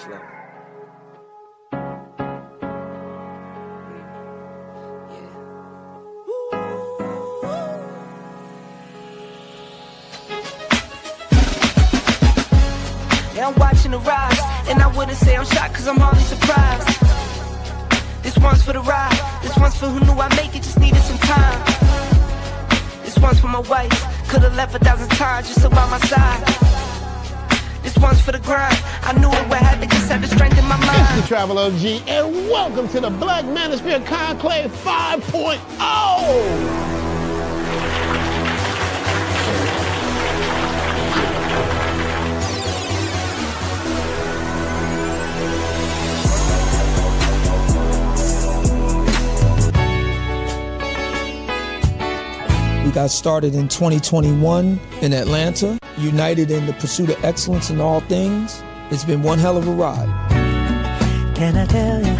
slow. Yeah, I'm watching the rise, and I wouldn't say I'm shocked, cause I'm hardly surprised. This one's for the ride, this one's for who knew I'd make it, just needed some time. This one's for my wife, could've left 1,000 times just to by my side. This one's for the grind, I knew it would happen, just had the strength in my mind. It's the Travel OG, and welcome to the Black Manosphere Conclave 5.0! We got started in 2021 in Atlanta, united in the pursuit of excellence in all things. It's been one hell of a ride. Can I tell you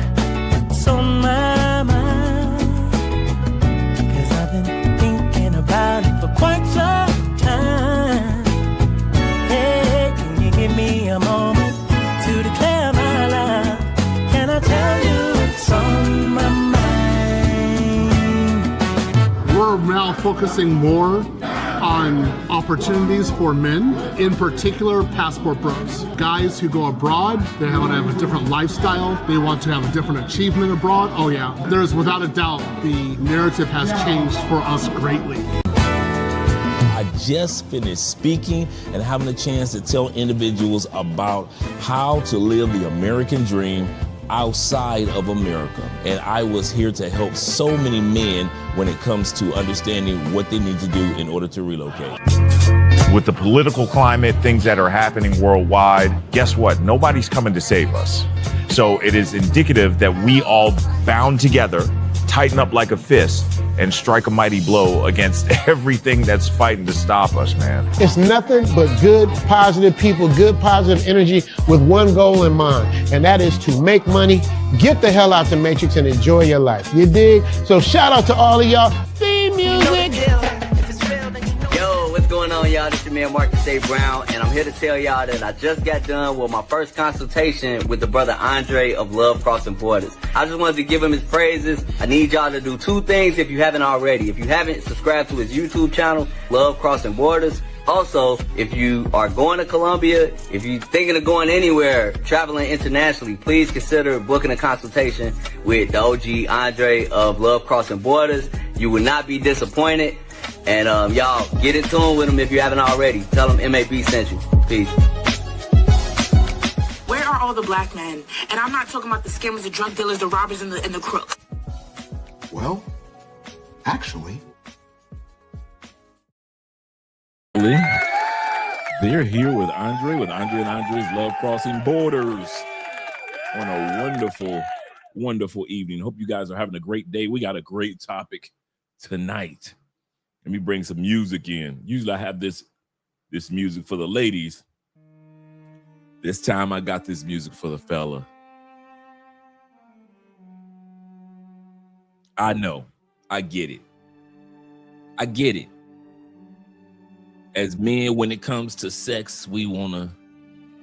what's on my mind? 'Cause I've been thinking about it for quite some time. Hey, can you give me a moment to declare my love? Can I tell you what's on my mind? We're now focusing more on opportunities for men, in particular passport bros. Guys who go abroad, they want to have a different lifestyle, they want to have a different achievement abroad. Oh yeah, there's without a doubt the narrative has changed for us greatly. I just finished speaking and having a chance to tell individuals about how to live the American dream outside of America. And I was here to help so many men when it comes to understanding what they need to do in order to relocate. With the political climate, things that are happening worldwide, guess what? Nobody's coming to save us. So it is indicative that we all bound together, tighten up like a fist, and strike a mighty blow against everything that's fighting to stop us, man. It's nothing but good, positive people, good, positive energy with one goal in mind, and that is to make money, get the hell out the Matrix, and enjoy your life. You dig? So shout out to all of y'all. Theme music! Yo, what's going on, y'all? This is your man Marcus A. Brown, and I'm here to tell y'all that I just got done with my first consultation with the brother Andre of Love Crossing Borders. I just wanted to give him his praises. I need y'all to do two things if you haven't already. If you haven't, subscribe to his YouTube channel, Love Crossing Borders. Also, if you are going to Colombia, if you're thinking of going anywhere, traveling internationally, please consider booking a consultation with the OG Andre of Love Crossing Borders. You will not be disappointed. And y'all, get in tune with him if you haven't already. Tell him MAB sent you. Peace. Where are all the black men? And I'm not talking about the scammers, the drug dealers, the robbers, and the crooks. Well, actually... They're here with Andre and Andre's Love Crossing Borders on a wonderful, wonderful evening. Hope you guys are having a great day. We got a great topic tonight. Let me bring some music in. Usually I have this music for the ladies. This time I got this music for the fella. I know. I get it. I get it. As men, when it comes to sex, we want to,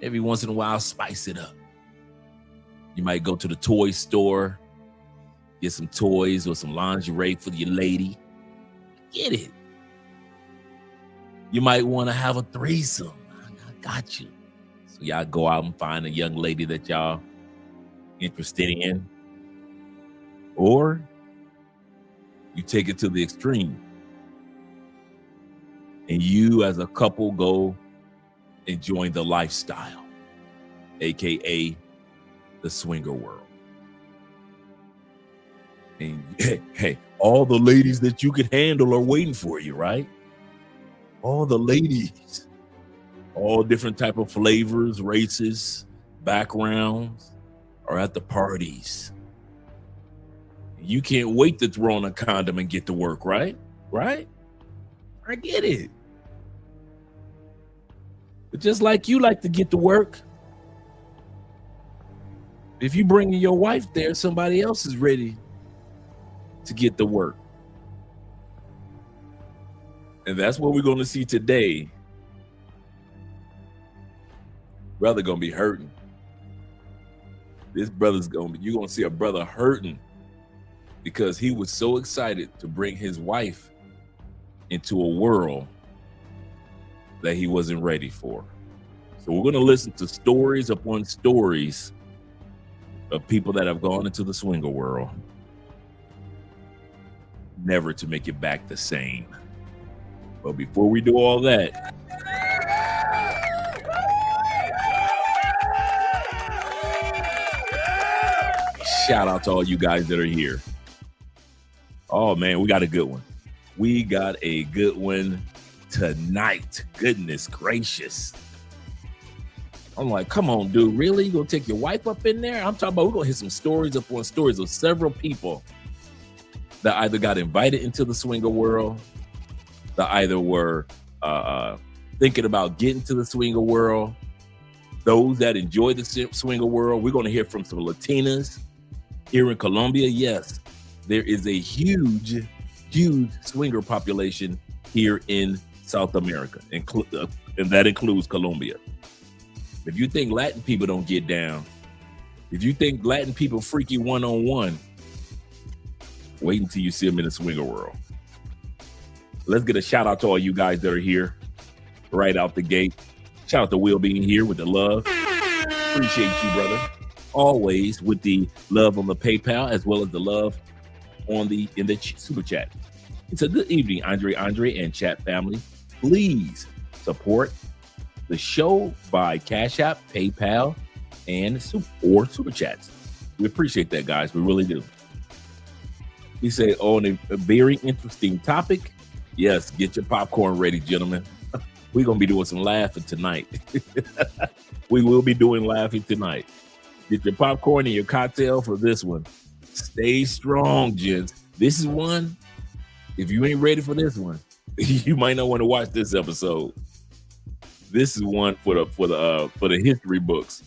every once in a while, spice it up. You might go to the toy store, get some toys or some lingerie for your lady. Get it. You might want to have a threesome. I got you. So y'all go out and find a young lady that y'all interested in. Or you take it to the extreme. And you as a couple go and join the lifestyle, AKA the swinger world. And hey, all the ladies that you can handle are waiting for you, right? All the ladies, all different type of flavors, races, backgrounds are at the parties. You can't wait to throw on a condom and get to work, right? Right? I get it. But just like you like to get to work, if you bring your wife there, somebody else is ready to get to work. And that's what we're going to see today. Brother going to be hurting. This brother's you're gonna see a brother hurting because he was so excited to bring his wife into a world that he wasn't ready for. So we're gonna listen to stories upon stories of people that have gone into the swinger world, never to make it back the same. But before we do all that, shout out to all you guys that are here. Oh man, we got a good one. We got a good one tonight. Goodness gracious. I'm like, come on, dude, really? You gonna take your wife up in there? I'm talking about, we're gonna hit some stories upon stories of several people that either got invited into the swinger world, that either were thinking about getting to the swinger world, those that enjoy the swinger world. We're gonna hear from some Latinas here in Colombia. Yes, there is a huge swinger population here in South America, and that includes Colombia. If you think Latin people don't get down, if you think Latin people freaky one-on-one, wait until you see them in the swinger world. Let's get a shout out to all you guys that are here right out the gate. Shout out to Will being here with the love. Appreciate you, brother. Always with the love on the PayPal as well as the love in the super chat. It's a good evening, Andre, and chat family. Please support the show by Cash App, PayPal, and super chats. We appreciate that, guys. We really do. He said, on a very interesting topic. Yes, get your popcorn ready, gentlemen. We're going to be doing some laughing tonight. We will be doing laughing tonight. Get your popcorn and your cocktail for this one. Stay strong, gents. This is one, if you ain't ready for this one, you might not want to watch this episode. This is one for the history books.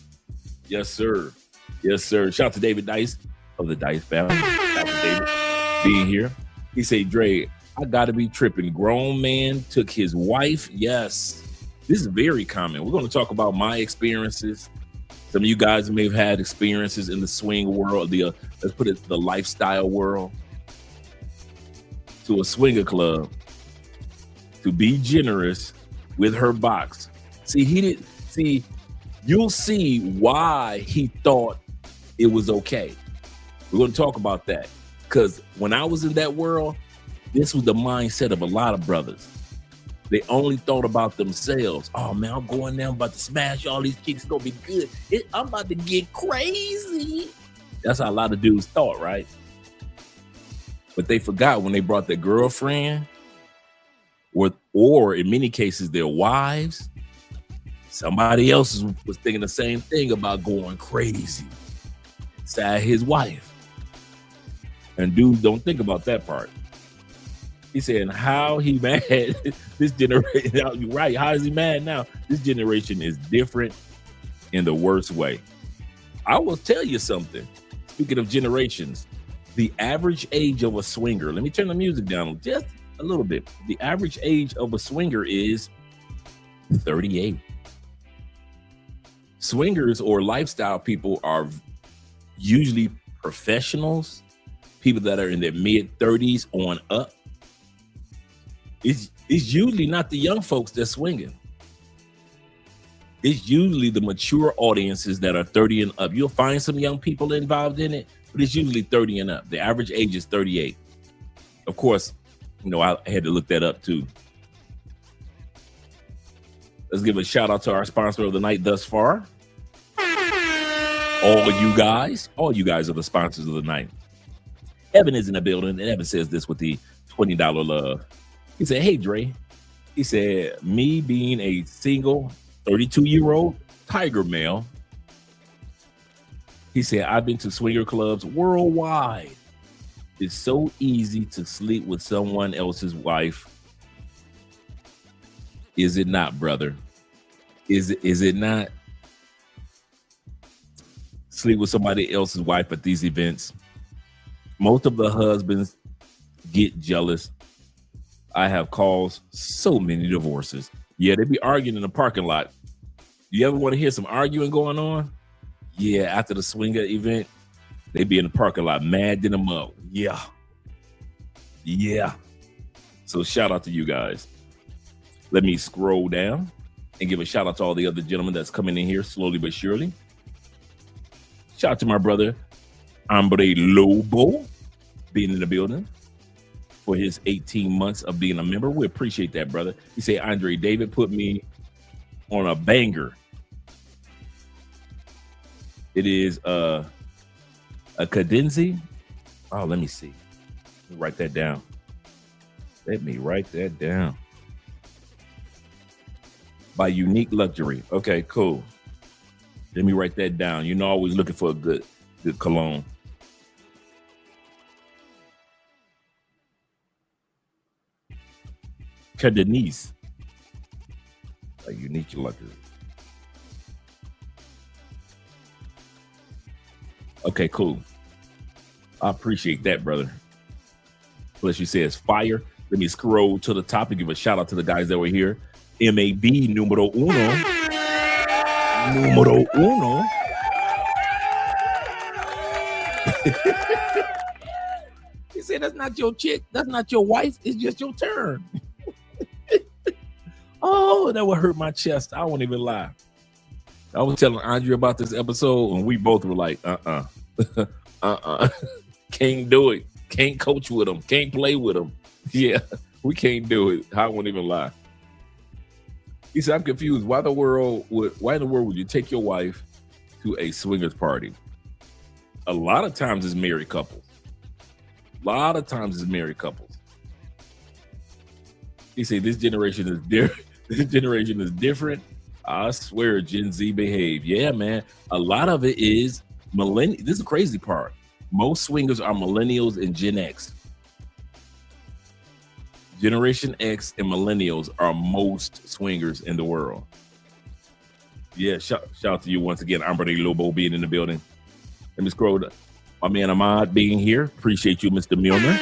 Yes, sir. Yes, sir. Shout out to David Dice of the Dice family. Shout out to David being here. He said, Dre, I gotta be tripping. Grown man took his wife. Yes. This is very common. We're going to talk about my experiences. Some of you guys may have had experiences in the swing world, let's put it, the lifestyle world, to a swinger club, to be generous with her box. You'll see why he thought it was okay. We're going to talk about that. Because when I was in that world, this was the mindset of a lot of brothers. They only thought about themselves. Oh man, I'm going there, I'm about to smash all these chicks, it's gonna be good. I'm about to get crazy. That's how a lot of dudes thought, right? But they forgot when they brought their girlfriend, or in many cases their wives. Somebody else was thinking the same thing about going crazy inside his wife. And dudes don't think about that part. He said, how he mad this generation, right? How is he mad now? This generation is different in the worst way. I will tell you something. Speaking of generations, the average age of a swinger, let me turn the music down just a little bit. The average age of a swinger is 38. Swingers or lifestyle people are usually professionals, people that are in their mid-30s on up. It's usually not the young folks that's swinging. It's usually the mature audiences that are 30 and up. You'll find some young people involved in it, but it's usually 30 and up. The average age is 38. Of course, I had to look that up too. Let's give a shout out to our sponsor of the night thus far. All you guys are the sponsors of the night. Evan is in the building, and Evan says this with the $20 love. He said, hey, Dre. He said, me being a single 32-year-old tiger male, he said, I've been to swinger clubs worldwide. It's so easy to sleep with someone else's wife. Is it not, brother? Is it not? Sleep with somebody else's wife at these events. Most of the husbands get jealous. I have caused so many divorces. Yeah, they be arguing in the parking lot. You ever want to hear some arguing going on? Yeah, after the swinger event, they be in the parking lot mad in them up. Yeah. Yeah. So shout out to you guys. Let me scroll down and give a shout out to all the other gentlemen that's coming in here slowly but surely. Shout out to my brother, Hombre Lobo, being in the building for his 18 months of being a member. We appreciate that, brother. He said, Andre David put me on a banger. It is a cadenza. Oh, let me see. Let me write that down. Let me write that down. By Unique Luxury. Okay, cool. Let me write that down. You know, always looking for a good cologne. Denise. A Unique Luxury. Okay, cool. I appreciate that, brother. Plus, you say it's fire. Let me scroll to the top and give a shout out to the guys that were here. MAB numero uno. Numero uno. He said, that's not your chick. That's not your wife. It's just your turn. Oh, that would hurt my chest. I won't even lie. I was telling Andre about this episode, and we both were like, can't do it. Can't coach with him. Can't play with him. Yeah, we can't do it. I won't even lie. He said, I'm confused. Why in the world would you take your wife to a swingers party? A lot of times it's married couples. He said, this generation is different. This generation is different. I swear, Gen Z behave. Yeah, man. A lot of it is millennials. This is the crazy part. Most swingers are millennials and Gen X. Generation X and millennials are most swingers in the world. Yeah, shout out to you once again, Hombre Lobo, being in the building. Let me scroll to my man Ahmad being here. Appreciate you, Mr. Milner.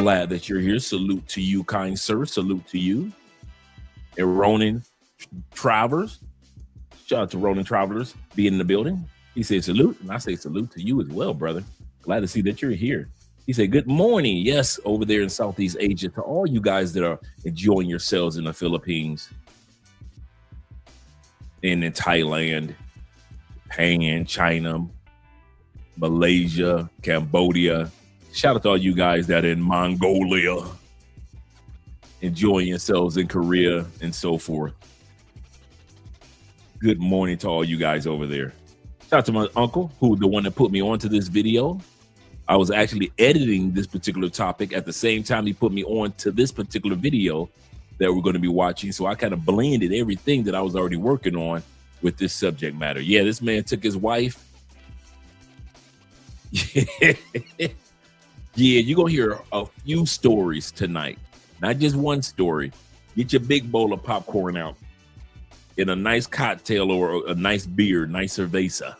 Glad that you're here. Salute to you, kind sir. Salute to you. And Ronan Travers. Shout out to Ronan Travelers being in the building. He said salute, and I say salute to you as well, brother. Glad to see that you're here. He said, good morning. Yes, over there in Southeast Asia, to all you guys that are enjoying yourselves in the Philippines and in Thailand, Japan, China, Malaysia, Cambodia. Shout out to all you guys that are in Mongolia, enjoying yourselves in Korea and so forth. Good morning to all you guys over there. Shout out to my uncle, who the one that put me onto this video. I was actually editing this particular topic at the same time he put me on to this particular video that we're going to be watching. So I kind of blended everything that I was already working on with this subject matter. Yeah, this man took his wife. Yeah, you're going to hear a few stories tonight. Not just one story. Get your big bowl of popcorn out in a nice cocktail or a nice beer, nice cerveza.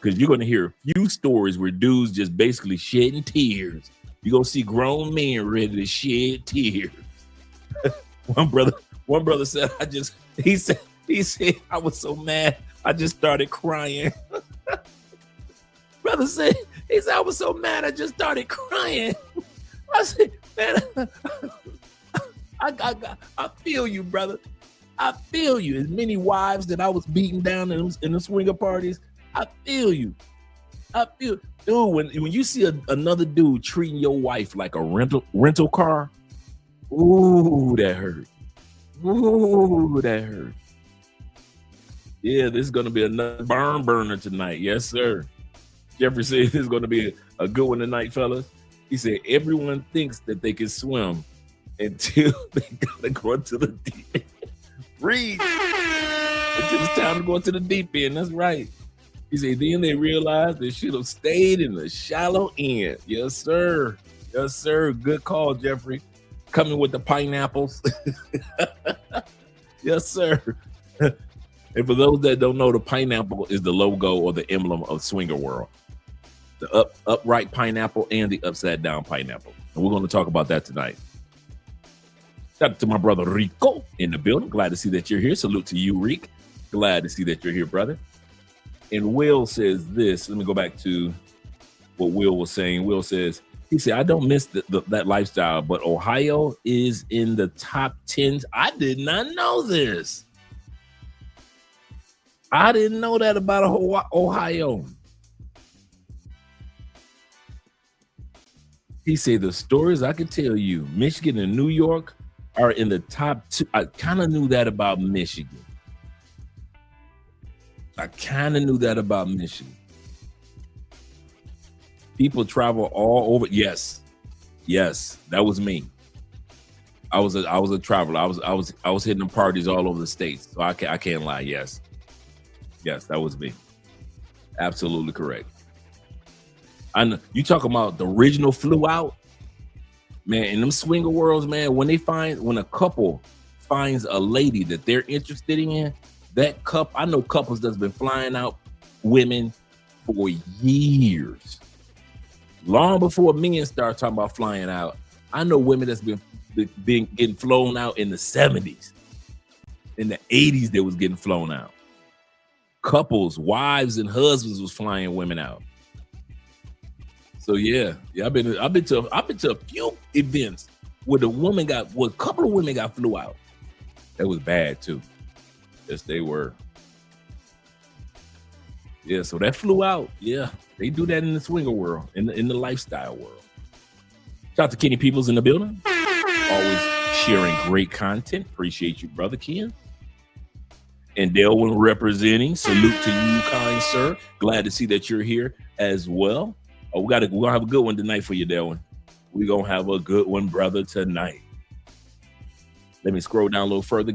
Because you're going to hear a few stories where dudes just basically shedding tears. You're going to see grown men ready to shed tears. One brother said, he said, I was so mad, I just started crying. Brother said, I was so mad, I just started crying. I said, man, I feel you, brother. I feel you. As many wives that I was beating down in the swinger parties, I feel you. Dude, when you see another dude treating your wife like a rental car, ooh, that hurt. Ooh, that hurt. Yeah, this is going to be another barn burner tonight. Yes, sir. Jeffrey said this is going to be a good one tonight, fellas. He said, everyone thinks that they can swim until they got to go into the deep end. Breathe. Until it's time to go into the deep end. That's right. He said, then they realized they should have stayed in the shallow end. Yes, sir. Yes, sir. Good call, Jeffrey. Coming with the pineapples. Yes, sir. And for those that don't know, the pineapple is the logo or the emblem of Swinger World. The upright pineapple and the upside down pineapple. And we're going to talk about that tonight. Shout out to my brother Rico in the building. Glad to see that you're here. Salute to you, Rick. Glad to see that you're here, brother. And Will says this. Let me go back to what Will was saying. Will says, he said, I don't miss that lifestyle, but Ohio is in the top 10. I did not know this. I didn't know that about Ohio. He said, the stories I could tell you, Michigan and New York are in the top 2. I kind of knew that about Michigan. People travel all over. Yes, that was me. I was a traveler. I was hitting the parties all over the states. So I can't lie. Yes, that was me. Absolutely correct. I know you talking about the original flew out, man. In them swinger worlds, man. When a couple finds a lady that they're interested in, that couple, I know couples that's been flying out women for years. Long before men start talking about flying out, I know women that's been getting flown out in the 70s. In the 80s, they was getting flown out. Couples, wives and husbands was flying women out. So yeah, I've been to a few events where a couple of women got flew out. That was bad too. Yes, they were. Yeah, so that flew out. Yeah, they do that in the swinger world, in the lifestyle world. Shout out to Kenny Peoples in the building. Always sharing great content. Appreciate you, brother Ken. And Delwyn representing. Salute to you, kind sir. Glad to see that you're here as well. Oh, we're gonna have a good one tonight for you, Delwyn. We're gonna have a good one, brother, tonight. Let me scroll down a little further.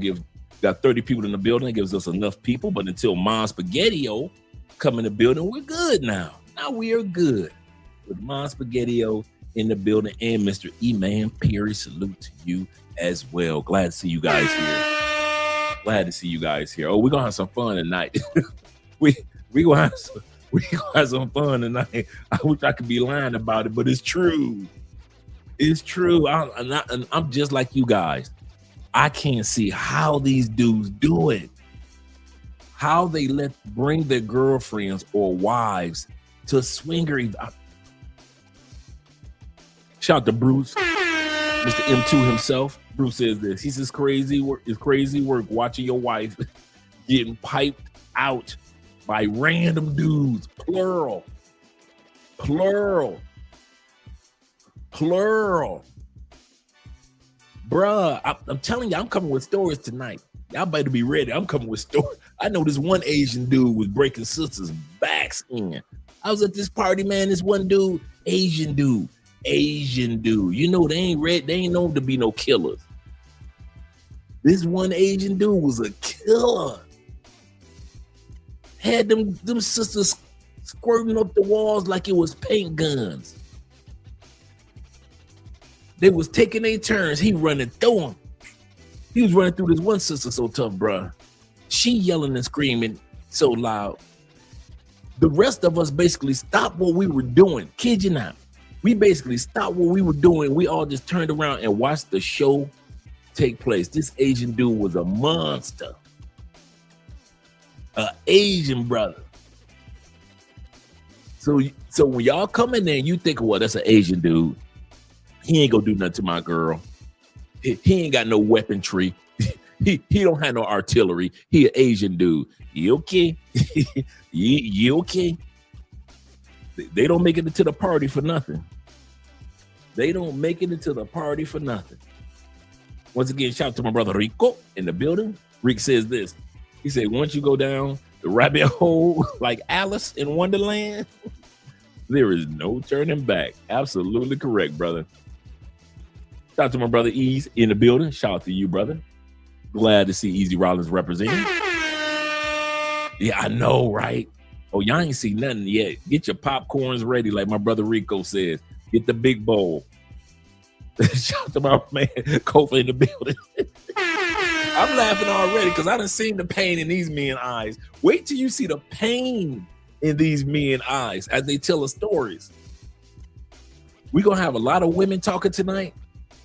Got 30 people in the building. It gives us enough people. But until Mon Spaghetti-O come in the building, we're good now. Now we are good. With Mon Spaghetti-O in the building and Mr. E-Man Perry, salute to you as well. Glad to see you guys here. Oh, we're gonna have some fun tonight. we gonna have some fun tonight. I wish I could be lying about it, but it's true. It's true. I'm just like you guys. I can't see how these dudes do it. How they bring their girlfriends or wives to swinger. Shout out to Bruce, Mr. M2 himself. Bruce says this. He says, it's crazy work watching your wife getting piped out by random dudes. Plural. Bruh, I'm telling you, I'm coming with stories tonight. Y'all better be ready. I'm coming with stories. I know this one Asian dude was breaking sisters' backs in. I was at this party, man. This one dude, Asian dude. You know, they ain't known to be no killers. This one Asian dude was a killer. Had them sisters squirting up the walls like it was paint guns. They was taking their turns. He running through them. He was running through this one sister so tough, bruh. She yelling and screaming so loud. The rest of us basically stopped what we were doing. Kid you not. We basically stopped what we were doing. We all just turned around and watched the show take place. This Asian dude was a monster. An Asian brother. So when y'all come in there and you think, well, that's an Asian dude. He ain't gonna do nothing to my girl. He ain't got no weaponry. He don't have no artillery. He an Asian dude. You okay? you okay? They don't make it into the party for nothing. Once again, shout out to my brother Rico in the building. Rick says this. He said, once you go down the rabbit hole like Alice in Wonderland, there is no turning back. Absolutely correct, brother. Shout out to my brother Ease in the building. Shout out to you, brother. Glad to see Easy Rollins representing. Yeah, I know, right? Oh, y'all ain't seen nothing yet. Get your popcorns ready, like my brother Rico says. Get the big bowl. Shout out to my man Kofi in the building. I'm laughing already because I done seen the pain in these men's eyes. Wait till you see the pain in these men's eyes as they tell us stories. We're going to have a lot of women talking tonight,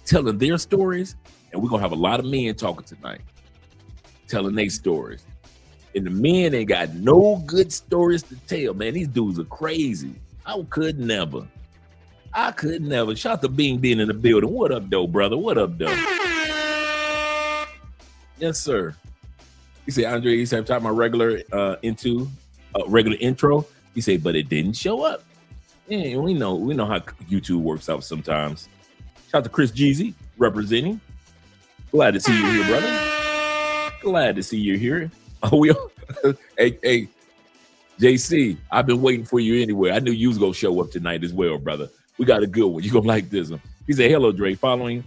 telling their stories, and we're going to have a lot of men talking tonight, telling their stories. And the men ain't got no good stories to tell, man. These dudes are crazy. I could never. Shout out to Bean being in the building. What up, though, brother? What up, though? Yes, sir. He said, Andre, he said, I'm talking my regular intro. He said, but it didn't show up. Yeah, we know how YouTube works out sometimes. Shout out to Chris Jeezy representing. Glad to see you here, brother. Glad to see you here. Oh, hey, JC, I've been waiting for you anyway. I knew you was gonna show up tonight as well, brother. We got a good one. You're gonna like this one. He said, hello, Dre, following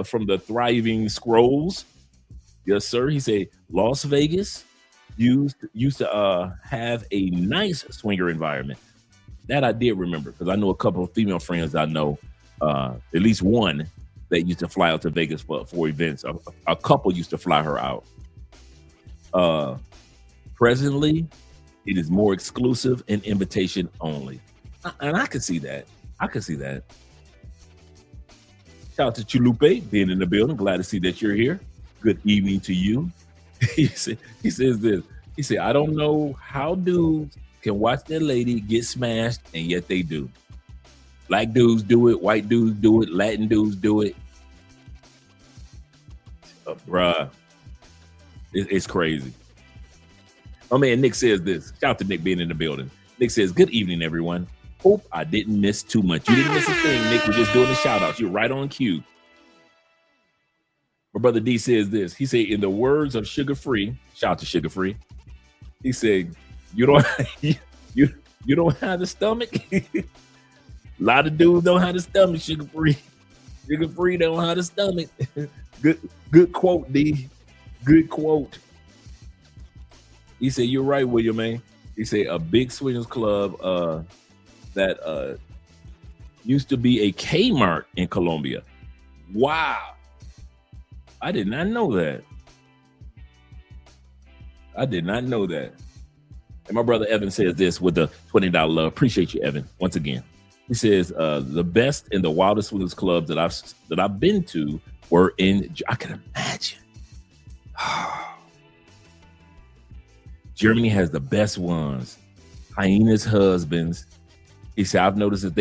from the Thriving Scrolls. Yes, sir. He said, Las Vegas used to have a nice swinger environment. That I did remember, because I know a couple of female friends I know, at least one that used to fly out to Vegas for events. A couple used to fly her out. Presently, it is more exclusive and invitation only. And I can see that. Shout out to Chulupe being in the building. Glad to see that you're here. Good evening to you. He says this. He said, I don't know how dudes can watch their lady get smashed, and yet they do. Black dudes do it, white dudes do it, Latin dudes do it. Bruh, it's crazy. Oh man, Nick says this. Shout out to Nick being in the building. Nick says, good evening, everyone. Hope I didn't miss too much. You didn't miss a thing, Nick. We're just doing the shout outs. You're right on cue. My brother D says this. He said, in the words of Sugar Free, shout out to Sugar Free. He said, you don't have the stomach. A lot of dudes don't have the stomach, Sugar Free. Sugar Free don't have the stomach. Good quote, D. Good quote. He said, you're right, William, man. He said, a big swingers club that used to be a Kmart in Colombia. Wow. I did not know that. And my brother Evan says this with the $20 love. Appreciate you, Evan. Once again, he says the best and the wildest swingers clubs that I've been to were in. I can imagine. Germany has the best ones. Hyena's husbands. He said, I've noticed that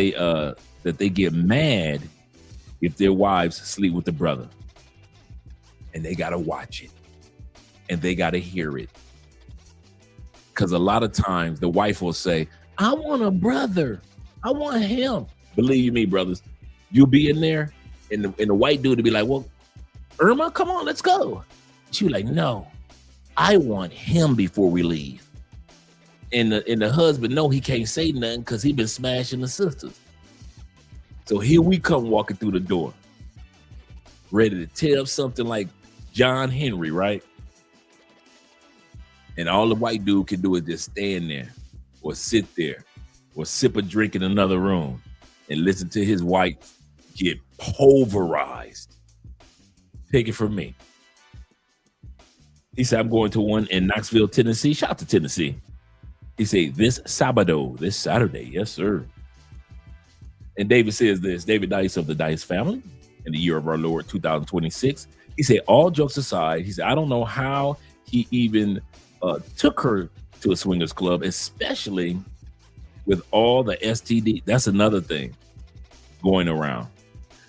they get mad if their wives sleep with the brother, and they gotta watch it, and they gotta hear it. Because a lot of times the wife will say, I want a brother. I want him. Believe me, brothers, you'll be in there and the white dude will be like, well, Irma, come on, let's go. She was like, no, I want him before we leave. And the husband, no, he can't say nothing because he been smashing the sisters. So here we come walking through the door, ready to tell something like John Henry, right? And all the white dude can do is just stand there or sit there or sip a drink in another room and listen to his wife get pulverized. Take it from me. He said, I'm going to one in Knoxville, Tennessee. Shout out to Tennessee. He said, this Saturday. Yes, sir. And David says this, David Dice of the Dice family in the year of our Lord, 2026. He said, all jokes aside, he said, I don't know how he even took her to a swingers club, especially with all the STD. That's another thing going around.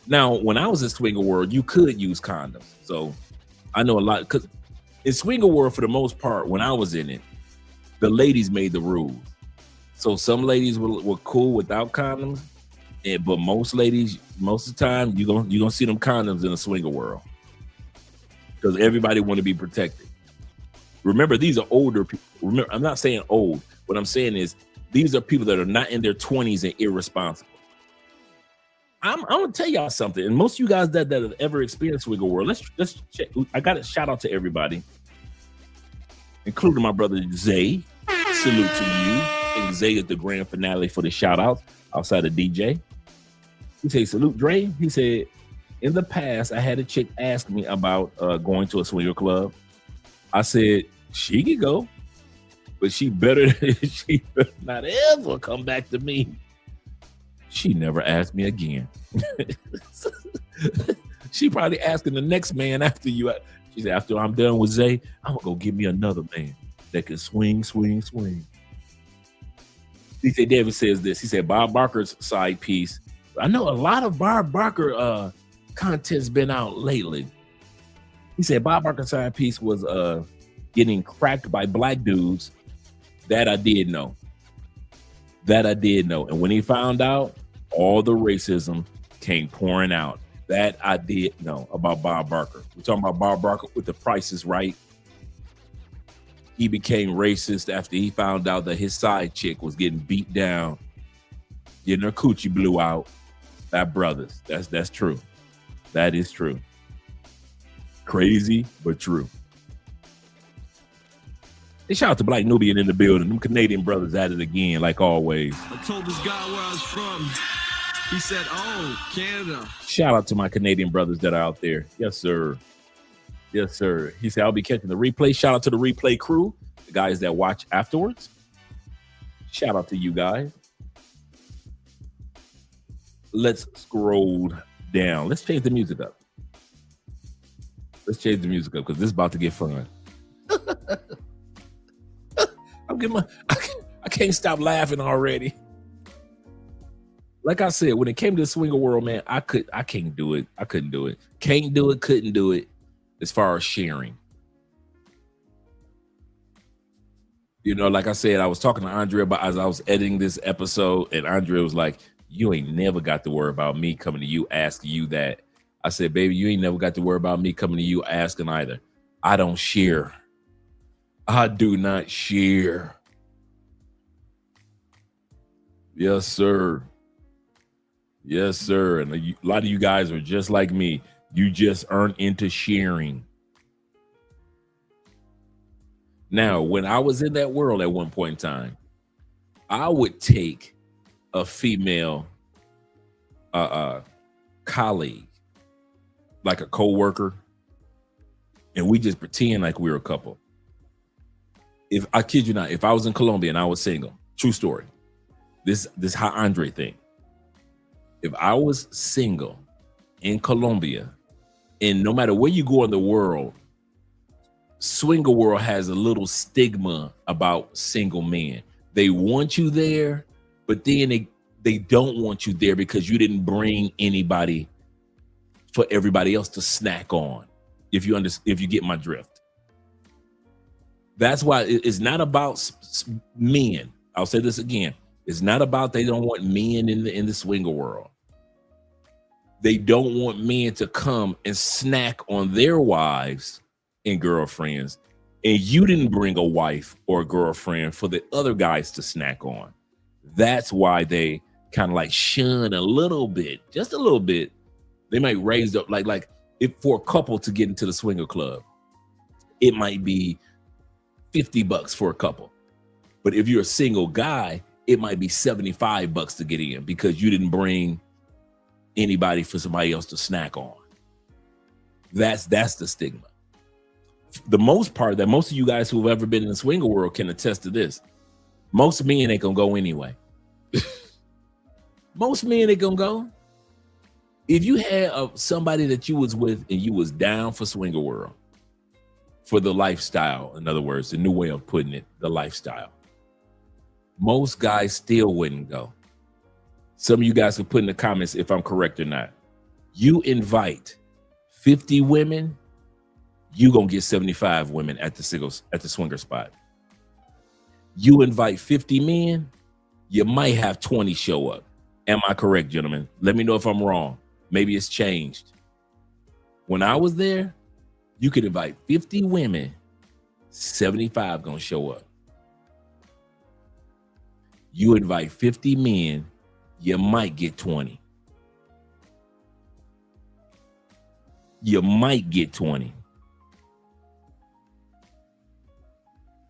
Now, when I was in swinger world, you could use condoms. So I know a lot, because in swinger world, for the most part, when I was in it, the ladies made the rules. So some ladies were cool without condoms, but most ladies, most of the time, you're gonna see them condoms in the swinger world because everybody want to be protected. Remember, these are older people. Remember, I'm not saying old. What I'm saying is these are people that are not in their 20s and irresponsible. I'm gonna tell y'all something, and most of you guys that have ever experienced swinger world, let's check. I got a shout out to everybody, including my brother Zay. Salute to you. And Zay is the grand finale for the shout out outside of DJ. He said, salute Dre. He said, in the past, I had a chick ask me about going to a swinger club. I said, she could go, but she better not ever come back to me. She never asked me again. She probably asking the next man after you. She said, after I'm done with Zay, I'm gonna go get me another man that can swing. DJ Davis says this. He said Bob Barker's side piece. I know a lot of Bob Barker content's been out lately. He said Bob Barker's side piece was getting cracked by black dudes. That I did know. And when he found out, all the racism came pouring out. That I did know about Bob Barker. We're talking about Bob Barker with The Price is Right. He became racist after he found out that his side chick was getting beat down, getting her coochie blew out by brothers. That's true. That is true. Crazy, but true. Hey, shout out to Black Nubian in the building. Them Canadian brothers at it again, like always. I told this guy where I was from. He said, oh, Canada. Shout out to my Canadian brothers that are out there. Yes, sir. Yes, sir. He said, I'll be catching the replay. Shout out to the replay crew, the guys that watch afterwards. Shout out to you guys. Let's scroll down. Let's change the music up. Let's change the music up because this is about to get fun. I can't stop laughing already. Like I said, when it came to the swinger world, man, I can't do it. I couldn't do it. Can't do it, couldn't do it as far as sharing. You know, like I said, I was talking to Andrea about as I was editing this episode, and Andrea was like, you ain't never got to worry about me coming to you asking you that. I said, baby, you ain't never got to worry about me coming to you asking either. I don't share. I do not share. Yes, sir. Yes, sir. And a lot of you guys are just like me. You just aren't into sharing. Now, when I was in that world at one point in time, I would take a female colleague, like a co-worker, and we just pretend like we were a couple. If I kid you not, if I was in Colombia and I was single, true story. This how Andre think. If I was single in Colombia, and no matter where you go in the world, swinger world has a little stigma about single men. They want you there, but then they don't want you there because you didn't bring anybody for everybody else to snack on. If you get my drift. That's why it's not about men. I'll say this again. It's not about they don't want men in the swinger world. They don't want men to come and snack on their wives and girlfriends, and you didn't bring a wife or a girlfriend for the other guys to snack on. That's why they kind of like shun a little bit, just a little bit. They might raise up like if for a couple to get into the swinger club, it might be $50 for a couple. But if you're a single guy, it might be $75 to get in because you didn't bring anybody for somebody else to snack on. That's the stigma. The most part that most of you guys who've ever been in the swinger world can attest to this. Most men ain't gonna go anyway. Most men ain't gonna go. If you had somebody that you was with and you was down for swinger world, for the lifestyle, in other words, the new way of putting it, the lifestyle, most guys still wouldn't go. Some of you guys can put in the comments if I'm correct or not. You invite 50 women, you gonna get 75 women at the swinger spot. You invite 50 men, you might have 20 show up. Am I correct, gentlemen? Let me know if I'm wrong. Maybe it's changed. When I was there, you could invite 50 women, 75 gonna show up. You invite 50 men, you might get 20. You might get 20.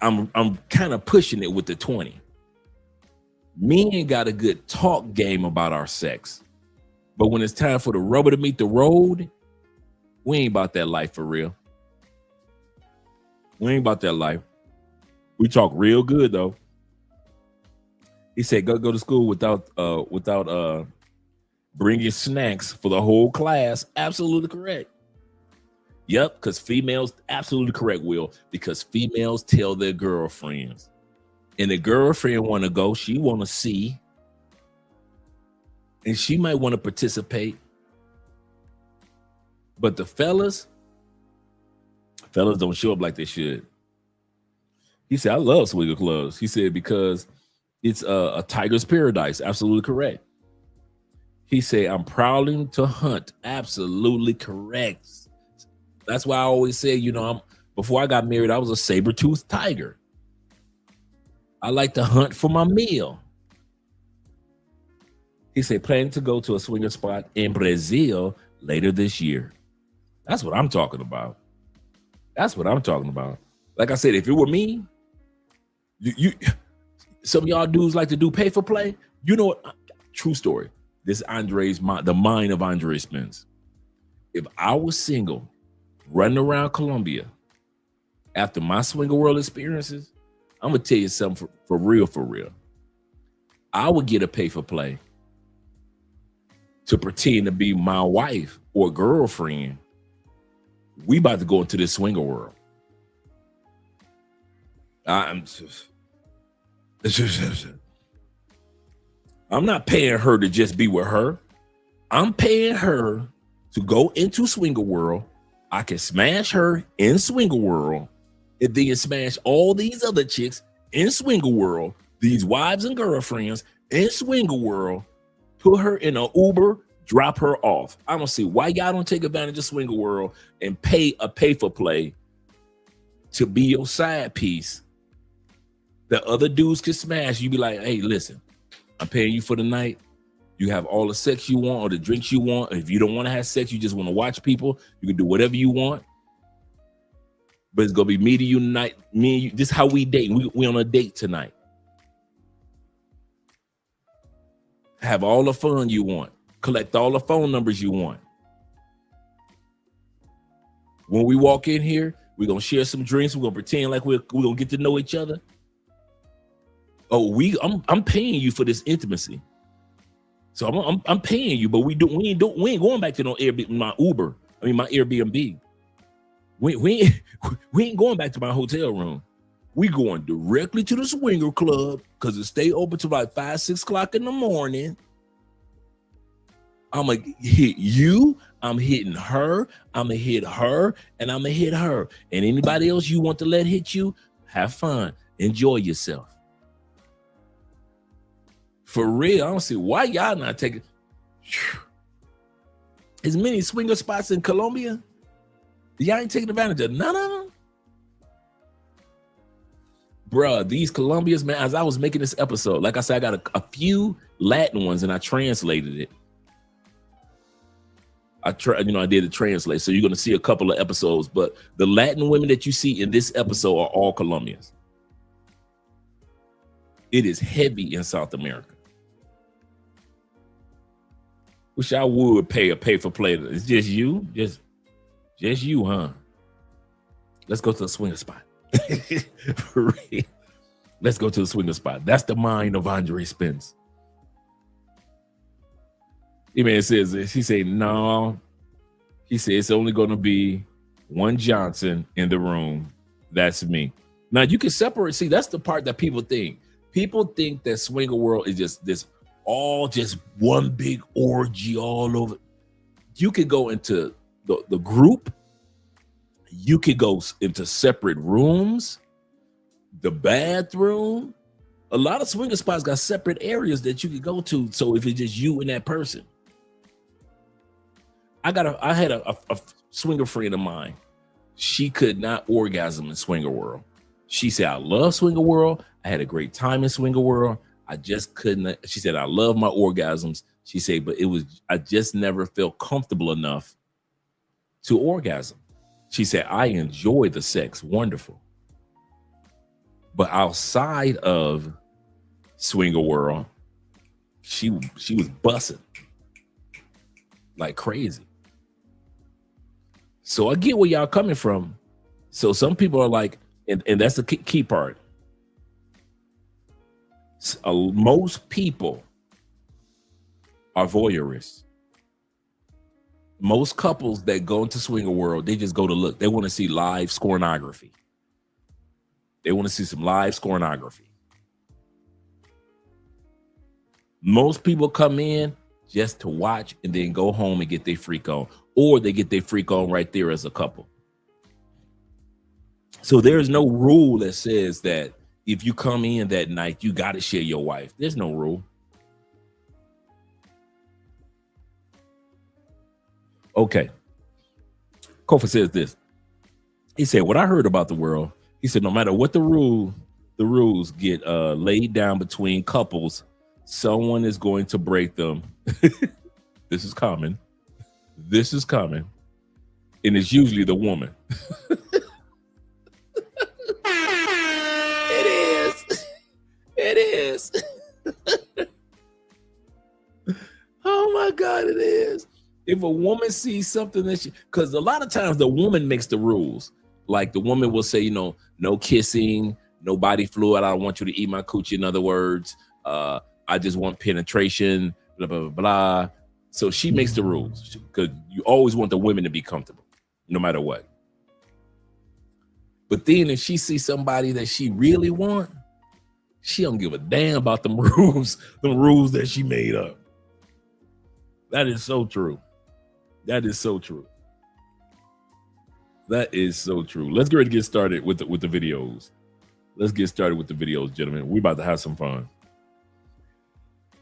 I'm kind of pushing it with the 20. Men got a good talk game about our sex. But when it's time for the rubber to meet the road, we ain't about that life for real. We ain't about that life. We talk real good though. He said, go to school without bringing snacks for the whole class. Absolutely correct. Yep, because females, absolutely correct, Will, because females tell their girlfriends. And the girlfriend want to go, she want to see, and she might want to participate. But the fellas don't show up like they should. He said, I love swinger clubs. He said, because it's a tiger's paradise. Absolutely correct. He said, I'm prowling to hunt. Absolutely correct. That's why I always say, before I got married, I was a saber-toothed tiger. I like to hunt for my meal. He said, planning to go to a swinger spot in Brazil later this year. That's what I'm talking about. That's what I'm talking about. Like I said, if it were me, some of y'all dudes like to do pay for play. You know what? True story. This is the mind of Andre Spence. If I was single, running around Colombia after my swinger world experiences, I'm gonna tell you something for real. I would get a pay for play to pretend to be my wife or girlfriend. We about to go into this swinger world. I'm not paying her to just be with her. I'm paying her to go into swinger world. I can smash her in swinger world and then smash all these other chicks in swinger world, these wives and girlfriends in swinger world, put her in an Uber, drop her off. I don't see why y'all don't take advantage of swinger world and pay for play to be your side piece that other dudes can smash. You be like, hey, listen, I'm paying you for the night. You have all the sex you want or the drinks you want. If you don't want to have sex, you just want to watch people, you can do whatever you want. But it's going to be me to you tonight. Me and you, this is how we date. We on a date tonight. Have all the fun you want. Collect all the phone numbers you want. When we walk in here, we're going to share some drinks. We're going to pretend like we're going to get to know each other. Oh, I'm paying you for this intimacy. So I'm paying you, but we ain't going back to no Airbnb, my Airbnb. We ain't going back to my hotel room. We going directly to the swinger club because it stay open till like 5, 6 o'clock in the morning. I'm gonna hit you. I'm hitting her. I'm gonna hit her, and I'm gonna hit her. And anybody else you want to let hit you, have fun, enjoy yourself. For real, I don't see why y'all not taking as many swinger spots in Colombia. Y'all ain't taking advantage of none of them. Bruh, these Colombians, man, as I was making this episode, like I said, I got a few Latin ones and I translated it. I did a translate. So you're going to see a couple of episodes, but the Latin women that you see in this episode are all Colombians. It is heavy in South America. Wish I would pay for play. It's just you, just you, huh? Let's go to the swinger spot. For real. Let's go to the swinger spot. That's the mind of Andre Spence. He said, no. He said, it's only going to be one Johnson in the room. That's me. Now you can separate. See, that's the part that people think. People think that swinger world is just this all just one big orgy all over. You could go into the group. You could go into separate rooms, the bathroom. A lot of swinger spots got separate areas that you could go to. So if it's just you and that person. I had a swinger friend of mine. She could not orgasm in swinger world. She said, I love swinger world. I had a great time in swinger world. I just couldn't. She said, I love my orgasms. She said, but I just never felt comfortable enough to orgasm. She said, I enjoy the sex. Wonderful. But outside of swinger world, she was busting like crazy. So I get where y'all coming from. So some people are like, and that's the key part. Most people are voyeurists. Most couples that go into swinger world, they just go to look. They want to see live scoreography. They want to see some live scoreography. Most people come in just to watch and then go home and get their freak on, or they get their freak on right there as a couple. So there's no rule that says that if you come in that night, you got to share your wife. There's no rule. Okay. Kofi says this. He said, what I heard about the world, he said, no matter what the rules get laid down between couples, someone is going to break them. This is common. This is common. And it's usually the woman. It is. Oh my God, it is. If a woman sees something that because a lot of times the woman makes the rules. Like the woman will say, no kissing, no body fluid. I don't want you to eat my coochie. In other words, I just want penetration, blah, blah, blah, blah. So she makes the rules because you always want the women to be comfortable no matter what. But then if she sees somebody that she really want, she don't give a damn about the rules that she made up. That is so true. That is so true. That is so true. Let's get ready to get started with the videos. Let's get started with the videos, gentlemen. We're about to have some fun.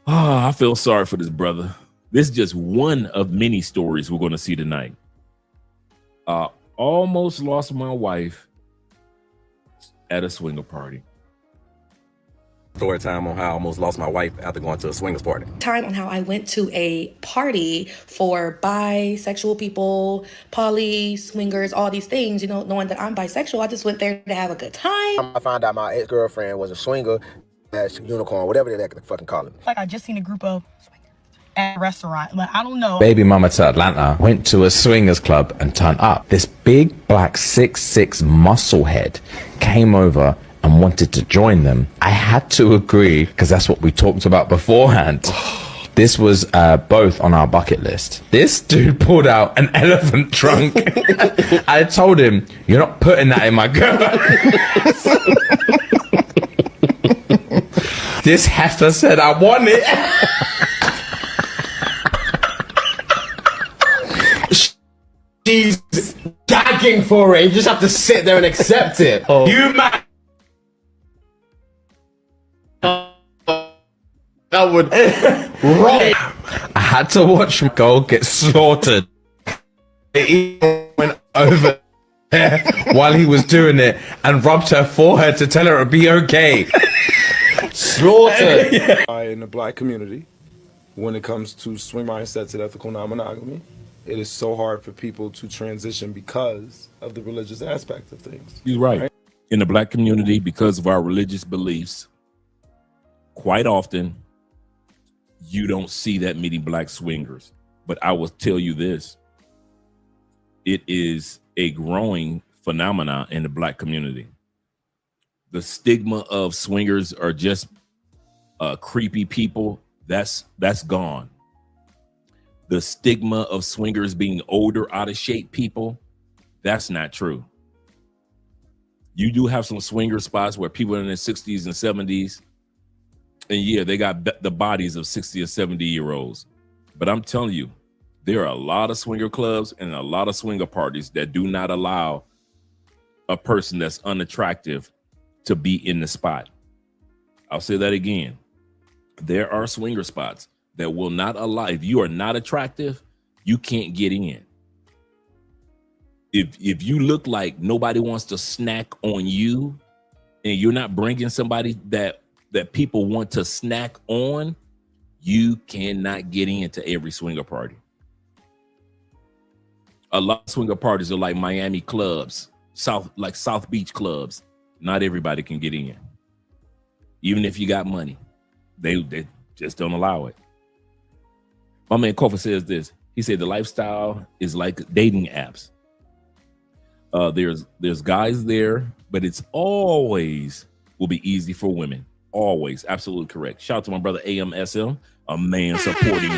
I feel sorry for this brother. This is just one of many stories we're going to see tonight. Almost lost my wife at a swinger party. Story time on how I almost lost my wife after going to a swingers party. Time on how I went to a party for bisexual people, poly, swingers, all these things, knowing that I'm bisexual. I just went there to have a good time. I found out my ex-girlfriend was a swinger, unicorn, whatever they fucking call it. Like I just seen a group of at a restaurant, but I don't know. Baby mama to Atlanta went to a swingers club and turned up. This big black 6'6" muscle head came over and wanted to join them. I had to agree because that's what we talked about beforehand. This was both on our bucket list. This dude pulled out an elephant trunk. I told him, you're not putting that in my girl. This heifer said, I want it. She's gagging for it. You just have to sit there and accept it. Oh. You man. That would right. I had to watch my girl get slaughtered. He went over there while he was doing it and rubbed her forehead to tell her it'd be okay. Slaughtered. In the black community, when it comes to swing mindsets and ethical non-monogamy, it is so hard for people to transition because of the religious aspect of things. You're right. In the black community, because of our religious beliefs, quite often, you don't see that many black swingers. But I will tell you this. It is a growing phenomenon in the black community. The stigma of swingers are just creepy people. That's gone. The stigma of swingers being older, out of shape people, that's not true. You do have some swinger spots where people are in their 60s and 70s. And yeah, they got the bodies of 60 or 70-year-olds. But I'm telling you, there are a lot of swinger clubs and a lot of swinger parties that do not allow a person that's unattractive to be in the spot. I'll say that again. There are swinger spots that will not allow, if you are not attractive, you can't get in. If you look like nobody wants to snack on you and you're not bringing somebody that people want to snack on, you cannot get into every swinger party. A lot of swinger parties are like Miami clubs, South Beach clubs. Not everybody can get in. Even if you got money, they just don't allow it. My man Kofi says this. He said the lifestyle is like dating apps. There's guys there, but it's always will be easy for women. Always. Absolutely correct. Shout out to my brother AMSM, a man supporting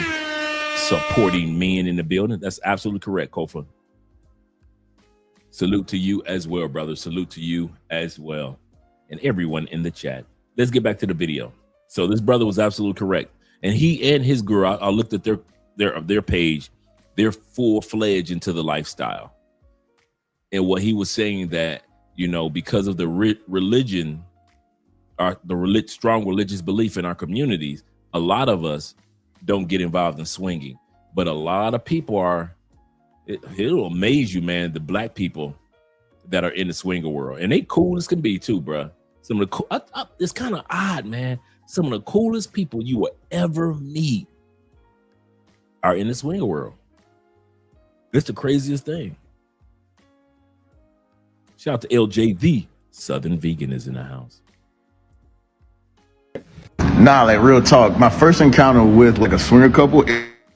supporting men in the building. That's absolutely correct, Kofa. Salute to you as well, brother. Salute to you as well. And everyone in the chat. Let's get back to the video. So this brother was absolutely correct. And he and his girl, I looked at their page, they're full-fledged into the lifestyle. And what he was saying that, you know, because of the religion, strong religious belief in our communities, a lot of us don't get involved in swinging. But a lot of people are, it'll amaze you, man, the black people that are in the swinger world. And they cool as can be too, bro. Some of the cool, it's kind of odd, man. Some of the coolest people you will ever meet are in the swinger world. It's the craziest thing. Shout out to LJ, the Southern Vegan, is in the house. Nah, like real talk. My first encounter with like a swinger couple,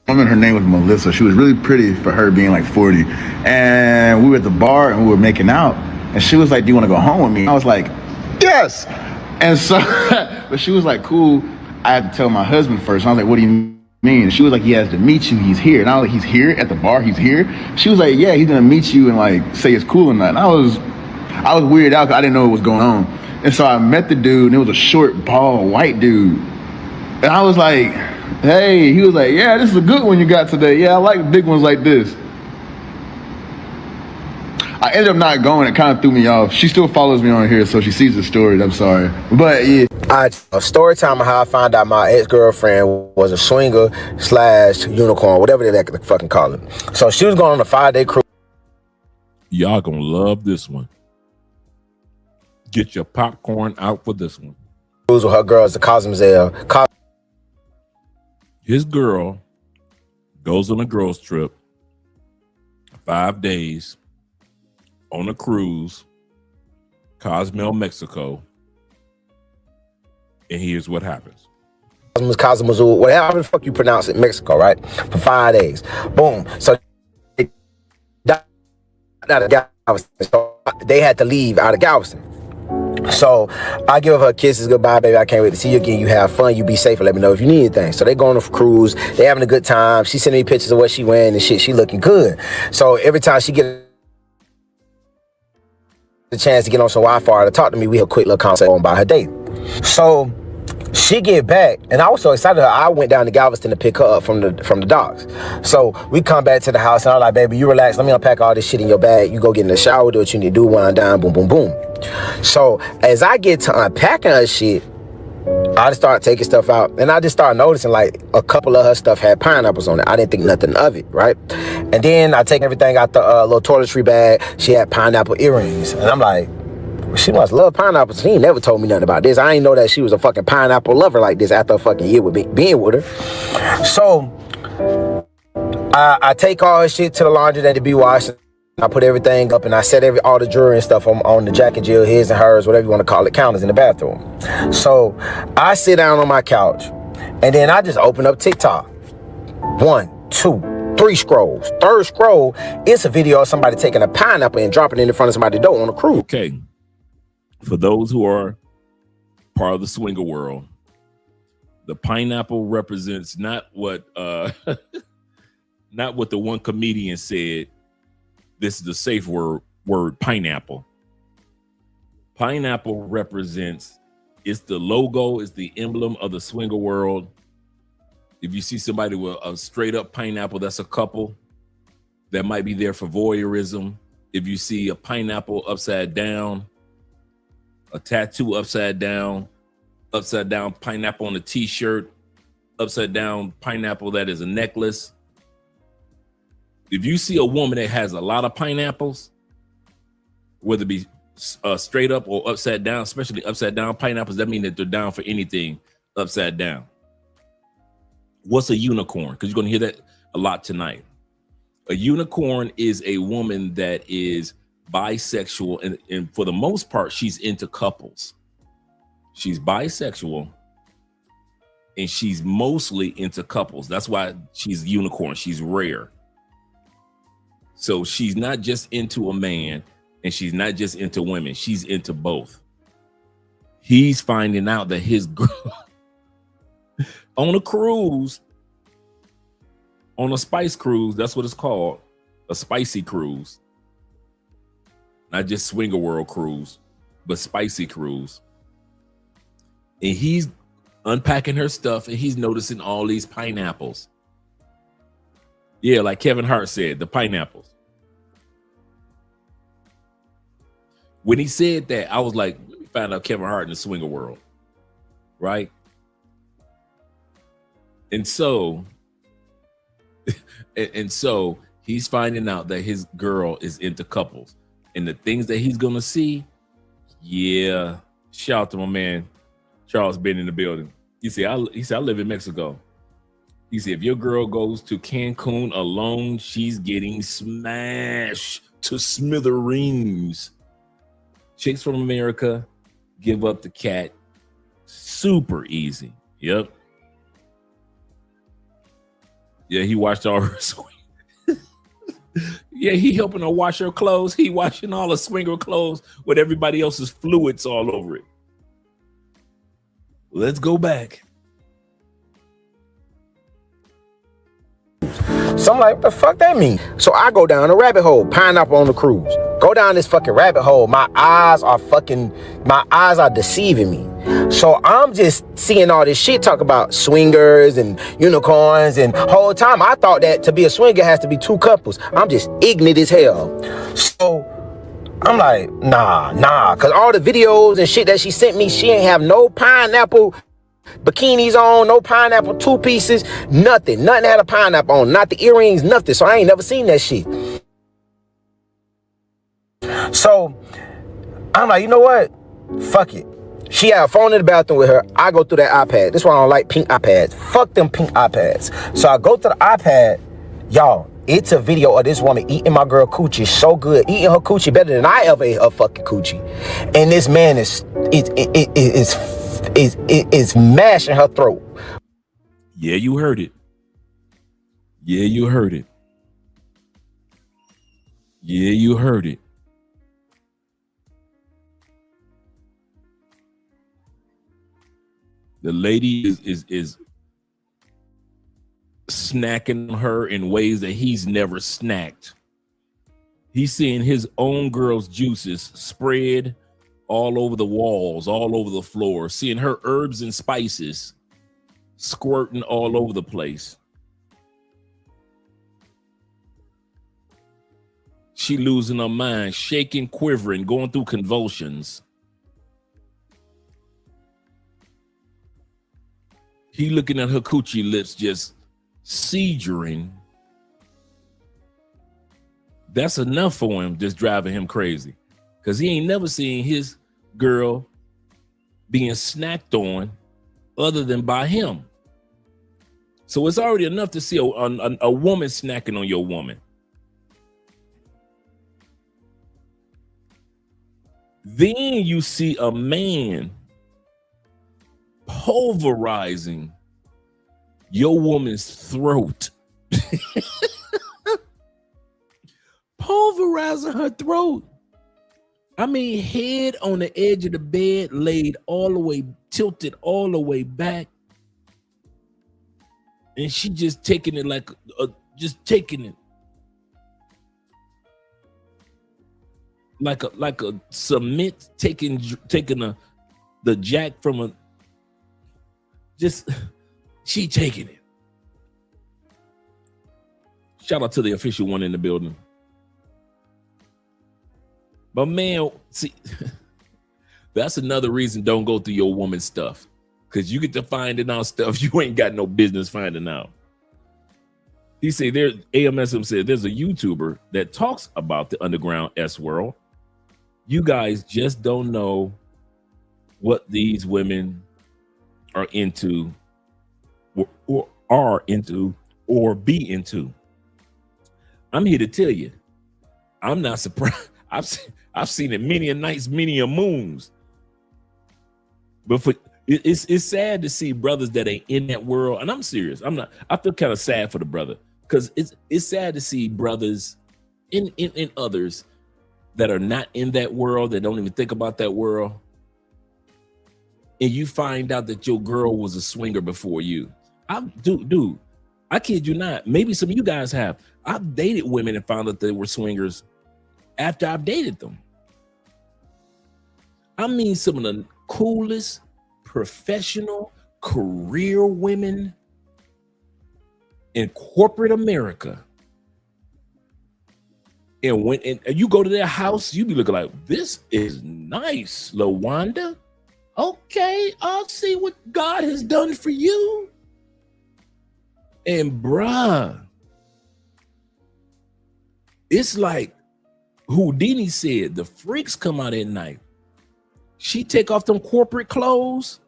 her name was Melissa. She was really pretty for her being like 40. And we were at the bar and we were making out. And she was like, do you want to go home with me? I was like, yes. And so, but she was like, cool. I had to tell my husband first. And I was like, what do you mean? And she was like, he has to meet you. He's here. And I was like, he's here at the bar? He's here? She was like, yeah, he's going to meet you and like say it's cool or not. And I was weirded out because I didn't know what was going on. And so I met the dude and it was a short, bald, white dude. And I was like, hey, he was like, yeah, this is a good one you got today. Yeah, I like big ones like this. I ended up not going. It kind of threw me off. She still follows me on here, so she sees the stories. I'm sorry. But yeah. A story time of how I found out my ex-girlfriend was a swinger / unicorn, whatever they fucking call it. So she was going on a 5-day cruise. Y'all gonna love this one. Get your popcorn out for this one. Cruise with her girls, the Cosmoselle. His girl goes on a girls trip, 5 days on a cruise, Cozumel, Mexico. And here's what happens. Cosmoselle, whatever the fuck you pronounce it, Mexico, right? For 5 days. Boom. So they had to leave out of Galveston. So I give her kisses, goodbye, baby. I can't wait to see you again. You have fun. You be safe and let me know if you need anything. So they go on a cruise. They having a good time. She sending me pictures of what she wearing and shit. She looking good. So every time she get the chance to get on some Wi-Fi to talk to me, we have a quick little conversation about her day. So she get back, and I was so excited. I went down to Galveston to pick her up from the docks. So we come back to the house, and I was like, baby, you relax. Let me unpack all this shit in your bag. You go get in the shower, do what you need to do, wind down, boom, boom, boom. So as I get to unpacking her shit, I just started taking stuff out, and I just started noticing like a couple of her stuff had pineapples on it. I didn't think nothing of it, right? And then I take everything out the little toiletry bag. She had pineapple earrings, and I'm like, she must love pineapples. She ain't never told me nothing about this. I ain't know that she was a fucking pineapple lover like this after a fucking year with me being with her. So I take all her shit to the laundry that to be washed. I put everything up and I set all the jewelry and stuff on the Jack and Jill, his and hers, whatever you want to call it, counters in the bathroom. So I sit down on my couch and then I just open up TikTok. 1, 2, 3 scrolls. Third scroll, it's a video of somebody taking a pineapple and dropping it in front of somebody's door on a cruise. Okay. For those who are part of the swinger world, the pineapple represents not what not what the one comedian said. This is the safe word pineapple. Pineapple represents, it's the logo, it's the emblem of the swinger world. If you see somebody with a straight up pineapple, that's a couple that might be there for voyeurism. If you see a pineapple upside down, a tattoo upside down pineapple on a t-shirt, upside down pineapple that is a necklace. If you see a woman that has a lot of pineapples, whether it be straight up or upside down, especially upside down pineapples, that means that they're down for anything upside down. What's a unicorn? Because you're going to hear that a lot tonight. A unicorn is a woman that is bisexual, and for the most part, she's into couples. She's bisexual, and she's mostly into couples. That's why she's a unicorn. She's rare. So she's not just into a man, and she's not just into women. She's into both. He's finding out that his girl on a cruise on a spice cruise. That's what it's called, a spicy cruise. Not just Swinger World cruise, but spicy cruise. And he's unpacking her stuff and he's noticing all these pineapples. Yeah, like Kevin Hart said, the pineapples. When he said that, I was like, let me find out Kevin Hart in the Swinger World, right? And so, so he's finding out that his girl is into couples, and the things that he's gonna see. Yeah, shout out to my man Charles Ben in the building. He said, I live in Mexico. He said, if your girl goes to Cancun alone, she's getting smashed to smithereens. Chicks from America give up the cat super easy. Yep. Yeah, he washed all her swing. Yeah, he helping her wash her clothes. He washing all the swinger clothes with everybody else's fluids all over it. Let's go back. So I'm like, what the fuck that mean? So I go down a rabbit hole, pineapple on the cruise. Go down this fucking rabbit hole. My eyes are deceiving me. So I'm just seeing all this shit talk about swingers and unicorns, and whole time I thought that to be a swinger has to be two couples. I'm just ignorant as hell. So I'm like, nah, cause all the videos and shit that she sent me, she ain't have no pineapple bikinis on, no pineapple two pieces, nothing had a pineapple on, not the earrings, nothing. So I ain't never seen that shit. So I'm like, you know what? Fuck it. She had a phone in the bathroom with her. I go through that iPad. This is why I don't like pink iPads. Fuck them pink iPads. So I go to the iPad. Y'all, it's a video of this woman eating my girl coochie so good. Eating her coochie better than I ever ate her fucking coochie. And this man is mashing her throat. Yeah, you heard it. Yeah, you heard it. Yeah, you heard it. The lady is snacking her in ways that he's never snacked. He's seeing his own girl's juices spread all over the walls, all over the floor, seeing her herbs and spices squirting all over the place. She losing her mind, shaking, quivering, going through convulsions. He looking at her coochie lips just seizuring. That's enough for him, just driving him crazy. Because he ain't never seen his girl being snacked on other than by him. So it's already enough to see a woman snacking on your woman. Then you see a man pulverizing your woman's throat. Pulverizing her throat. I mean, head on the edge of the bed, laid all the way, tilted all the way back. And she just taking it like, just taking it. Like a cement, taking the jack from a, just, she taking it. Shout out to the official one in the building. But man, see, that's another reason don't go through your woman's stuff. Because you get to finding out stuff you ain't got no business finding out. He said AMSM said there's a YouTuber that talks about the underground S world. You guys just don't know what these women are into or are into or be into. I'm here to tell you, I'm not surprised. I've seen it many a nights, many a moons. But it's sad to see brothers that ain't in that world. And I'm serious. I feel kind of sad for the brother, because it's sad to see brothers in others that are not in that world, that don't even think about that world. And you find out that your girl was a swinger before you. Dude, I kid you not. Maybe some of you guys have. I've dated women and found out they were swingers after I've dated them. I mean, some of the coolest professional career women in corporate America. And when you go to their house, you be looking like, this is nice, LaWanda. Okay, I'll see what God has done for you. And bruh, it's like Houdini said, the freaks come out at night. She take off them corporate clothes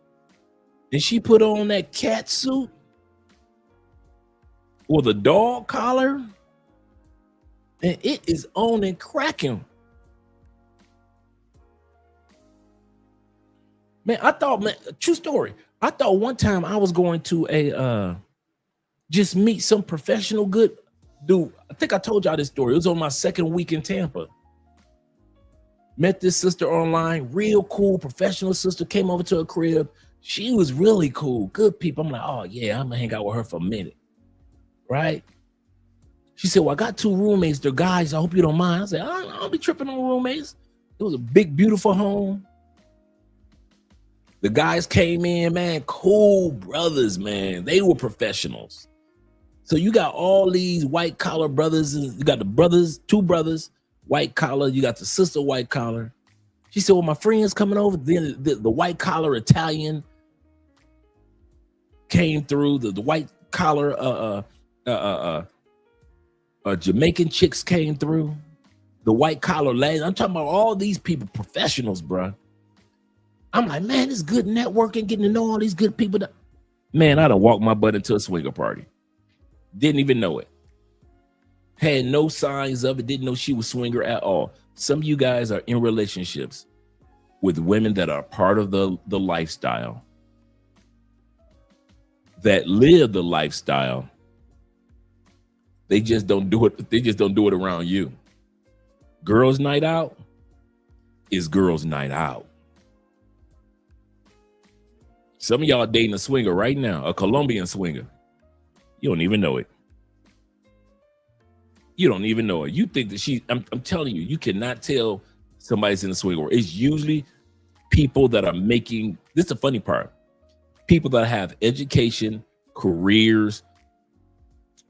and she put on that cat suit or the dog collar, and it is on and cracking. Man, I thought, man, true story. I thought one time I was going to just meet some professional good dude. I think I told y'all this story. It was on my second week in Tampa. Met this sister online, real cool professional sister, came over to her crib. She was really cool, good people. I'm like, oh yeah, I'm gonna hang out with her for a minute, right? She said, well, I got 2 roommates. They're guys. I hope you don't mind. I said, I don't be tripping on roommates. It was a big, beautiful home. The guys came in, man, cool brothers, man. They were professionals. So you got all these white collar brothers, and you got the brothers, 2 brothers, white collar. You got the sister, white collar. She said, well, my friend's coming over. Then the white collar Italian came through. The white collar Jamaican chicks came through. The white collar ladies. I'm talking about all these people, professionals, bro. I'm like, man, it's good networking, getting to know all these good people. Man, I done walked my butt into a swinger party. Didn't even know it. Had no signs of it. Didn't know she was swinger at all. Some of you guys are in relationships with women that are part of the lifestyle, that live the lifestyle. They just don't do it. They just don't do it around you. Girls' night out is girls' night out. Some of y'all dating a swinger right now, a Colombian swinger. You don't even know it. You don't even know it. You think that I'm telling you, you cannot tell somebody's in the swinger world. It's usually people that are making, this is the funny part, people that have education, careers.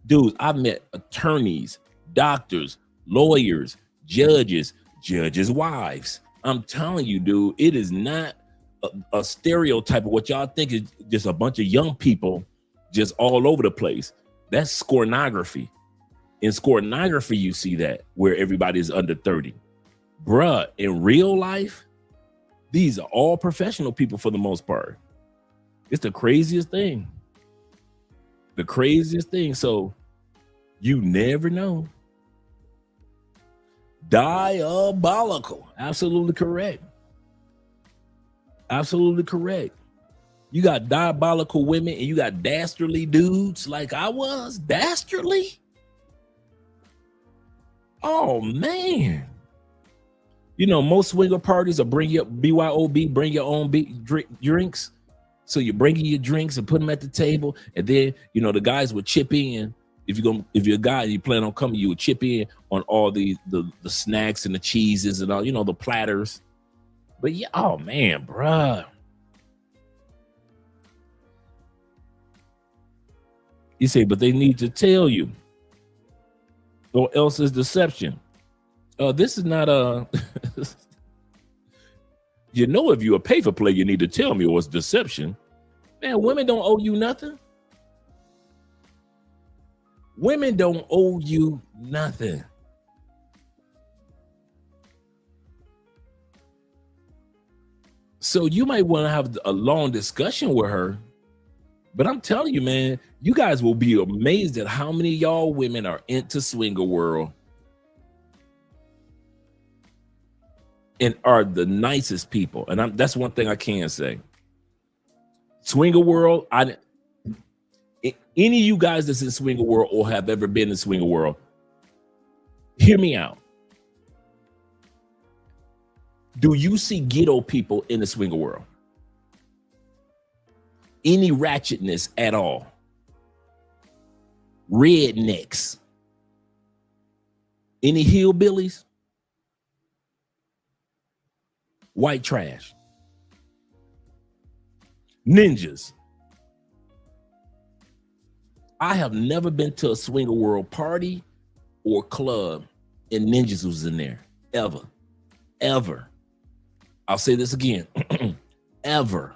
Dude, I've met attorneys, doctors, lawyers, judges, wives. I'm telling you, dude, it is not a stereotype of what y'all think is just a bunch of young people just all over the place. That's scornography. In scornography, you see that where everybody is under 30. Bruh, in real life, these are all professional people for the most part. It's the craziest thing. The craziest thing. So you never know. Diabolical. Absolutely correct. Absolutely correct. You got diabolical women and you got dastardly dudes like I was. Dastardly? Oh, man. You know, most swinger parties are bring your BYOB, bring your own drinks. So you're bringing your drinks and put them at the table. And then, you know, the guys would chip in. If you're a guy and you plan on coming, you would chip in on all the snacks and the cheeses and all, you know, the platters. But yeah, oh man, bruh. You say, but they need to tell you, or else it's deception. This is not a. You know, if you're a pay for play, you need to tell me, or it's deception. Man, women don't owe you nothing. Women don't owe you nothing. So you might want to have a long discussion with her, but I'm telling you, man, you guys will be amazed at how many of y'all women are into swinger world and are the nicest people. And that's one thing I can say. Swinger world, any of you guys that's in swinger world or have ever been in swinger world, hear me out. Do you see ghetto people in the swinger world? Any ratchetness at all? rednecks. Any hillbillies? White trash. Ninjas. I have never been to a Swinger World party or club and ninjas was in there. Ever. I'll say this again. Ever.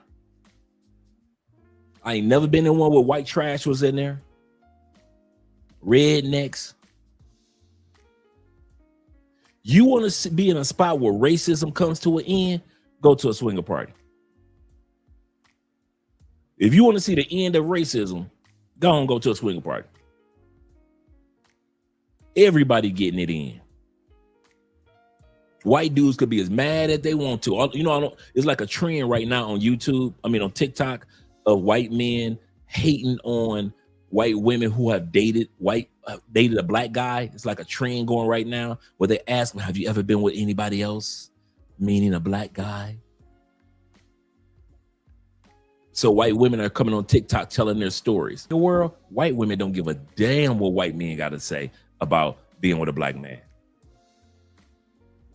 I ain't never been in one where white trash was in there. Rednecks. You want to be in a spot where racism comes to an end? Go to a swinger party. If you want to see the end of racism, go to a swinger party. Everybody getting it in. White dudes could be as mad as they want to. You know, it's like a trend right now on YouTube. I mean, on TikTok, of white men hating on white women who have dated a black guy. It's like a trend going right now where they ask them, have you ever been with anybody else? Meaning a black guy. So white women are coming on TikTok telling their stories. In the world, white women don't give a damn what white men got to say about being with a black man.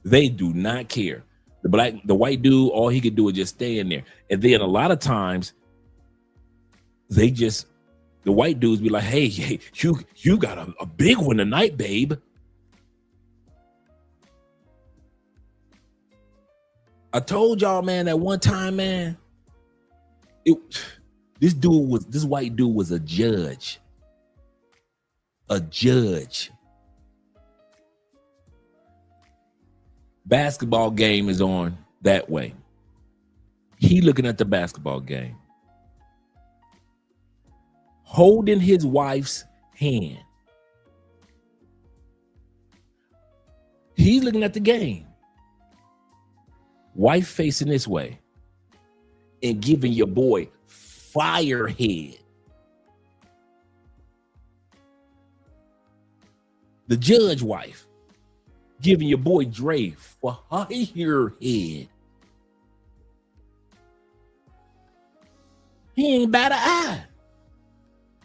They do not care. The white dude, all he could do is just stay in there. And then a lot of times, the white dudes be like, hey, you got a big one tonight, babe. I told y'all, man, that one time, man, this white dude was a judge. A judge. Basketball game is on that way. He looking at the basketball game, holding his wife's hand. He's looking at the game. Wife facing this way and giving your boy firehead. The judge wife giving your boy Dre firehead. He ain't bat an eye.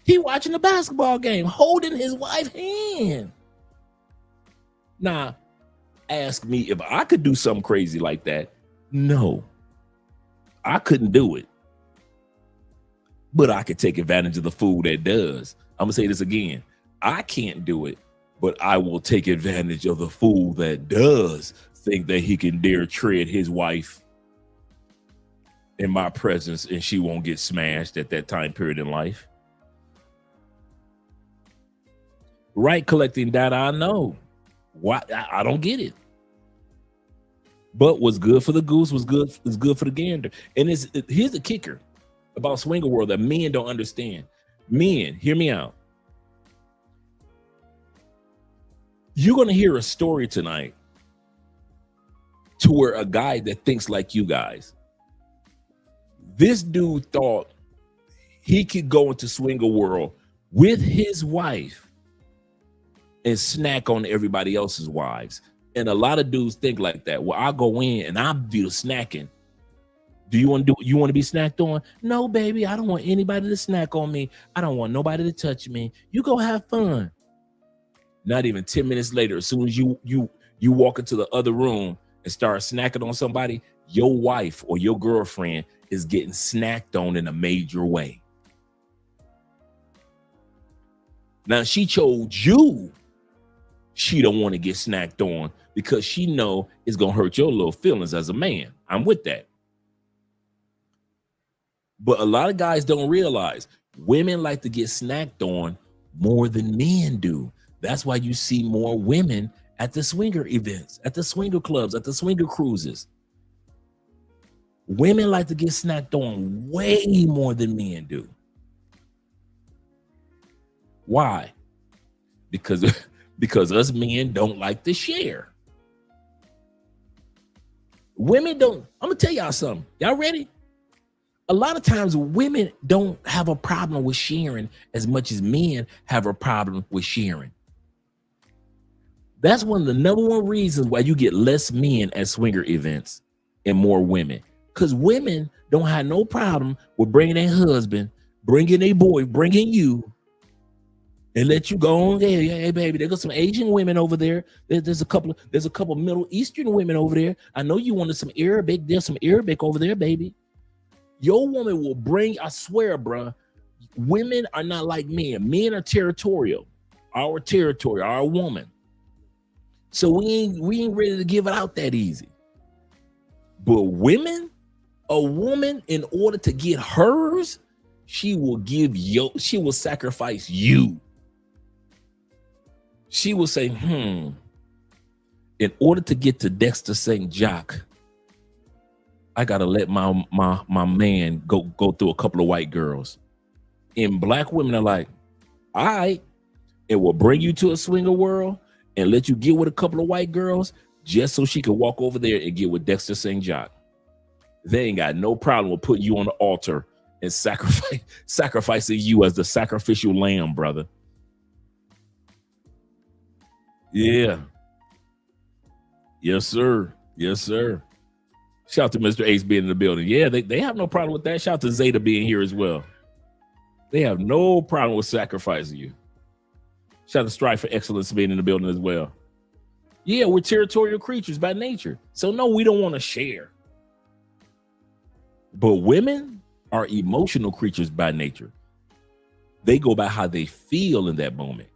He watching the basketball game, holding his wife's hand. Now, ask me if I could do something crazy like that. No, I couldn't do it. But I could take advantage of the fool that does. I'm gonna say this again. I can't do it, but I will take advantage of the fool that does think that he can dare tread his wife in my presence and she won't get smashed at that time period in life. Right, collecting data, I know. Why I don't get it. But what's good for the goose is good for the gander. And here's the kicker about Swinger World that men don't understand. Men, hear me out. You're going to hear a story tonight to where a guy that thinks like you guys. This dude thought he could go into Swinger World with his wife and snack on everybody else's wives. And a lot of dudes think like that. Well, I'll go in and I'll do the snacking. You want to be snacked on? No, baby, I don't want anybody to snack on me. I don't want nobody to touch me. You go have fun. Not even 10 minutes later, as soon as you walk into the other room and start snacking on somebody, your wife or your girlfriend is getting snacked on in a major way. Now she chose you. She don't want to get snacked on because she know it's gonna hurt your little feelings as a man. I'm with that. But a lot of guys don't realize women like to get snacked on more than men do. That's why you see more women at the swinger events, at the swinger clubs, at the swinger cruises. Women like to get snacked on way more than men do. Why? Because us men don't like to share. Women don't. I'm gonna tell y'all something. Y'all ready? A lot of times women don't have a problem with sharing as much as men have a problem with sharing. That's one of the number one reasons why you get less men at swinger events and more women. Because women don't have no problem with bringing their husband, bringing their boy, bringing you and let you go on there. Hey, baby, there got some Asian women over there. There's a couple Middle Eastern women over there. I know you wanted some Arabic. There's some Arabic over there, baby. Your woman will bring, I swear, bruh, women are not like men. Men are territorial. Our territory, our woman. So we ain't ready to give it out that easy. But women, a woman, in order to get hers, she will sacrifice you. She will say, in order to get to Dexter St. Jacques, I gotta let my man go through a couple of white girls. And black women are like, all right, it will bring you to a swinger world and let you get with a couple of white girls just so she can walk over there and get with Dexter St. Jacques. They ain't got no problem with putting you on the altar and sacrificing you as the sacrificial lamb, brother. Yeah. Yes, sir. Yes, sir. Shout out to Mr. Ace being in the building. Yeah, they have no problem with that. Shout out to Zeta being here as well. They have no problem with sacrificing you. Shout out to Strive for Excellence being in the building as well. Yeah, we're territorial creatures by nature. So no, we don't want to share. But women are emotional creatures by nature. They go by how they feel in that moment,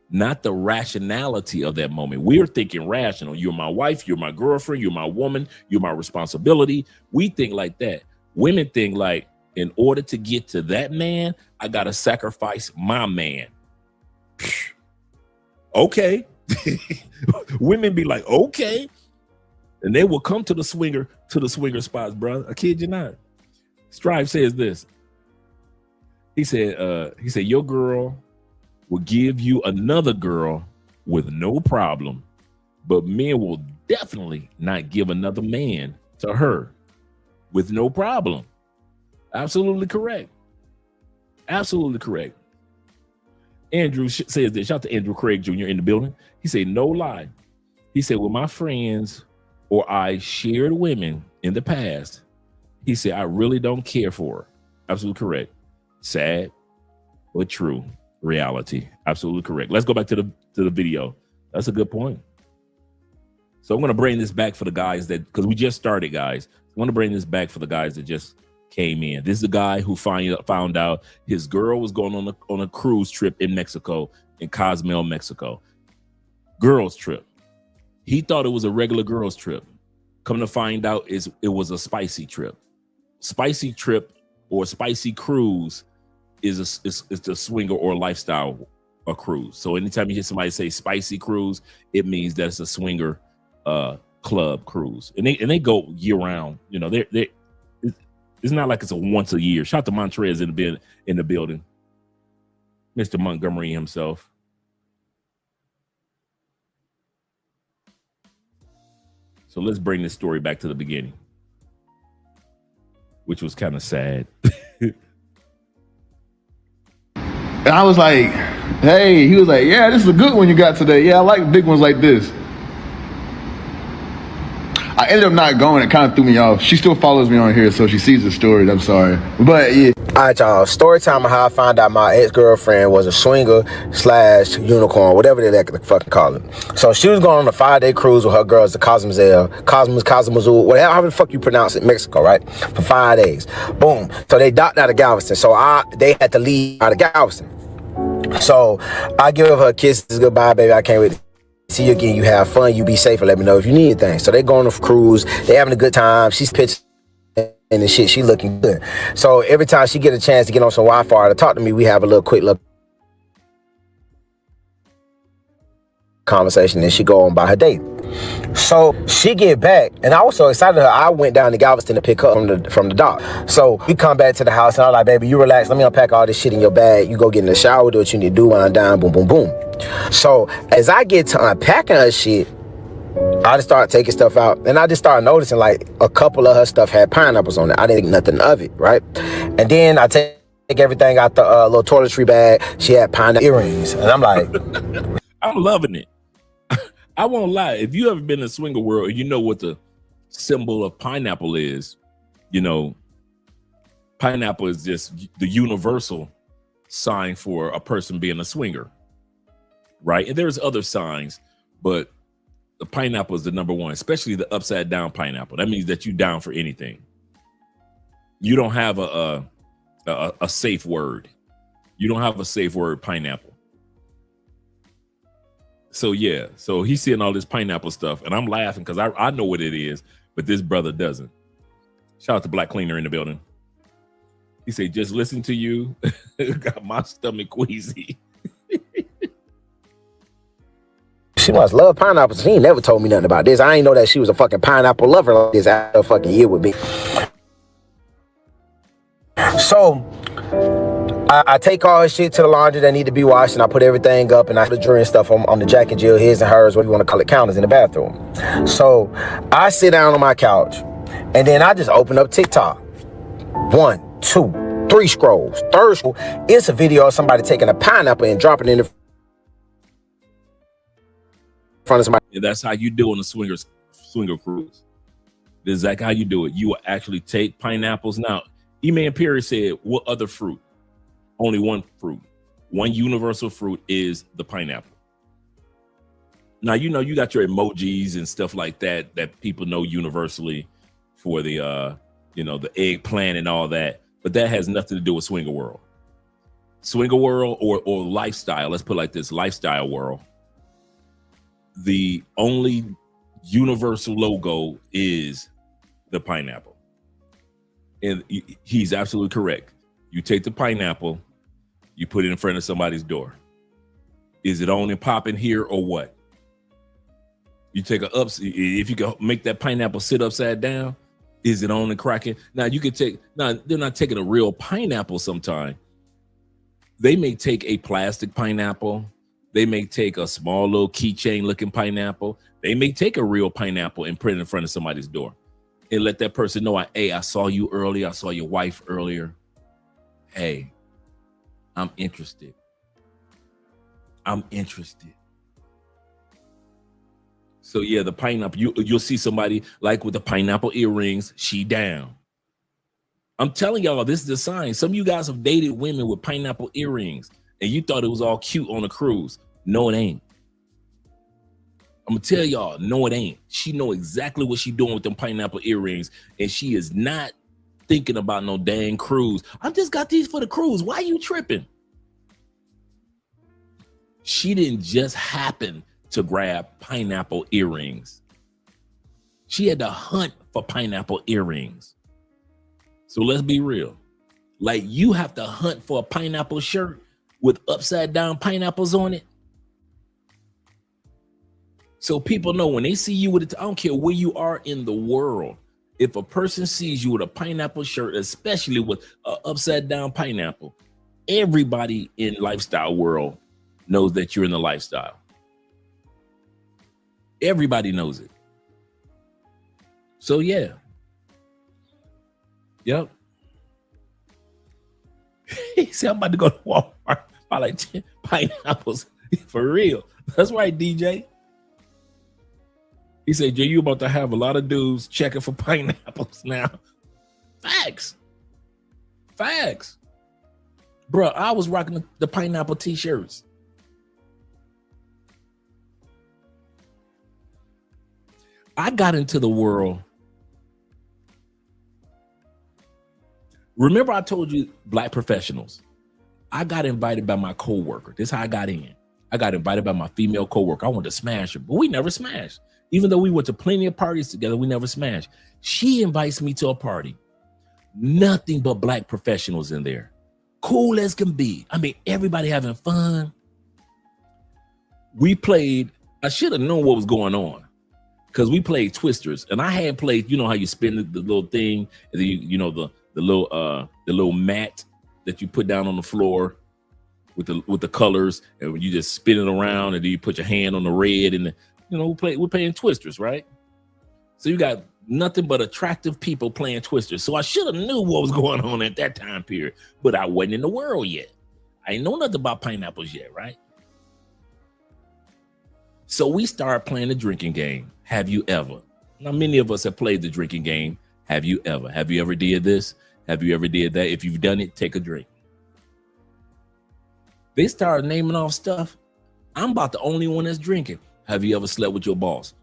not the rationality of that moment. We're thinking rational. You're my wife, you're my girlfriend, you're my woman, you're my responsibility. We think like that. Women think like, in order to get to that man, I gotta sacrifice my man. Okay. Women be like, okay. And they will come to the swinger spots, bro. I kid you not. Strive says this. He said, your girl will give you another girl with no problem, but men will definitely not give another man to her with no problem. Absolutely correct. Absolutely correct. Andrew says this. Shout out to Andrew Craig Jr. in the building. He said, no lie. He said, when my friends or I shared women in the past, he said, I really don't care for her. Absolutely correct. Sad, but true. Reality. Absolutely correct. Let's go back to the video. That's a good point. So I'm going to bring this back for the guys because we just started, guys. I'm going to bring this back for the guys that just came in. This is a guy who found out his girl was going on a cruise trip in Mexico, in Cozumel, Mexico. Girls trip. He thought it was a regular girls trip. Come to find out, it was a spicy trip. Spicy trip or spicy cruise is the swinger or lifestyle a cruise. So anytime you hear somebody say spicy cruise, it means that's a swinger club cruise, and they go year round. You know, it's not like it's a once a year. Shout out to Montrez in the building, Mr. Montgomery himself. So let's bring this story back to the beginning, which was kind of sad. And I was like, hey, he was like, yeah, this is a good one you got today. Yeah, I like big ones like this. I ended up not going. It kind of threw me off. She still follows me on here, so she sees the story. I'm sorry. But yeah. All right, y'all. Story time of how I found out my ex-girlfriend was a swinger / unicorn, whatever they like to fucking call it. So she was going on a 5-day cruise with her girls to Cozumel, whatever the fuck you pronounce it, Mexico, right? For 5 days. Boom. So they docked out of Galveston. So they had to leave out of Galveston. So I give her kisses, goodbye, baby. I can't wait to see you again. You have fun. You be safe and let me know if you need anything. So they go on a cruise. They having a good time. She's pitching and the shit. She looking good. So every time she get a chance to get on some Wi-Fi to talk to me, we have a quick conversation, and she go on by her date. So she get back, and I was so excited. I went down to Galveston to pick her from the dock. So we come back to the house, and I'm like, baby, you relax. Let me unpack all this shit in your bag. You go get in the shower, do what you need to do, wind down, boom, boom, boom. So as I get to unpacking her shit, I just started taking stuff out, and I just started noticing like a couple of her stuff had pineapples on it. I didn't think nothing of it, right? And then I take everything out the little toiletry bag. She had pineapple earrings, and I'm like, I'm loving it. I won't lie. If you ever been in a swinger world, you know what the symbol of pineapple is. You know, pineapple is just the universal sign for a person being a swinger, right? And there's other signs, but the pineapple is the number one, especially the upside down pineapple. That means that you're down for anything. You don't have a safe word. You don't have a safe word, pineapple. So yeah, so he's seeing all this pineapple stuff, and I'm laughing because I know what it is, but this brother doesn't. Shout out to Black Cleaner in the building. He said, just listen to you. Got my stomach queasy. She must love pineapples. She ain't never told me nothing about this. I ain't know that she was a fucking pineapple lover like this after a fucking year with me. So I take all his shit to the laundry that need to be washed, and I put everything up, and I put the jewelry and stuff on the Jack and Jill, his and hers, what do you want to call it, counters in the bathroom. So I sit down on my couch, and then I just open up TikTok. 1, 2, 3 scrolls. Third scroll, it's a video of somebody taking a pineapple and dropping it in the front of somebody. Yeah, that's how you do on the swinger cruise. This is like how you do it. You will actually take pineapples. Now, E-Man Perry said, what other fruit? Only one fruit. One universal fruit is the pineapple. Now, you know, you got your emojis and stuff like that people know universally for the, the eggplant and all that. But that has nothing to do with Swinger World. Swinger World or lifestyle, let's put it like this, lifestyle world. The only universal logo is the pineapple. And he's absolutely correct. You take the pineapple, you put it in front of somebody's door. Is it on and popping here or what? You take if you can make that pineapple sit upside down, is it on and cracking? Now you can they're not taking a real pineapple sometime. They may take a plastic pineapple. They may take a small little keychain looking pineapple. They may take a real pineapple and put it in front of somebody's door and let that person know, hey, I saw you earlier. I saw your wife earlier. Hey, I'm interested. I'm interested. So yeah, the pineapple, you'll see somebody like with the pineapple earrings, she down. I'm telling y'all, this is a sign. Some of you guys have dated women with pineapple earrings and you thought it was all cute on a cruise. No, it ain't. I'm gonna tell y'all, no, it ain't. She know exactly what she doing with them pineapple earrings, and she is not thinking about no dang cruise. I just got these for the cruise. Why are you tripping? She didn't just happen to grab pineapple earrings. She had to hunt for pineapple earrings. So let's be real. Like, you have to hunt for a pineapple shirt with upside down pineapples on it. So people know when they see you with it, I don't care where you are in the world. If a person sees you with a pineapple shirt, especially with an upside down pineapple, everybody in lifestyle world knows that you're in the lifestyle. Everybody knows it. So yeah. Yep. He said, I'm about to go to Walmart, buy like 10 pineapples. For real. That's right, DJ. He said, Jay, you about to have a lot of dudes checking for pineapples now. Facts. Facts. Bro, I was rocking the pineapple t-shirts. I got into the world. Remember I told you Black professionals. I got invited by my coworker. This is how I got in. I got invited by my female coworker. I wanted to smash her, but we never smashed. Even though we went to plenty of parties together, we never smashed. She invites me to a party. Nothing but Black professionals in there. Cool as can be. I mean, everybody having fun. We played, I should have known what was going on because we played Twisters. And I had played, you know how you spin the little thing, and then the little mat that you put down on the floor with the colors, and when you just spin it around, and then you put your hand on the red, and we're playing Twisters, right? So you got nothing but attractive people playing Twisters. So I should have knew what was going on at that time period, but I wasn't in the world yet. I ain't know nothing about pineapples yet, right? So we started playing the drinking game. Have you ever? Now, many of us have played the drinking game. Have you ever? Have you ever did this? Have you ever did that? If you've done it, take a drink. They started naming off stuff. I'm about the only one that's drinking. Have you ever slept with your boss?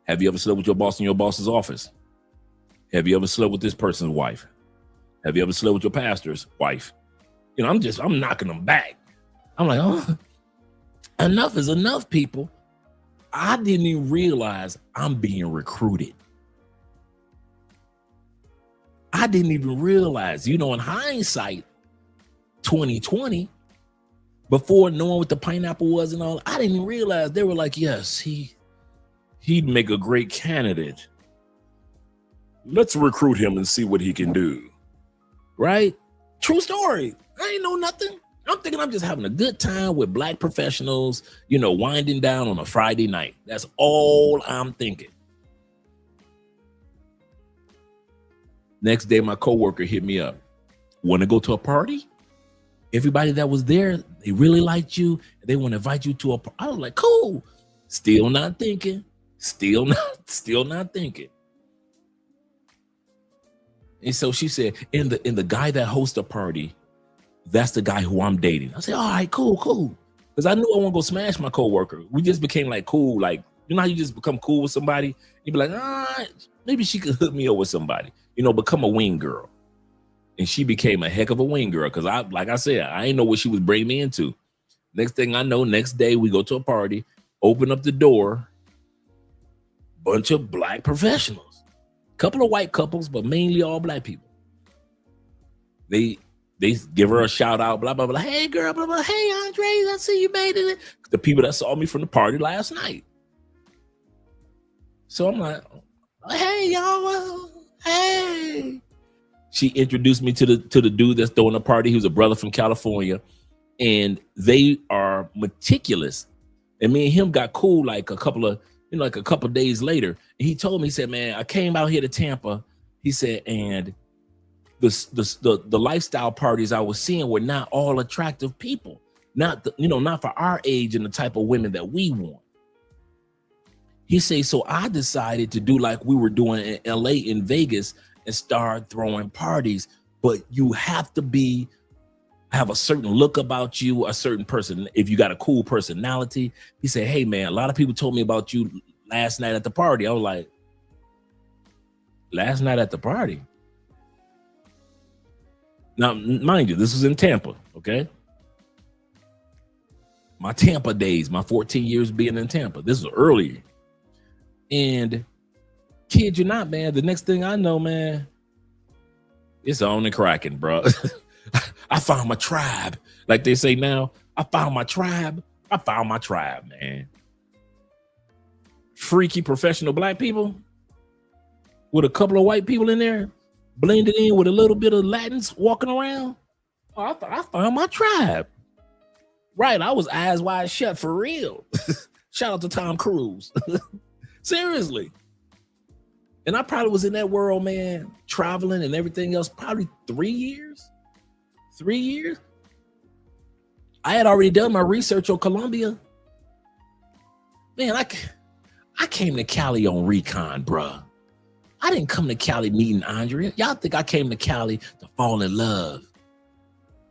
Have you ever slept with your boss in your boss's office? Have you ever slept with this person's wife? Have you ever slept with your pastor's wife? You know, I'm knocking them back. I'm like, oh, enough is enough, people. I didn't even realize I'm being recruited. I didn't even realize, you know, in hindsight, 2020, before knowing what the pineapple was and all, I didn't realize they were like, yes, he'd make a great candidate. Let's recruit him and see what he can do. Right? True story. I ain't know nothing. I'm thinking I'm just having a good time with black professionals, you know, winding down on a Friday night. That's all I'm thinking. Next day, my coworker hit me up. Want to go to a party? Everybody that was there, they really liked you. They want to invite you to a party. I was like, cool. Still not thinking. Still not thinking. And so she said, and the guy that hosts the party, that's the guy who I'm dating. I said, all right, cool. Because I knew I want to go smash my coworker. We just became like cool. Like, you know how you just become cool with somebody? You'd be like, maybe she could hook me up with somebody. You know, become a wing girl. And she became a heck of a wing girl. Because like I said, I didn't know what she was bringing me into. Next thing I know, next day we go to a party, open up the door, bunch of black professionals, couple of white couples, but mainly all black people. They give her a shout out, blah, blah, blah. Hey, girl, blah, blah. Hey, Andre, I see you made it. The people that saw me from the party last night. So I'm like, hey, y'all. Hey. She introduced me to the dude that's throwing a party. He was a brother from California. And they are meticulous. And me and him got cool like a couple of days later. And he told me, he said, man, I came out here to Tampa. He said, and the lifestyle parties I was seeing were not all attractive people, not for our age and the type of women that we want. He said, so I decided to do like we were doing in LA, in Vegas, and start throwing parties. But you have to have a certain look about you, a certain person. If you got a cool personality, he said, hey man, a lot of people told me about you last night at the party. I was like, last night at the party? Now, mind you, this was in Tampa, okay? My Tampa days, my 14 years being in Tampa. This was earlier. And kid you not, man, the next thing I know, man, it's on and cracking, bro. I found my tribe. Like they say now, I found my tribe. I found my tribe, man. Freaky professional black people with a couple of white people in there, blended in with a little bit of Latins walking around. Oh, I found my tribe. Right, I was eyes wide shut for real. Shout out to Tom Cruise. Seriously. And I probably was in that world, man, traveling and everything else, probably 3 years. 3 years. I had already done my research on Colombia. Man, I came to Cali on recon, bruh. I didn't come to Cali meeting Andrea. Y'all think I came to Cali to fall in love.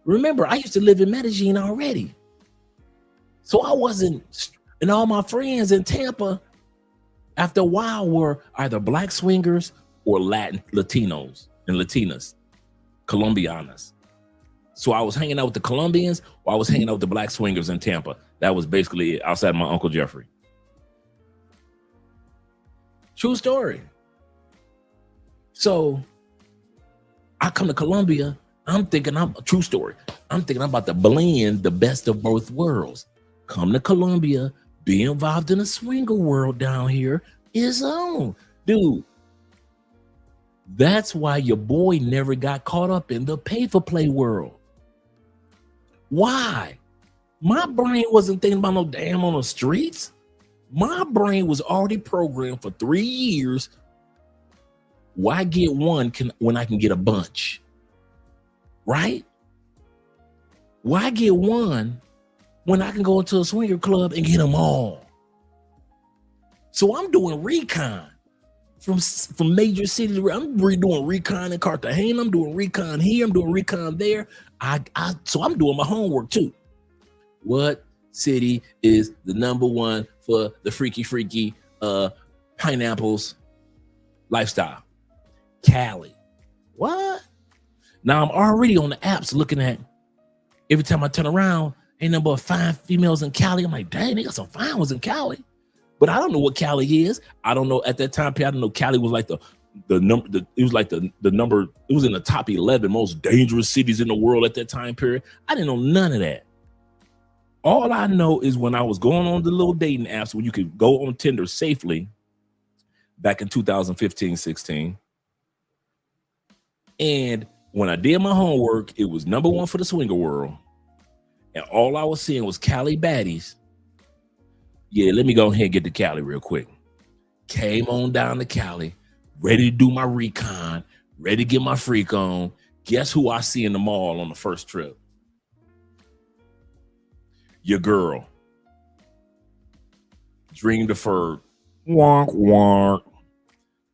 Remember, I used to live in Medellin already. So I wasn't, and all my friends in Tampa, after a while, were either black swingers or Latinos and Latinas, Colombianas. So I was hanging out with the Colombians or I was hanging out with the black swingers in Tampa. That was basically it, outside of my Uncle Jeffrey. True story. So I come to Colombia. I'm thinking true story. I'm thinking I'm about to blend the best of both worlds. Come to Colombia, be involved in a swinger world down here is on. Dude, that's why your boy never got caught up in the pay-for-play world. Why? My brain wasn't thinking about no damn on the streets. My brain was already programmed for 3 years. Why get one when I can get a bunch? Right? Why get one when I can go into a swinger club and get them all? So I'm doing recon from major cities. I'm doing recon in Cartagena. I'm doing recon here. I'm doing recon there. So I'm doing my homework too. What city is the number one for the freaky pineapples lifestyle? Cali. What? Now I'm already on the apps looking at, every time I turn around, ain't nothing but fine females in Cali. I'm like, dang, they got some fine ones in Cali. But I don't know what Cali is. I don't know at that time period. I don't know Cali was like the number. It was like the number. It was in the top 11 most dangerous cities in the world at that time period. I didn't know none of that. All I know is when I was going on the little dating apps where you could go on Tinder safely back in 2015, 16. And when I did my homework, it was number one for the swinger world. And all I was seeing was Cali baddies. Yeah, let me go ahead and get to Cali real quick. Came on down to Cali, ready to do my recon, ready to get my freak on. Guess who I see in the mall on the first trip? Your girl. Dream deferred. Wonk, wonk.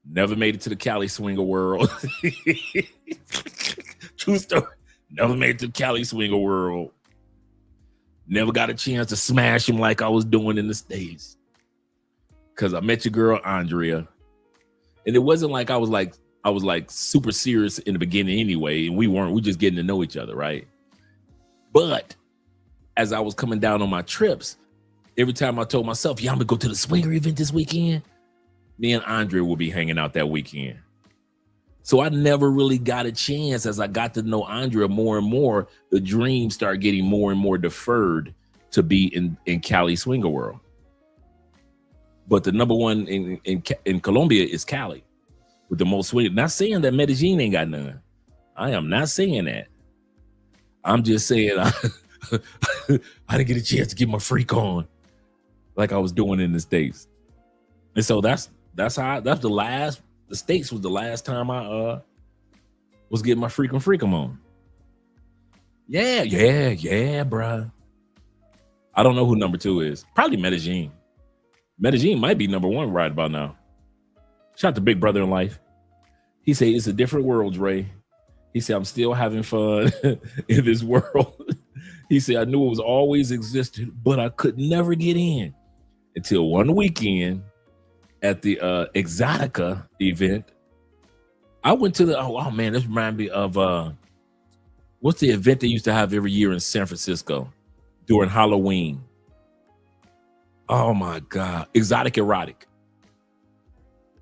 Never made it to the Cali swinger world. True story. Never made it to the Cali swinger world. Never got a chance to smash him like I was doing in the States. Because I met your girl, Andrea. And it wasn't like I was like super serious in the beginning anyway. And we just getting to know each other, right? But as I was coming down on my trips, every time I told myself, yeah, I'm gonna go to the swinger event this weekend, me and Andrea will be hanging out that weekend. So I never really got a chance. As I got to know Andrea more and more, the dream started getting more and more deferred to be in Cali swinger world. But the number one in Colombia is Cali with the most swing. Not saying that Medellin ain't got none. I am not saying that. I'm just saying I didn't get a chance to get my freak on like I was doing in the States. And so the States was the last time I was getting my freakum on. Yeah, bruh. I don't know who number 2 is. Probably Medellin. Medellin might be number 1 right about now. Shout out to Big Brother in Life. He said, it's a different world, Dre. He said, I'm still having fun in this world. He said, I knew it was always existed, but I could never get in until one weekend at the Exotica event. I went to the, oh man, this reminds me of, what's the event they used to have every year in San Francisco during Halloween? Oh my God, Exotic Erotic.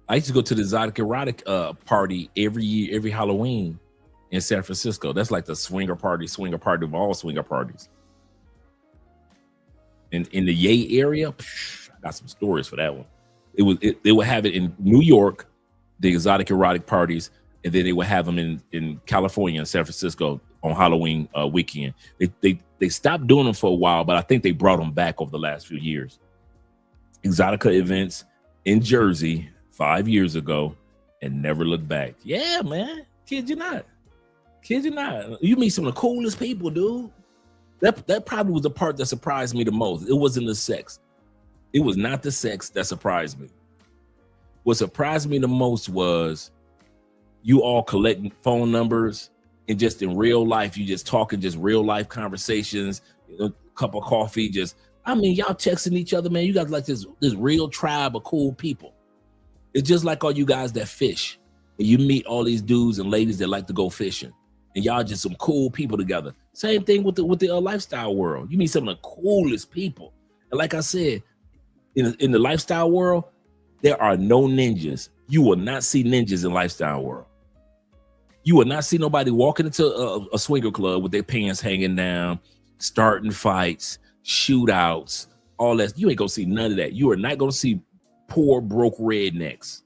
I used to go to the Exotic Erotic party every year, every Halloween in San Francisco. That's like the swinger party of all swinger parties. And in the Yay area, I got some stories for that one. They would have it in New York, the Exotic Erotic parties, and then they would have them in California and San Francisco on Halloween weekend. They stopped doing them for a while, but I think they brought them back over the last few years. Exotica events in Jersey 5 years ago and never looked back. Yeah, man. Kid you not. You meet some of the coolest people, dude. That probably was the part that surprised me the most. It wasn't the sex. It was not the sex that surprised me. What surprised me the most was you all collecting phone numbers, and just in real life, you just talking, just real life conversations, a cup of coffee, y'all texting each other, man. You got like this real tribe of cool people. It's just like all you guys that fish, and you meet all these dudes and ladies that like to go fishing, and y'all just some cool people together. Same thing with the lifestyle world. You meet some of the coolest people, and like I said, in the lifestyle world, there are no ninjas. You will not see ninjas in lifestyle world. You will not see nobody walking into a swinger club with their pants hanging down, starting fights, shootouts, all that. You ain't gonna see none of that. You are not gonna see poor, broke rednecks.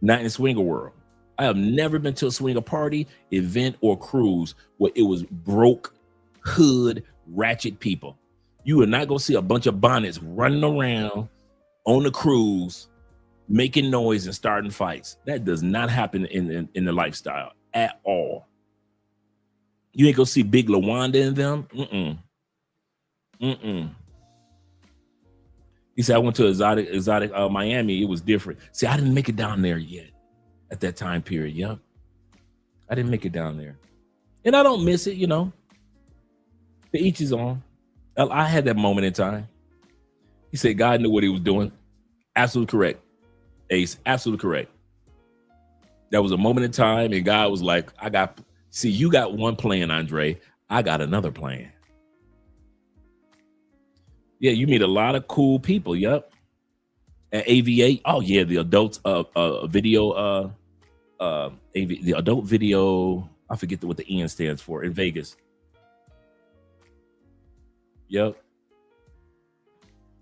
Not in swinger world. I have never been to a swinger party, event, or cruise where it was broke, hood, ratchet people. You are not gonna see a bunch of bonnets running around on the cruise, making noise and starting fights. That does not happen in the lifestyle at all. You ain't gonna see Big LaWanda in them. He said, I went to exotic Miami. It was different. See, I didn't make it down there yet at that time period. Yep. I didn't make it down there. And I don't miss it, To each his own. I had that moment in time. He said God knew what he was doing. Absolutely correct. Ace, absolutely correct. That was a moment in time, and God was like, you got one plan, Andre. I got another plan. Yeah, you meet a lot of cool people. Yep. At AVA. Oh yeah, the adults video the adult video, I forget what the N stands for, in Vegas. Yep.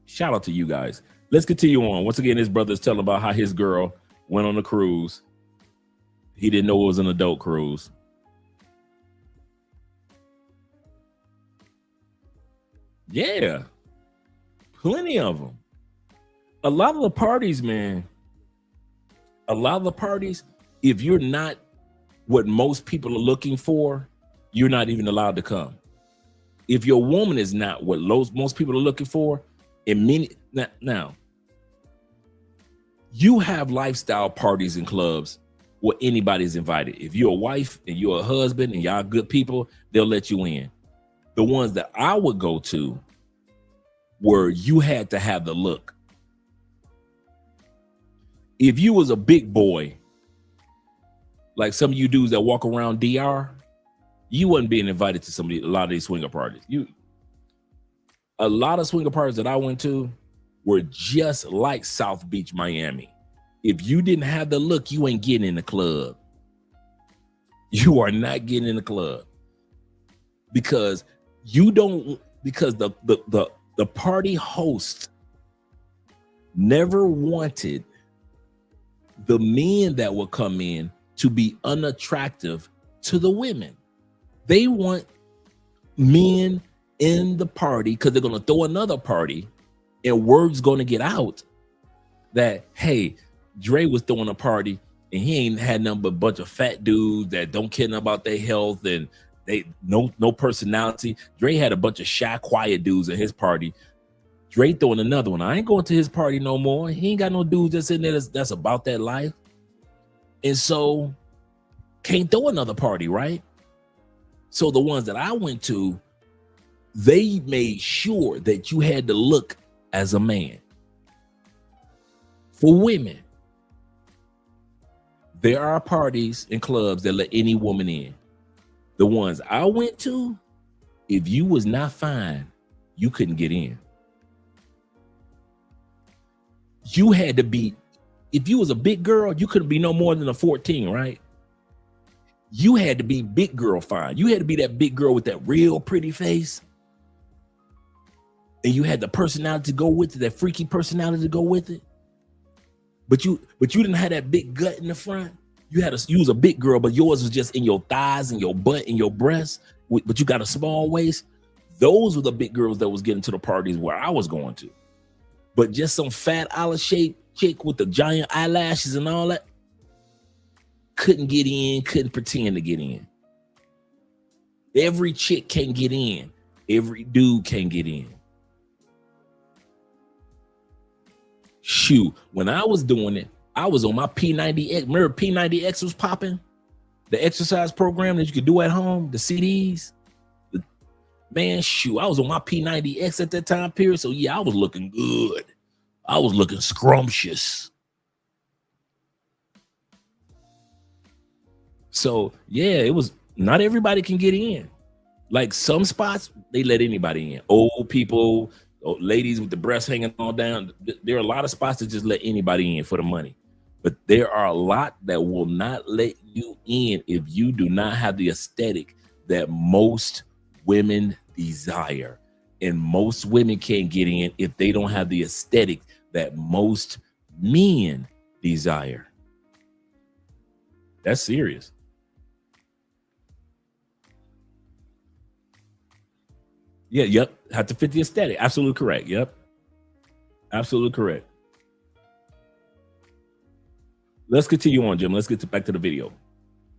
Shout out to you guys. Let's continue on. Once again, his brother's telling about how his girl went on a cruise. He didn't know it was an adult cruise. Yeah. Plenty of them. A lot of the parties, man. A lot of the parties, if you're not what most people are looking for, you're not even allowed to come. If your woman is not what most people are looking for, now, you have lifestyle parties and clubs where anybody's invited. If you're a wife and you're a husband and y'all good people, they'll let you in. The ones that I would go to where you had to have the look. If you was a big boy, like some of you dudes that walk around DR, you wasn't being invited to a lot of these swinger parties. A lot of swinger parties that I went to were just like South Beach, Miami. If you didn't have the look, you ain't getting in the club. You are not getting in the club because the party host never wanted the men that would come in to be unattractive to the women. They want men in the party because they're going to throw another party and word's going to get out that, hey, Dre was throwing a party and he ain't had nothing but a bunch of fat dudes that don't care about their health and they no personality. Dre had a bunch of shy, quiet dudes at his party. Dre throwing another one. I ain't going to his party no more. He ain't got no dudes that's in there that's about that life. And so can't throw another party, right? So the ones that I went to, they made sure that you had to look as a man. For women, there are parties and clubs that let any woman in. The ones I went to, if you was not fine, you couldn't get in. You had to be, if you was a big girl, you couldn't be no more than a 14, right? You had to be big girl fine. You had to be that big girl with that real pretty face. And you had the personality to go with it, that freaky personality to go with it. But you didn't have that big gut in the front. You was a big girl, but yours was just in your thighs and your butt and your breasts, but you got a small waist. Those were the big girls that was getting to the parties where I was going to. But just some fat olive shaped chick with the giant eyelashes and all that couldn't get in, couldn't pretend to get in. Every chick can't get in. Every dude can't get in. Shoot, when I was doing it, I was on my P90X. Remember P90X was popping? The exercise program that you could do at home, the CDs. Man, shoot, I was on my P90X at that time period. So yeah, I was looking good. I was looking scrumptious. So yeah, it was not everybody can get in. Like some spots, they let anybody in. Old people, ladies with the breasts hanging all down. There are a lot of spots that just let anybody in for the money. But there are a lot that will not let you in if you do not have the aesthetic that most women desire. And most women can't get in if they don't have the aesthetic that most men desire. That's serious. Yeah, yep. Have to fit the aesthetic. Absolutely correct. Yep. Absolutely correct. Let's continue on, Jim. Let's get back to the video.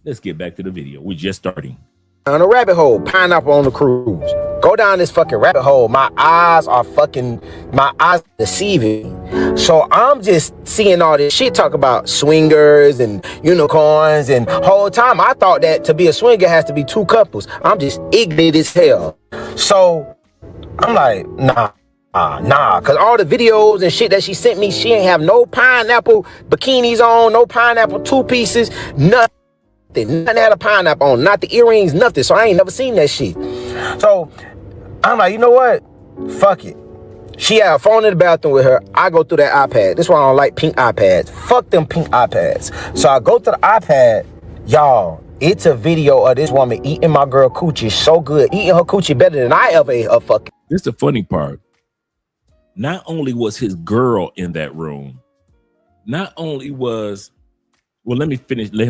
Let's get back to the video. We're just starting. On a rabbit hole, pineapple on the cruise. Go down this fucking rabbit hole. My eyes deceiving. So I'm just seeing all this shit talk about swingers and unicorns, and whole time I thought that to be a swinger has to be two couples. I'm just ignorant as hell. So I'm like, nah, cause all the videos and shit that she sent me, she ain't have no pineapple bikinis on, no pineapple two pieces, nothing had a pineapple on, not the earrings, nothing. So I ain't never seen that shit. So I'm like, you know what? Fuck it. She had a phone in the bathroom with her. I go through that iPad. This is why I don't like pink iPads. Fuck them pink iPads. So I go to the iPad, y'all. It's a video of this woman eating my girl coochie so good, eating her coochie better than I ever ate her fucking. This is the funny part. Not only was his girl in that room, not only was, well, let him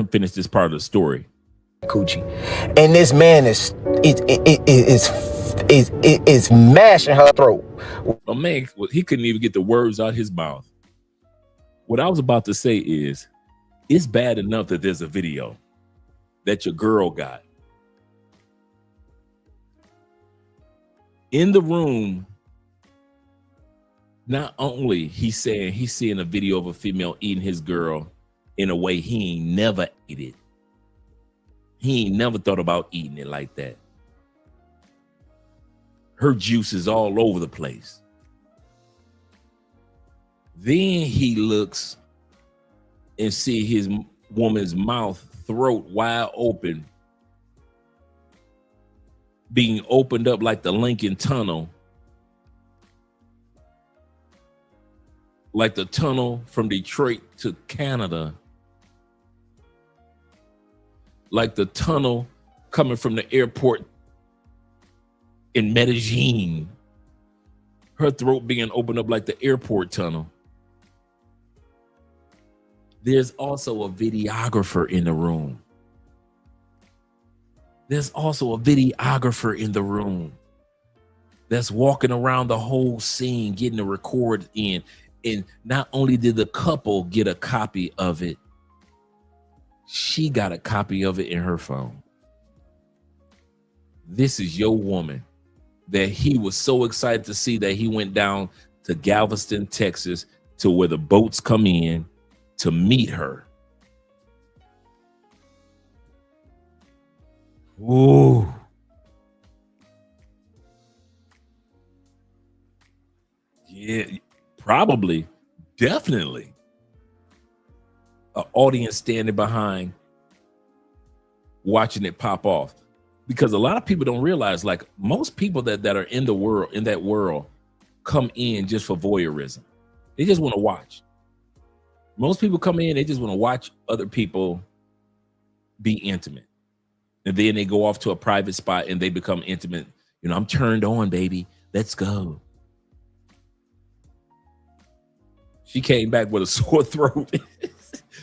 finish this part of the story. Coochie. And this man is mashing her throat. A man, he couldn't even get the words out his mouth. What I was about to say is, it's bad enough that there's a video that your girl got. In the room, not only he's saying he's seeing a video of a female eating his girl in a way he ain't never ate it. He ain't never thought about eating it like that. Her juice is all over the place. Then he looks and see his woman's mouth, throat wide open, being opened up like the Lincoln Tunnel, like the tunnel from Detroit to Canada, like the tunnel coming from the airport in Medellin, her throat being opened up like the airport tunnel. There's also a videographer in the room. There's also a videographer in the room that's walking around the whole scene, getting the record in. And not only did the couple get a copy of it, she got a copy of it in her phone. This is your woman that he was so excited to see that he went down to Galveston, Texas, to where the boats come in to meet her. Ooh. Yeah, probably, definitely. An audience standing behind watching it pop off. Because a lot of people don't realize, like, most people that are in the world, in that world, come in just for voyeurism. They just want to watch. Most people come in, they just want to watch other people be intimate. And then they go off to a private spot and they become intimate. You know, I'm turned on, baby. Let's go. She came back with a sore throat.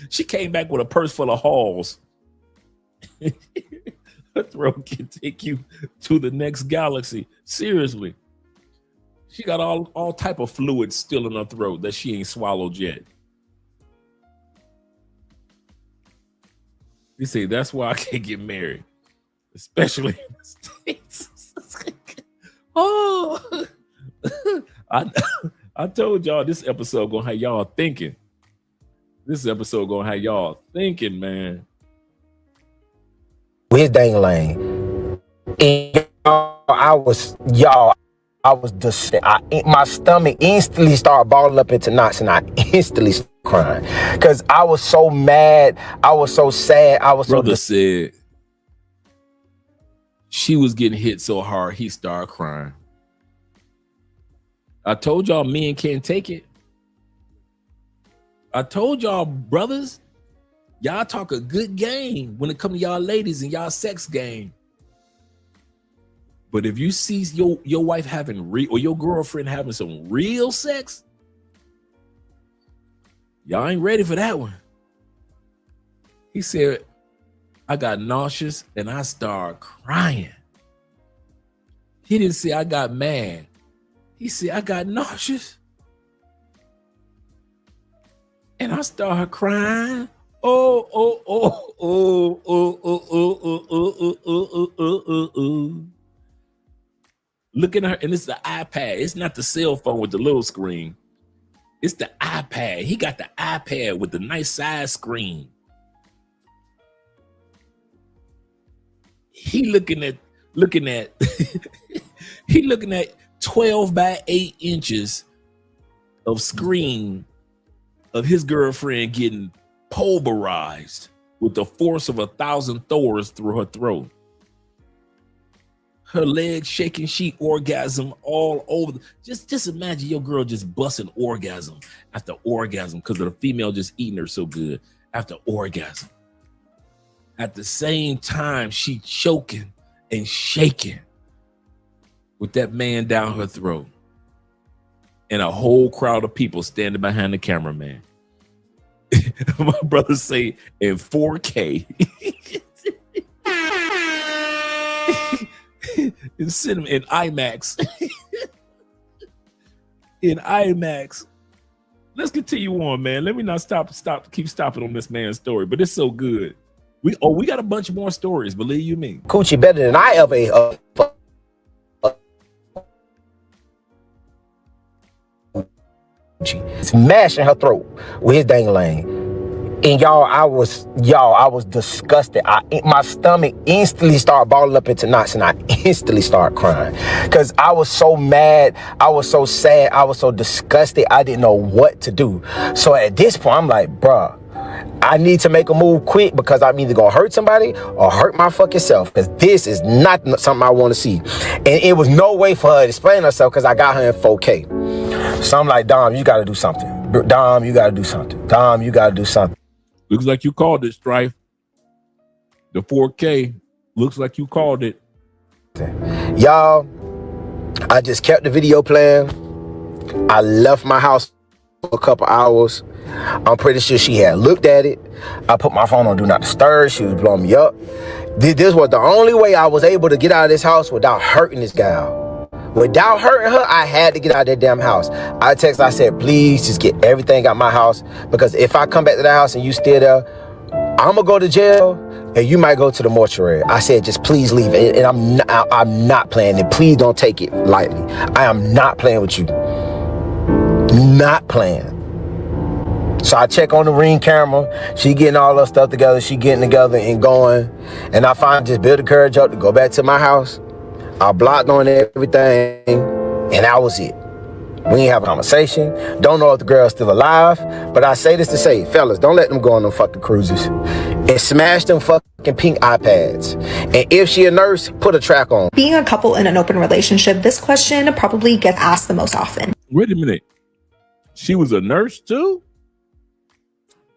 She came back with a purse full of halls. Her throat can take you to the next galaxy. Seriously. She got all type of fluids still in her throat that she ain't swallowed yet. You see, that's why I can't get married, especially in the States. Oh, I told y'all this episode gonna have y'all thinking. This episode gonna have y'all thinking, man. With dang-a-lang. And I was just, my stomach instantly started balling up into knots, and I instantly started crying because I was so mad. I was so sad. I was Brother said she was getting hit so hard he started crying. I told y'all men can't take it. I told y'all, brothers, y'all talk a good game when it comes to y'all ladies and y'all sex game. But if you see your wife having or your girlfriend having some real sex, y'all ain't ready for that one. He said, I got nauseous and I started crying. He didn't say I got mad. He said, I got nauseous and I started crying. Looking at her, and it's the iPad. It's not the cell phone with the little screen. It's the iPad. He got the iPad with the nice size screen. He looking at he looking at 12 by 8 inches of screen of his girlfriend getting pulverized with the force of 1,000 Thors through her throat. Her legs shaking, she orgasm all over. Just imagine your girl just busting orgasm after orgasm because of the female just eating her so good after orgasm. At the same time, she choking and shaking with that man down her throat. And a whole crowd of people standing behind the cameraman. My brother say in 4K. in cinema, in IMAX. In IMAX. Let's continue on, man. Let me not keep stopping on this man's story, but it's so good. We got a bunch more stories, believe you me. Coochie better than I ever smashing her throat with his dang-a-lang. And y'all, I was disgusted. My stomach instantly started balling up into knots, and I instantly started crying because I was so mad, I was so sad, I was so disgusted. I didn't know what to do. So at this point, I'm like, bruh, I need to make a move quick because I'm either gonna hurt somebody or hurt my fucking self, because this is not something I want to see. And it was no way for her to explain herself because I got her in 4K. So I'm like, Dom, you got to do something. Dom, you got to do something. Dom, you got to do something. Looks like you called it, Strife. The 4K looks like you called it. Y'all, I just kept the video playing. I left my house for a couple hours. I'm pretty sure she had looked at it. I put my phone on Do Not Disturb. She was blowing me up. This was the only way I was able to get out of this house without hurting this gal. Without hurting her, I had to get out of that damn house. I said, please just get everything out my house, because if I come back to the house and you still there, I'm gonna go to jail and you might go to the mortuary. I said, just please leave it. And I'm not playing it. Please don't take it lightly. I am not playing with you. Not playing. So I check on the Ring camera. She getting all her stuff together. She getting together and going. And I finally just build the courage up to go back to my house. I blocked on everything, and that was it. We ain't have a conversation. Don't know if the girl's still alive, but I say this to say, fellas, don't let them go on them fucking cruises. And smash them fucking pink iPads. And if she a nurse, put a track on. Being a couple in an open relationship, this question probably gets asked the most often. Wait a minute. She was a nurse too?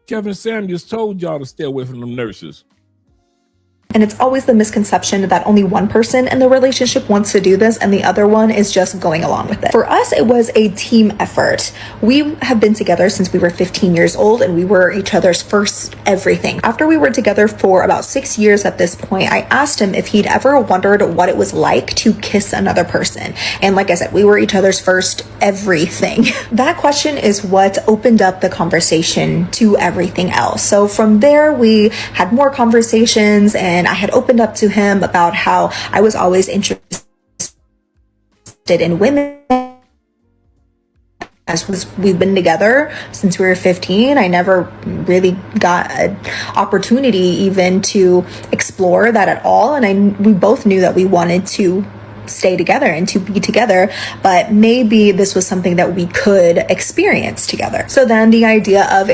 Kevin Samuels told y'all to stay away from them nurses. And it's always the misconception that only one person in the relationship wants to do this and the other one is just going along with it. For us, it was a team effort. We have been together since we were 15 years old, and we were each other's first everything. After we were together for about 6 years at this point, I asked him if he'd ever wondered what it was like to kiss another person. And like I said, we were each other's first everything. That question is what opened up the conversation to everything else. So from there, we had more conversations, and I had opened up to him about how I was always interested in women. As we've been together since we were 15, I never really got an opportunity even to explore that at all. And we both knew that we wanted to stay together and to be together, but maybe this was something that we could experience together. So then the idea of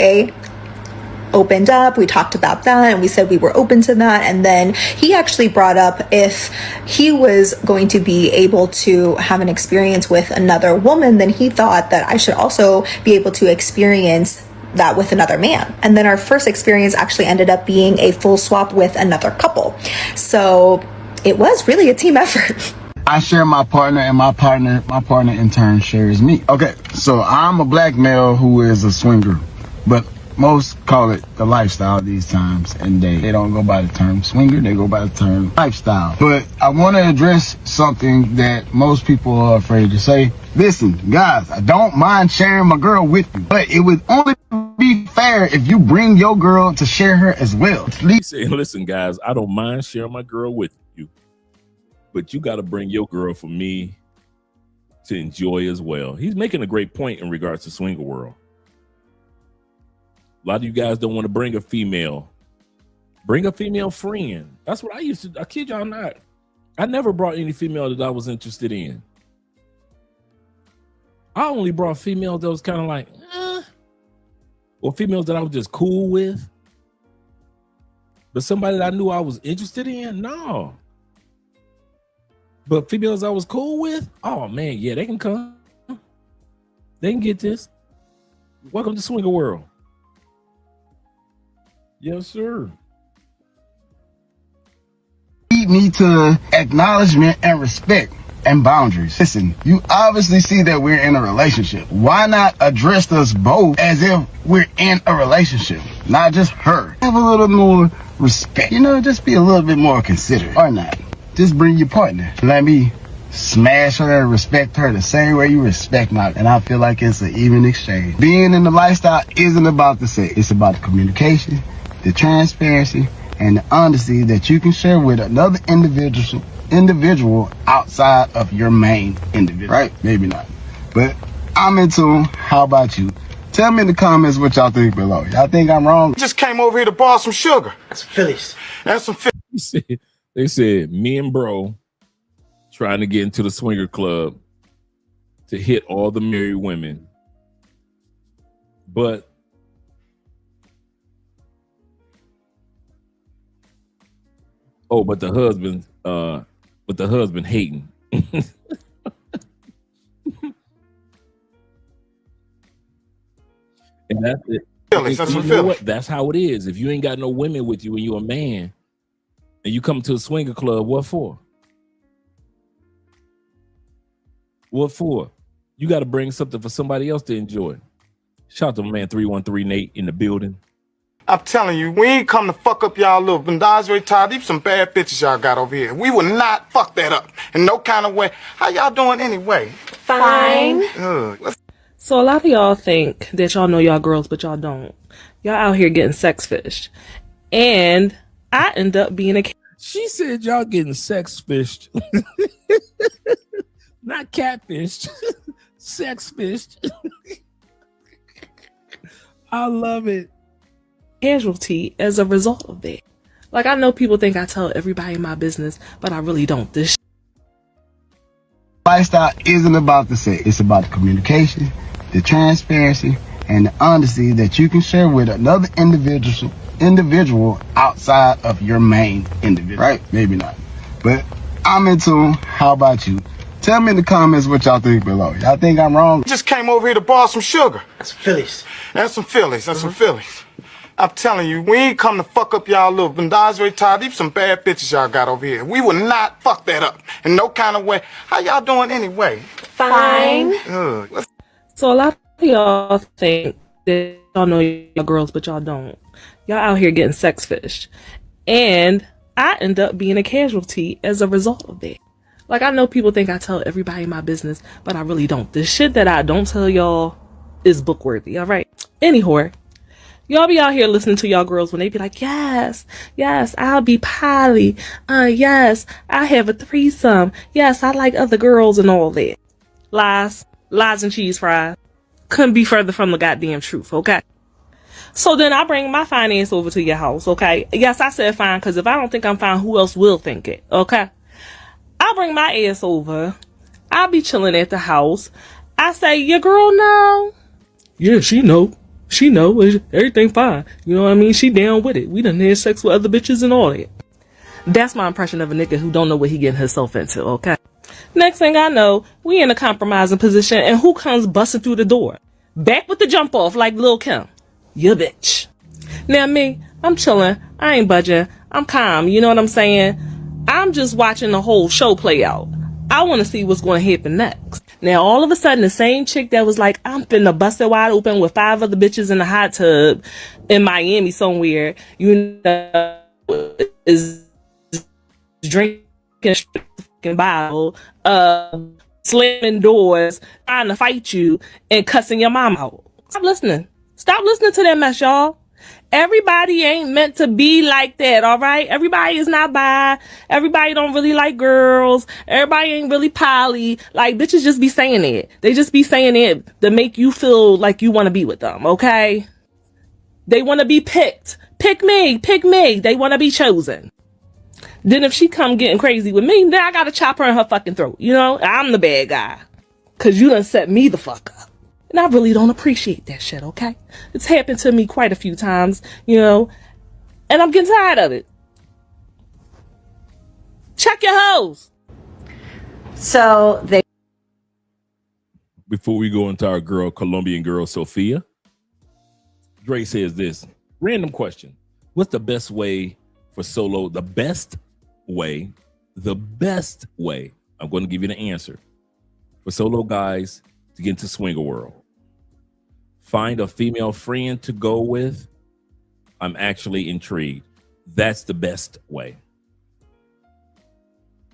opened up, we talked about that, and we said we were open to that. And then he actually brought up if he was going to be able to have an experience with another woman, then he thought that I should also be able to experience that with another man. And then our first experience actually ended up being a full swap with another couple. So it was really a team effort. I share my partner, and my partner in turn shares me. Okay, so I'm a black male who is a swinger, but most call it the lifestyle these times, and they don't go by the term swinger, they go by the term lifestyle. But I want to address something that most people are afraid to say. Listen, guys, I don't mind sharing my girl with you, but it would only be fair if you bring your girl to share her as well. Listen, guys, I don't mind sharing my girl with you, but you got to bring your girl for me to enjoy as well. He's making a great point in regards to swinger world. A lot of you guys don't want to bring a female. Bring a female friend. That's what I used to. I kid y'all not. I never brought any female that I was interested in. I only brought females that was kind of like, or females that I was just cool with. But somebody that I knew I was interested in, no. But females I was cool with, oh man, yeah, they can come. They can get this. Welcome to Swinger World. Yes, sir. Lead me to acknowledgement and respect and boundaries. Listen, you obviously see that we're in a relationship. Why not address us both as if we're in a relationship, not just her? Have a little more respect. You know, just be a little bit more considerate. Or not. Just bring your partner. Let me smash her and respect her the same way you respect my. And I feel like it's an even exchange. Being in the lifestyle isn't about the sex. It's about the communication, the transparency, and the honesty that you can share with another individual outside of your main individual. Right? Maybe not. But I'm in tune. How about you? Tell me in the comments what y'all think below. Y'all think I'm wrong? Just came over here to borrow some sugar. That's Phillies. That's some Phillies. They said me and bro trying to get into the swinger club to hit all the married women. But the husband hating. And that's it. You know what? That's how it is. If you ain't got no women with you and you're a man and you come to a swinger club, what for? What for? You got to bring something for somebody else to enjoy. Shout out to my man 313 Nate in the building. I'm telling you, we ain't come to fuck up y'all little Bendazre Todd. These some bad bitches y'all got over here. We will not fuck that up in no kind of way. How y'all doing anyway? Fine. So a lot of y'all think that y'all know y'all girls, but y'all don't. Y'all out here getting sex fished. And I end up being a... She said y'all getting sex fished. Not catfished. Sex fished. I love it. Casualty as a result of that. Like, I know people think I tell everybody my business, but I really don't. This lifestyle isn't about the sex. It's about the communication, the transparency, and the honesty that you can share with another individual outside of your main individual. Right? Maybe not. But I'm in tune. How about you? Tell me in the comments what y'all think below. Y'all think I'm wrong? Just came over here to borrow some sugar. That's Phillies. That's some Phillies. That's some Phillies. I'm telling you, we ain't come to fuck up y'all little Bendazre Todd. These some bad bitches y'all got over here. We will not fuck that up in no kind of way. How y'all doing anyway? Fine. So a lot of y'all think that y'all know y'all girls, but y'all don't. Y'all out here getting sex fished. And I end up being a casualty as a result of that. Like, I know people think I tell everybody my business, but I really don't. The shit that I don't tell y'all is book worthy, all right? Anyhow, y'all be out here listening to y'all girls when they be like, yes, I'll be poly. Yes, I have a threesome. Yes, I like other girls and all that. Lies and cheese fries. Couldn't be further from the goddamn truth, okay? So then I bring my finance over to your house, okay? Yes, I said fine, because if I don't think I'm fine, who else will think it, okay? I bring my ass over. I'll be chilling at the house. I say, your girl know? Yeah, she know. She know. Everything fine. You know what I mean? She down with it. We done had sex with other bitches and all that. That's my impression of a nigga who don't know what he getting himself into, okay? Next thing I know, we in a compromising position, and who comes busting through the door? Back with the jump off like Lil' Kim. Your bitch. Now me, I'm chilling. I ain't budging. I'm calm. You know what I'm saying? I'm just watching the whole show play out. I want to see what's going to happen next. Now, all of a sudden, the same chick that was like, I'm finna bust it wide open with 5 other bitches in a hot tub in Miami somewhere, you know, is drinking fucking bottle, slamming doors, trying to fight you, and cussing your mom out. Stop listening. Stop listening to that mess, y'all. Everybody ain't meant to be like that, all right? Everybody is not bi. Everybody don't really like girls. Everybody ain't really poly. Like, bitches just be saying it. They just be saying it to make you feel like you want to be with them, okay? They want to be picked. Pick me. Pick me. They want to be chosen. Then if she come getting crazy with me, then I got to chop her in her fucking throat. You know, I'm the bad guy. because you done set me the fuck up. And I really don't appreciate that shit, okay? It's happened to me quite a few times, you know, and I'm getting tired of it. Check your hoes. So they. Before we go into our Colombian girl, Sophia, Dre says this, random question. What's the best way for solo? The best way, I'm going to give you the answer for solo guys to get into swinger world. Find a female friend to go with. I'm actually intrigued. That's the best way.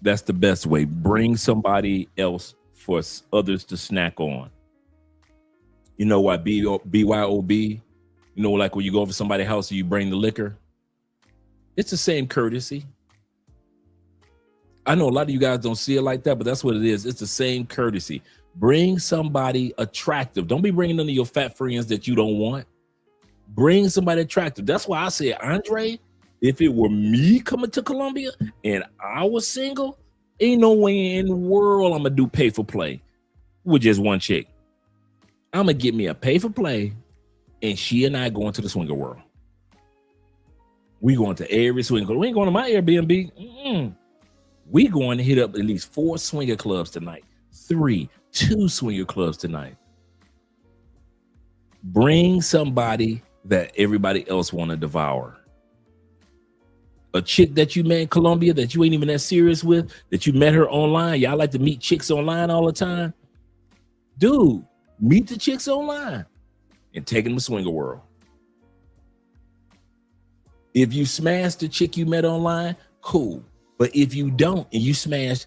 That's the best way. Bring somebody else for others to snack on. You know why BYOB? You know, like when you go over somebody's house and you bring the liquor. It's the same courtesy. I know a lot of you guys don't see it like that, but that's what it is. It's the same courtesy. Bring somebody attractive. Don't be bringing none of your fat friends that you don't want. Bring somebody attractive. That's why I said, Andre, if it were me coming to Colombia and I was single, ain't no way in the world I'm going to do pay for play with just one chick. I'm going to get me a pay for play and she and I going to the swinger world. We going to every swinger. We ain't going to my Airbnb. We going to hit up at least 4 swinger clubs tonight. 2 swinger clubs tonight. Bring somebody that everybody else want to devour. A chick that you met in Colombia that you ain't even that serious with, that you met her online. Y'all like to meet chicks online all the time. Dude, meet the chicks online and take them to swinger world. If you smash the chick you met online, cool. But if you don't and you smash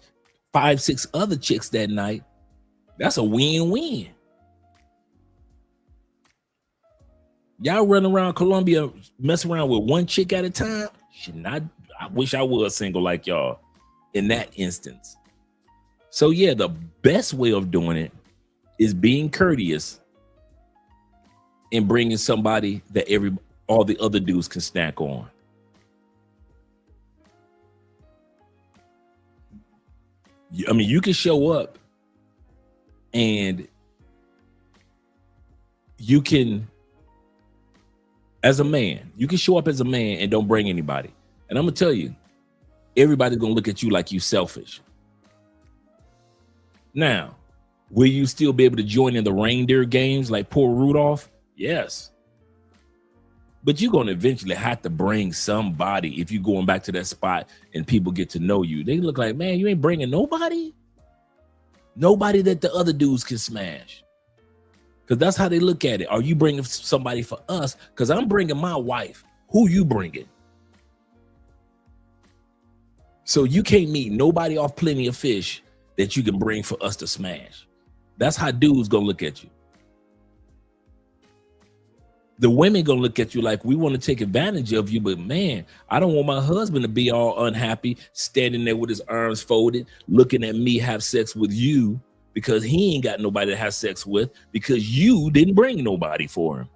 5, 6 other chicks that night, that's a win-win. Y'all run around Colombia, mess around with one chick at a time. I wish I was single like y'all in that instance. So yeah, the best way of doing it is being courteous and bringing somebody that all the other dudes can snack on. I mean, you can show up and you can, as a man, you can show up as a man and don't bring anybody. And I'm gonna tell you, everybody's gonna look at you like you selfish. Now, will you still be able to join in the reindeer games like poor Rudolph? Yes. But you're gonna eventually have to bring somebody if you're going back to that spot and people get to know you. They look like, man, you ain't bringing nobody? Nobody that the other dudes can smash. Because that's how they look at it. Are you bringing somebody for us? Because I'm bringing my wife. Who you bringing? So you can't meet nobody off Plenty of Fish that you can bring for us to smash. That's how dudes gonna look at you. The women gonna look at you like, we want to take advantage of you, but man, I don't want my husband to be all unhappy, standing there with his arms folded, looking at me have sex with you because he ain't got nobody to have sex with because you didn't bring nobody for him.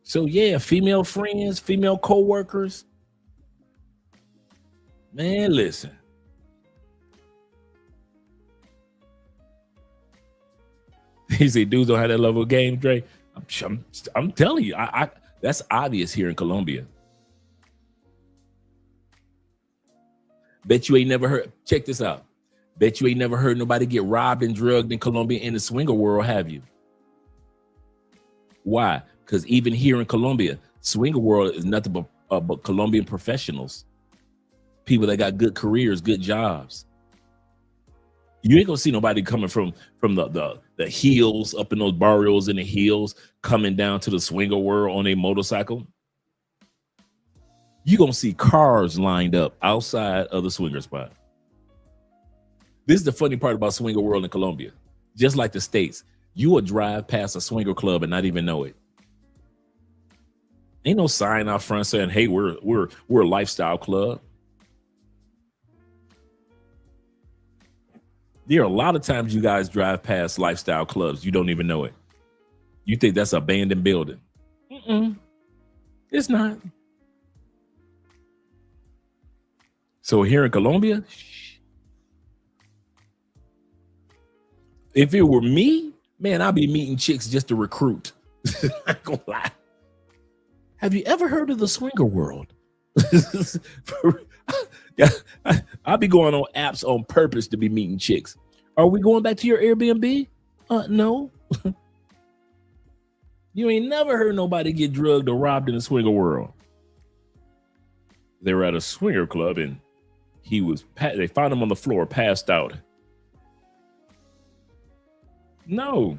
So yeah, female friends, female co-workers. Man, listen. He said, dudes don't have that level of game, Dre. I'm telling you, that's obvious here in Colombia. Bet you ain't never heard, check this out. Bet you ain't never heard nobody get robbed and drugged in Colombia in the swinger world, have you? Why? Because even here in Colombia, swinger world is nothing but Colombian professionals. People that got good careers, good jobs. You ain't gonna see nobody coming from the hills, up in those barrios in the hills, coming down to the swinger world on a motorcycle. You're gonna see cars lined up outside of the swinger spot. This is the funny part about swinger world in Colombia. Just like the States, you will drive past a swinger club and not even know it. Ain't no sign out front saying, hey, we're a lifestyle club. There are a lot of times you guys drive past lifestyle clubs. You don't even know it. You think that's an abandoned building. It's not. So here in Colombia, If it were me, man, I'd be meeting chicks just to recruit. I ain't gonna lie. Have you ever heard of the swinger world? Yeah, I'll be going on apps on purpose to be meeting chicks. Are we going back to your Airbnb? No. You ain't never heard nobody get drugged or robbed in the swinger world. They were at a swinger club and they found him on the floor, passed out. No.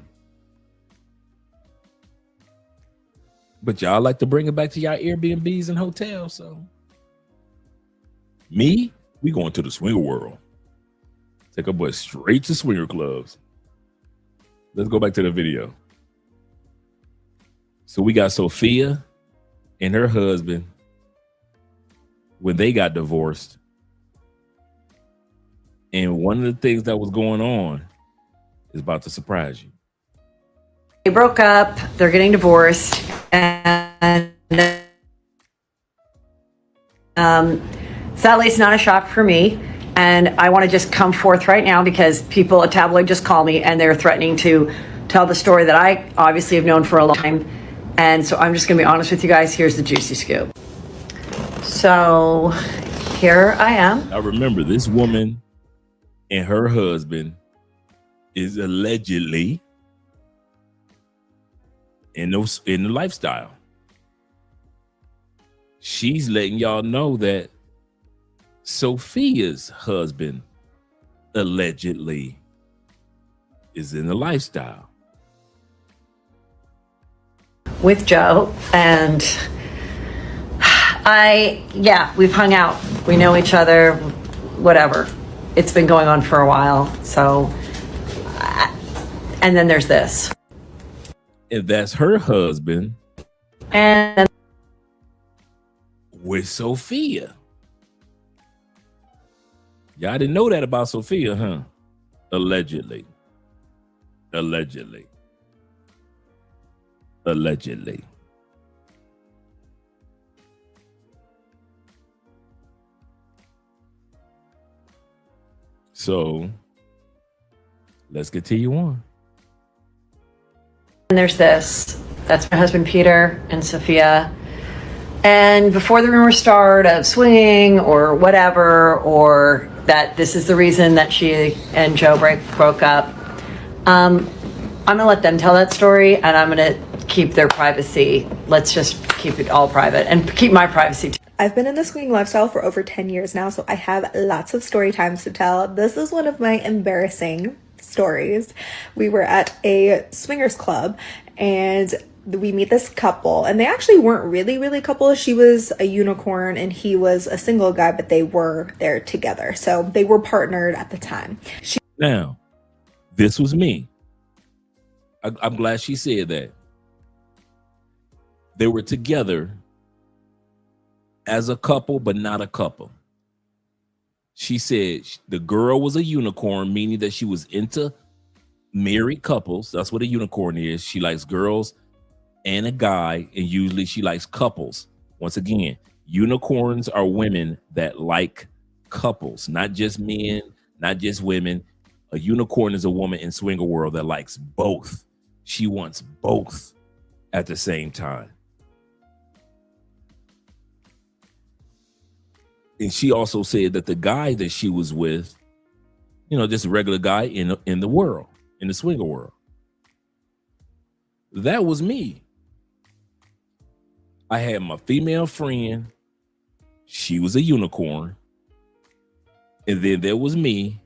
But y'all like to bring it back to y'all Airbnbs and hotels, so. Me, we going to the swinger world. Take a bus straight to swinger clubs. Let's go back to the video. So we got Sophia and her husband when they got divorced. And one of the things that was going on is about to surprise you. They broke up, they're getting divorced, and sadly, it's not a shock for me. And I want to just come forth right now because people at Tabloid just called me and they're threatening to tell the story that I obviously have known for a long time. And so I'm just going to be honest with you guys. Here's the juicy scoop. So here I am. I remember this woman and her husband is allegedly in the lifestyle. She's letting y'all know that Sophia's husband allegedly is in the lifestyle with Joe, and we've hung out. We know each other, whatever. It's been going on for a while. So, and then there's this. And that's her husband. And with Sophia. Y'all didn't know that about Sophia, huh? Allegedly. Allegedly. Allegedly. So let's continue on. And there's this. That's my husband, Peter, and Sophia. And before the rumors start of swinging or whatever, or that this is the reason that she and Joe broke up, I'm going to let them tell that story, and I'm going to keep their privacy. Let's just keep it all private and keep my privacy too. I've been in the swinging lifestyle for over 10 years now, so I have lots of story times to tell. This is one of my embarrassing stories. We were at a swingers club and we meet this couple, and they actually weren't really a couple. She was a unicorn and he was a single guy, but they were there together. So they were partnered at the time. Now, this was me. I'm glad she said that. They were together as a couple, but not a couple. She said the girl was a unicorn, meaning that she was into married couples. That's what a unicorn is. She likes girls and a guy, and usually she likes couples. Once again, unicorns are women that like couples, not just men, not just women. A unicorn is a woman in swinger world that likes both. She wants both at the same time. And she also said that the guy that she was with, just a regular guy in the world, in the swinger world. That was me. I had my female friend. She was a unicorn. And then there was me.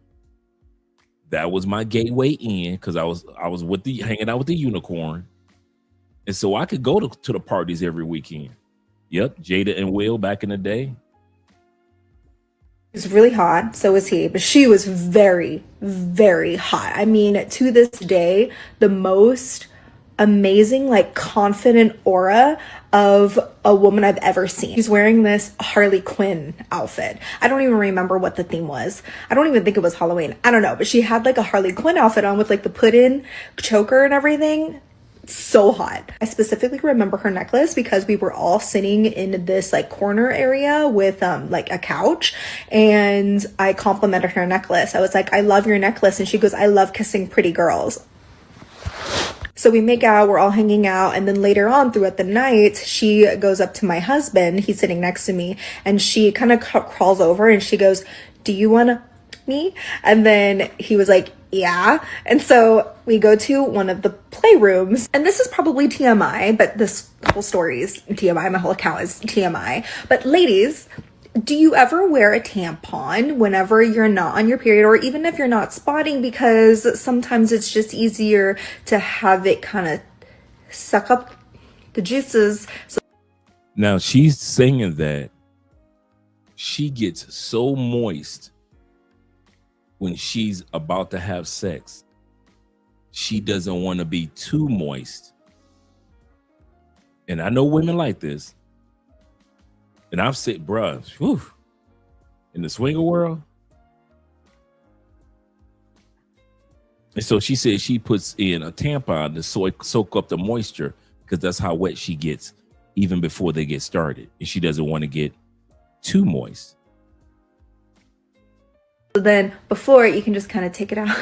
That was my gateway in, because I was hanging out with the unicorn. And so I could go to the parties every weekend. Yep, Jada and Will back in the day. Was really hot, so was he, but she was very, very hot. I mean, to this day, the most amazing, confident aura of a woman I've ever seen. She's wearing this Harley Quinn outfit. I don't even remember what the theme was. I don't even think it was Halloween. I don't know, but she had a Harley Quinn outfit on with the put-in choker and everything. so hot. I specifically remember her necklace because we were all sitting in this like corner area with like a couch, and I complimented her necklace. I was like, I love your necklace. And she goes, I love kissing pretty girls. So we make out, we're all hanging out, and then later on throughout the night, she goes up to my husband, he's sitting next to me, and she kind of crawls over and she goes, do you want me? And then he was like, yeah. And so we go to one of the playrooms, and this is probably TMI, but this whole story is TMI, my whole account is TMI. But ladies, do you ever wear a tampon whenever you're not on your period, or even if you're not spotting, because sometimes it's just easier to have it kind of suck up the juices? So now she's saying that she gets so moist when she's about to have sex. She doesn't want to be too moist. And I know women like this. And I've said, bruh, whew, in the swinger world. And so she said she puts in a tampon to soak up the moisture, because that's how wet she gets even before they get started. And she doesn't want to get too moist. then before, you can just kind of take it out.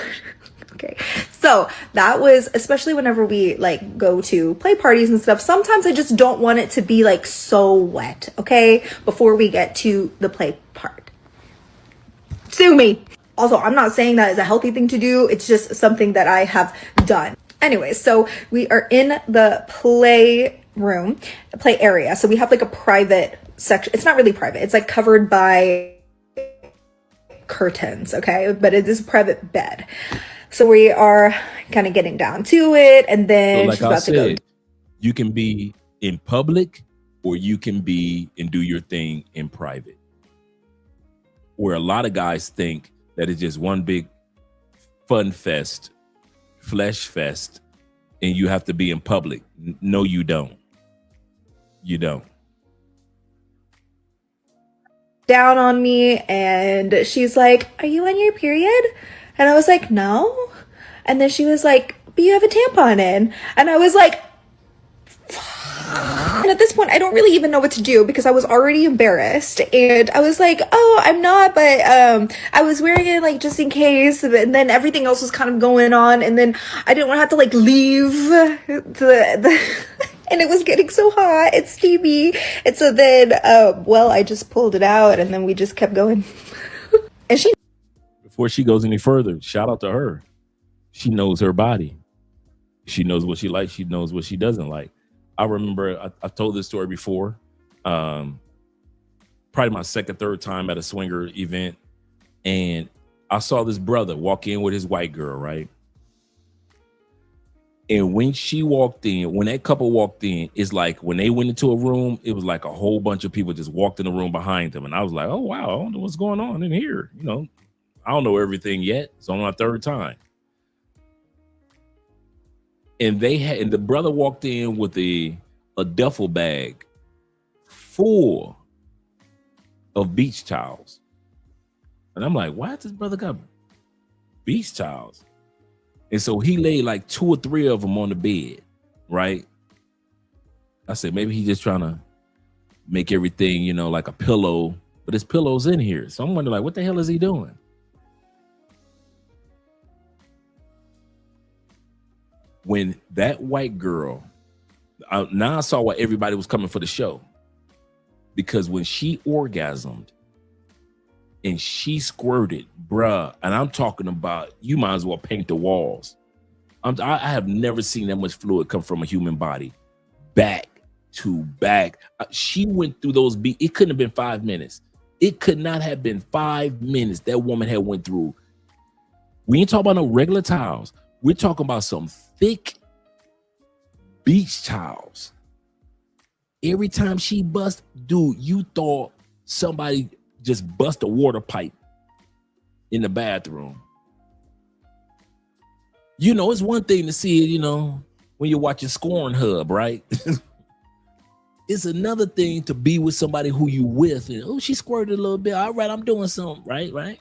Okay, so that was, especially whenever we like go to play parties and stuff, sometimes I just don't want it to be like so wet, okay, before we get to the play part. Sue me. Also, I'm not saying that is a healthy thing to do, it's just something that I have done. Anyway, so we are in the play area, so we have like a private section. It's not really private, it's like covered by curtains, okay, but it is a private bed. So we are kind of getting down to it, and then so like she's about to go. You can be in public, or you can be and do your thing in private. Where a lot of guys think that it's just one big fun fest, flesh fest, and you have to be in public. No, you don't. You don't. Down on me, and she's like, are you on your period? And I was like, no. And then she was like, but you have a tampon in. And I was like, and at this point, I don't really even know what to do, because I was already embarrassed. And I was like, oh, I'm not, but I was wearing it like just in case. And then everything else was kind of going on. And then I didn't want to have to like leave and it was getting so hot, it's steamy. And so then, well, I just pulled it out, and then we just kept going. And she, before she goes any further, shout out to her. She knows her body. She knows what she likes. She knows what she doesn't like. I remember I told this story before. Probably my second, third time at a swinger event. And I saw this brother walk in with his white girl, right? And when she walked in, when that couple walked in, it's like when they went into a room, it was like a whole bunch of people just walked in the room behind them. And I was like, oh, wow, I don't know what's going on in here. You know, I don't know everything yet. It's on my third time. And the brother walked in with a duffel bag full of beach towels. And I'm like, why has this brother got beach towels? And so he laid like 2 or 3 of them on the bed, right? I said, maybe he's just trying to make everything, you know, like a pillow, but there's pillows in here. So I'm wondering, like, what the hell is he doing? When that white girl, now I saw why everybody was coming for the show. Because when she orgasmed and she squirted, bruh, and I'm talking about, you might as well paint the walls. I have never seen that much fluid come from a human body. Back to back. She went through those beats. It couldn't have been 5 minutes. It could not have been 5 minutes that woman had went through. We ain't talking about no regular towels. We're talking about some thick beach towels. Every time she bust, dude, you thought somebody just bust a water pipe in the bathroom. You know, it's one thing to see it, you know, when you're watching Scorn Hub, right? It's another thing to be with somebody who you with, and oh, she squirted a little bit. All right, I'm doing something, right?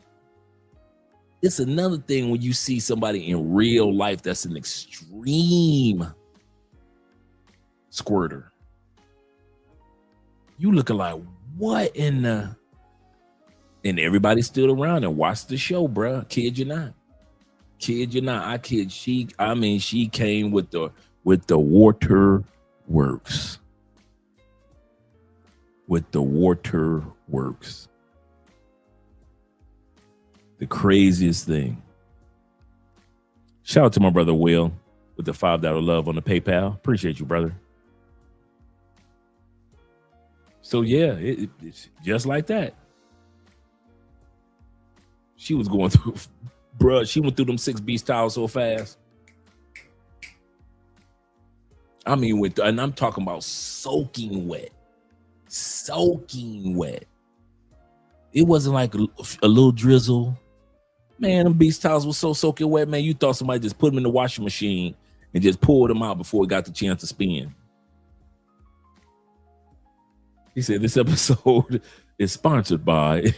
It's another thing when you see somebody in real life that's an extreme squirter. You looking like, what in the... And everybody stood around and watched the show, bruh. Kid you not. Kid you not. She came with the waterworks. With the waterworks. The craziest thing. Shout out to my brother Will with the $5 love on the PayPal. Appreciate you, brother. So yeah, it's just like that. She was going through, bruh, she went through them 6 beast towels so fast. I mean, and I'm talking about soaking wet. Soaking wet. It wasn't like a little drizzle. Man, them beast towels was so soaking wet, man. You thought somebody just put them in the washing machine and just pulled them out before it got the chance to spin. He said this episode is sponsored by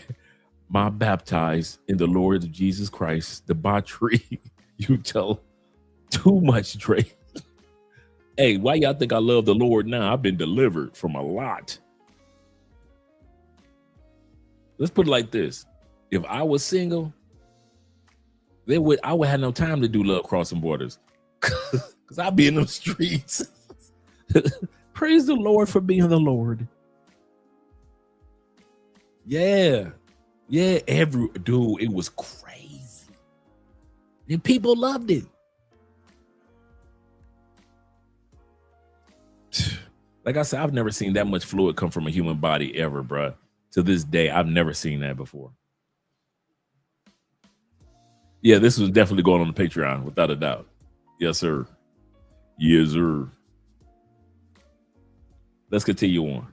My Baptized in the Lord of Jesus Christ, debauchery. You tell too much, Dre. Hey, why y'all think I love the Lord now? I've been delivered from a lot. Let's put it like this. If I was single, I would have no time to do Love Crossing Borders. Because I'd be in them streets. Praise the Lord for being the Lord. Yeah. Yeah, dude, it was crazy. And people loved it. Like I said, I've never seen that much fluid come from a human body ever, bruh. To this day, I've never seen that before. Yeah, this was definitely going on the Patreon, without a doubt. Yes, sir. Yes, sir. Let's continue on.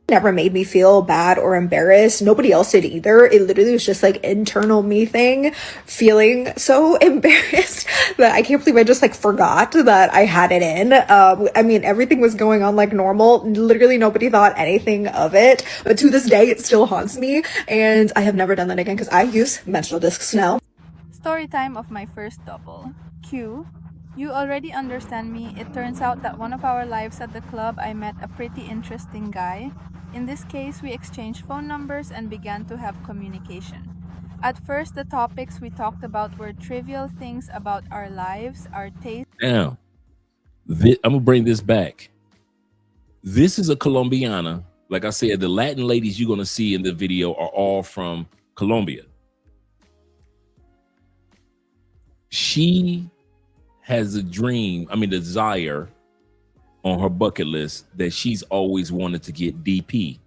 Never made me feel bad or embarrassed. Nobody else did either. It literally was just like internal me thing, feeling so embarrassed that I can't believe I just like forgot that I had it in. I mean, everything was going on like normal. Literally nobody thought anything of it. But to this day, it still haunts me. And I have never done that again because I use menstrual discs now. Story time of my first double. Q. You already understand me. It turns out that one of our lives at the club, I met a pretty interesting guy. In this case, we exchanged phone numbers and began to have communication. At first, the topics we talked about were trivial things about our lives, our taste. Now, I'm going to bring this back. This is a Colombiana. Like I said, the Latin ladies you're going to see in the video are all from Colombia. She has a desire on her bucket list that she's always wanted to get DP.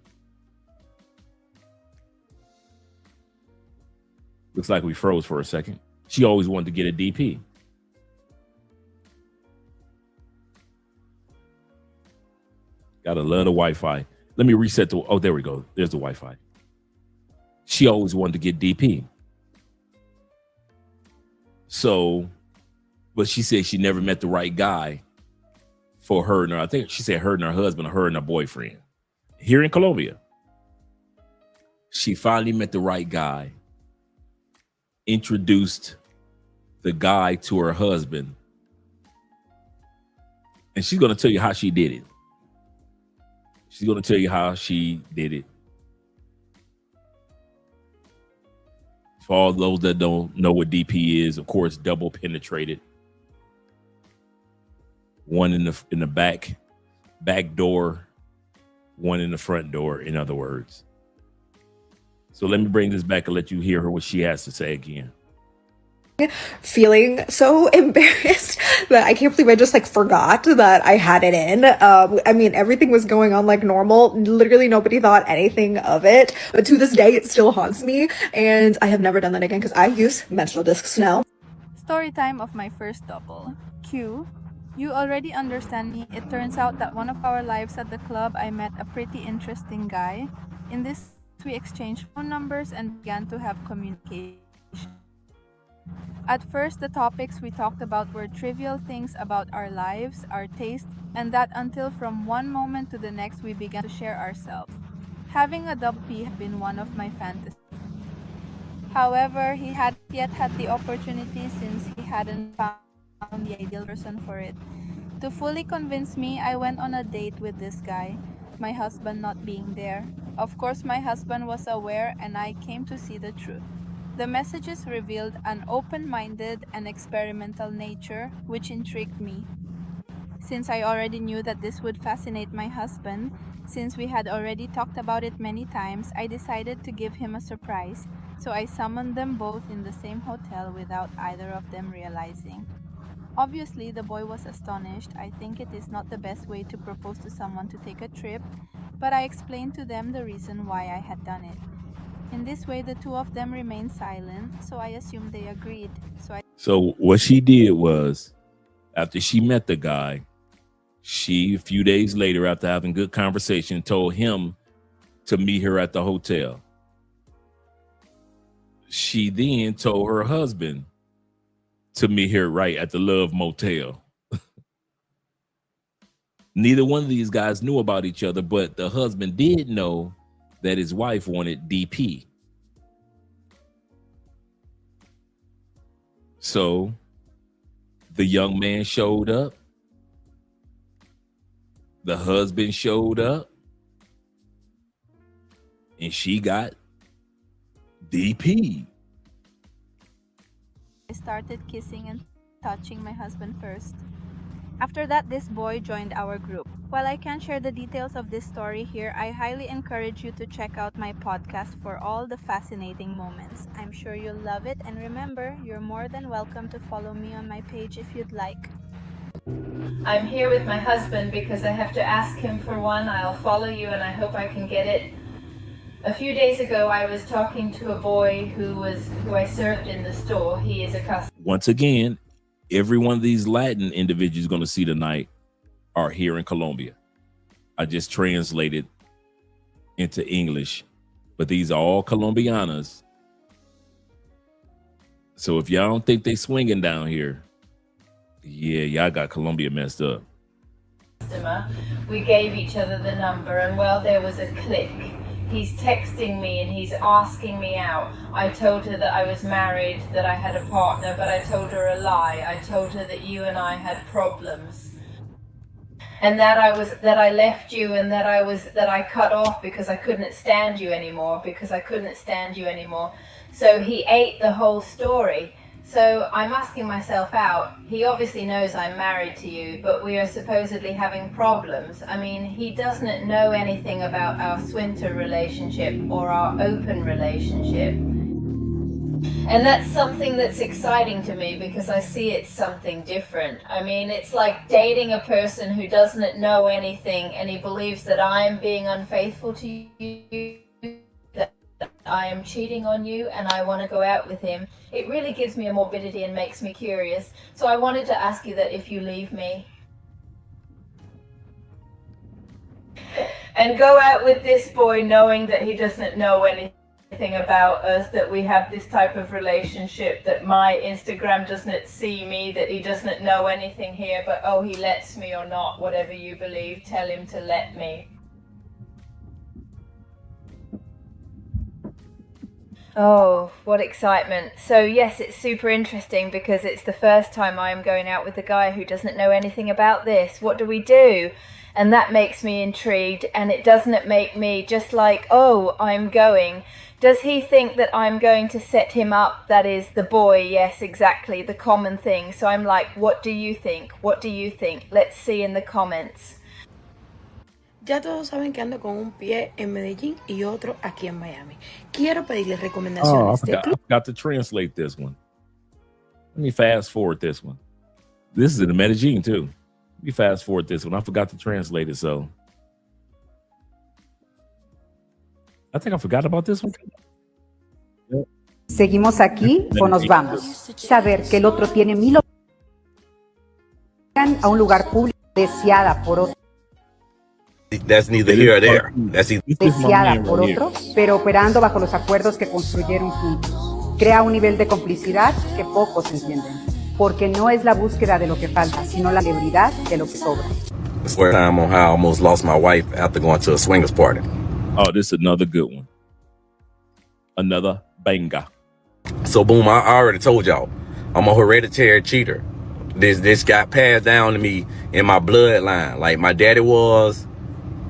Looks like we froze for a second. She always wanted to get a DP. Gotta love the Wi-Fi. Let me reset oh, there we go. There's the Wi-Fi. She always wanted to get DP. So, but she said she never met the right guy for her and her, I think she said her and her husband or her and her boyfriend here in Colombia. She finally met the right guy, introduced the guy to her husband, and she's going to tell you how she did it. She's going to tell you how she did it. For all those that don't know what DP is, of course, double penetrated. One in the back door, one in the front door, in other words. So let me bring this back and let you hear her what she has to say again. Feeling so embarrassed that I can't believe I just like forgot that I had it in. I mean, everything was going on like normal. Literally nobody thought anything of it. But to this day, it still haunts me. And I have never done that again because I use menstrual discs now. Story time of my first double. Q. You already understand me. It turns out that one of our lives at the club, I met a pretty interesting guy. In this, we exchanged phone numbers and began to have communication. At first, the topics we talked about were trivial things about our lives, our taste, and that until from one moment to the next we began to share ourselves. Having a double P had been one of my fantasies. However, he hadn't yet had the opportunity since he hadn't found the ideal person for it. To fully convince me, I went on a date with this guy, my husband not being there. Of course, my husband was aware and I came to see the truth. The messages revealed an open-minded and experimental nature, which intrigued me. Since I already knew that this would fascinate my husband, since we had already talked about it many times, I decided to give him a surprise, so I summoned them both in the same hotel without either of them realizing. Obviously, the boy was astonished. I think it is not the best way to propose to someone to take a trip, but I explained to them the reason why I had done it. In this way, the two of them remained silent, so I assumed they agreed. So what she did was, after she met the guy, she, a few days later, after having good conversation, told him to meet her at the hotel. She then told her husband to meet her right at the Love Motel. Neither one of these guys knew about each other, but the husband did know that his wife wanted DP. So the young man showed up. The husband showed up. And she got DP. I started kissing and touching my husband first. After that, this boy joined our group. While I can't share the details of this story here, I highly encourage you to check out my podcast for all the fascinating moments. I'm sure you'll love it, and remember, you're more than welcome to follow me on my page if you'd like. I'm here with my husband because I have to ask him for one. I'll follow you and I hope I can get it. A few days ago, I was talking to a boy who I served in the store. He is a customer. Once again, every one of these Latin individuals going to see tonight are here in Colombia. I just translated into English, but these are all Colombianas. So if y'all don't think they swinging down here, yeah, y'all got Colombia messed up. We gave each other the number, and well, there was a click. He's texting me and he's asking me out. I told her that I was married, that I had a partner, but I told her a lie. I told her that you and I had problems. And that I left you, and that I cut off because I couldn't stand you anymore, So he ate the whole story. So I'm asking myself out. He obviously knows I'm married to you, but we are supposedly having problems. I mean, he doesn't know anything about our Swinter relationship or our open relationship. And that's something that's exciting to me because I see it's something different. I mean, it's like dating a person who doesn't know anything and he believes that I'm being unfaithful to you, that I am cheating on you and I want to go out with him. It really gives me a morbidity and makes me curious. So I wanted to ask you that if you leave me and go out with this boy knowing that he doesn't know anything about us, that we have this type of relationship, that my Instagram doesn't see me, that he doesn't know anything here, but oh, he lets me or not, whatever you believe, tell him to let me. Oh, what excitement. So yes, it's super interesting because it's the first time I am going out with a guy who doesn't know anything about this. What do we do? And that makes me intrigued, and it doesn't make me just like, oh, I'm going. Does he think that I'm going to set him up? That is the boy, yes, exactly, the common thing. So I'm like, what do you think? What do you think? Let's see in the comments. Ya todos saben que ando con un pie en Medellín y otro aquí en Miami. Quiero pedirles recomendaciones I forgot to translate this one. Let me fast forward this one. This is in Medellin too. Let me fast forward this one. I forgot to translate it, so I think I forgot about this one. ¿Seguimos aquí o nos vamos? Saber que el otro tiene 1000 a un lugar público deseada por otro. That's neither here or there. That's either Deseada por otro, pero operando bajo los acuerdos que construyeron juntos. Crea un nivel de complicidad que pocos entienden, porque no es la búsqueda de lo que falta, sino la celebridad de lo que sobra. the first time on how I almost lost my wife after going to a swingers party. Oh, this is another good one. Another banger. So boom, I already told y'all, I'm a hereditary cheater. this got passed down to me in my bloodline. Like my daddy was,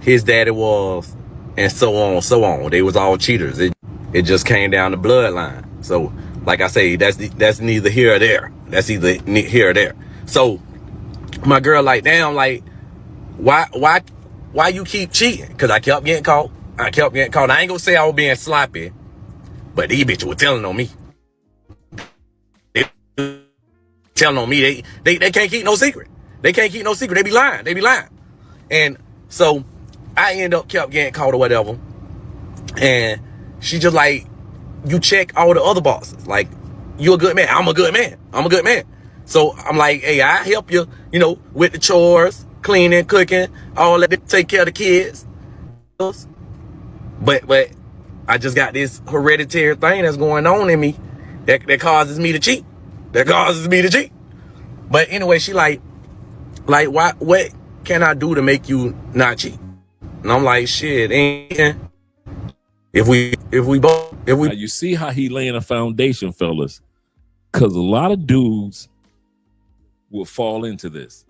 his daddy was, and so on, so on. They was all cheaters. It just came down the bloodline. So, like I say, that's neither here or there. That's either here or there. So, my girl, like, damn, like, why you keep cheating? Cause I kept getting caught. I ain't gonna say I was being sloppy, but these bitches were telling on me. Telling on me, they can't keep no secret. They can't keep no secret. They be lying. And so I kept getting caught or whatever. And she just like, you check all the other bosses. Like, you a good man. I'm a good man. So I'm like, hey, I help you, with the chores, cleaning, cooking, all that, take care of the kids. But I just got this hereditary thing that's going on in me that causes me to cheat. But anyway, she like, what can I do to make you not cheat? And I'm like, shit, if we Now you see how he laying a foundation, fellas, because a lot of dudes will fall into this.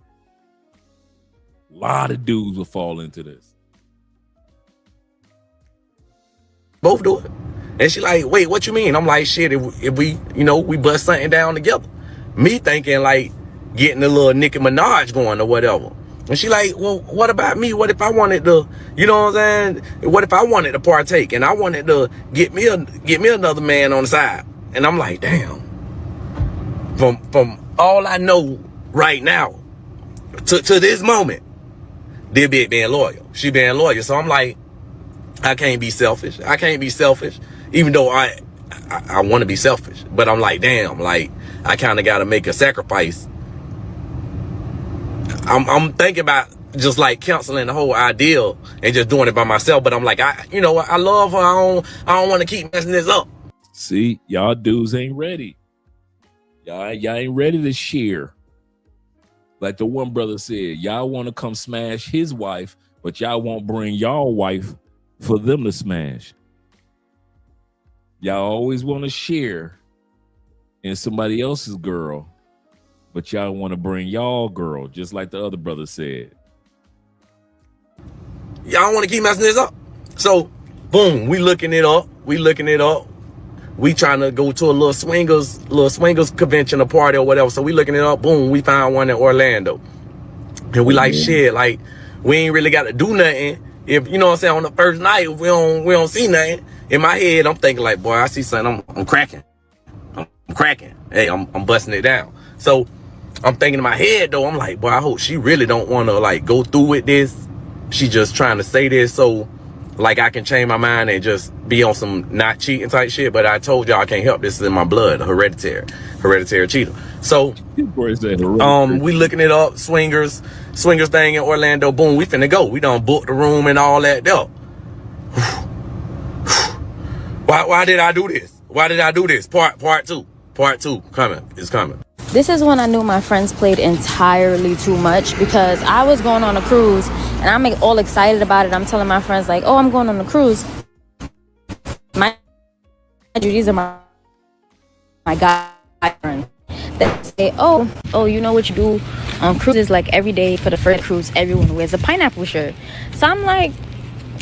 Both do it. And she like, wait, what you mean? I'm like, shit, if we, we bust something down together. Me thinking like getting a little Nicki Minaj going or whatever. And she like, well, what about me? What if I wanted to, you know what I'm saying? What if I wanted to partake and I wanted to get me another man on the side? And I'm like, damn. From all I know right now to this moment, this bitch being loyal. She being loyal. So I'm like, I can't be selfish. Even though I want to be selfish. But I'm like, damn, like, I kind of got to make a sacrifice. I'm thinking about just like canceling the whole ideal and just doing it by myself. But I'm like, I love her. I don't want to keep messing this up. See, y'all dudes ain't ready. Y'all ain't ready to share. Like the one brother said, y'all want to come smash his wife, but y'all won't bring y'all wife for them to smash. Y'all always want to share in somebody else's girl, but y'all want to bring y'all girl, just like the other brother said. Y'all want to keep messing this up. So, boom, we looking it up. We trying to go to a little swingers convention or party or whatever. So we looking it up. Boom, we found one in Orlando. And we like, shit, like, we ain't really got to do nothing. If, you know what I'm saying, on the first night, if we don't see nothing. In my head, I'm thinking like, boy, I see something, I'm cracking. I'm cracking. Hey, I'm busting it down. So I'm thinking in my head though, I'm like, boy, I hope she really don't want to like go through with this. She just trying to say this so like I can change my mind and just be on some not cheating type shit. But I told y'all I can't help. This is in my blood, hereditary cheater. So we looking it up, swingers thing in Orlando. Boom, we finna go. We done booked the room and all that though. Why did I do this? Part two coming. It's coming. This is when I knew my friends played entirely too much, because I was going on a cruise and I'm all excited about it. I'm telling my friends like, oh, I'm going on a cruise. These are my guy friends that say, oh, you know what you do on cruises? Like every day for the first cruise, everyone wears a pineapple shirt. So I'm like,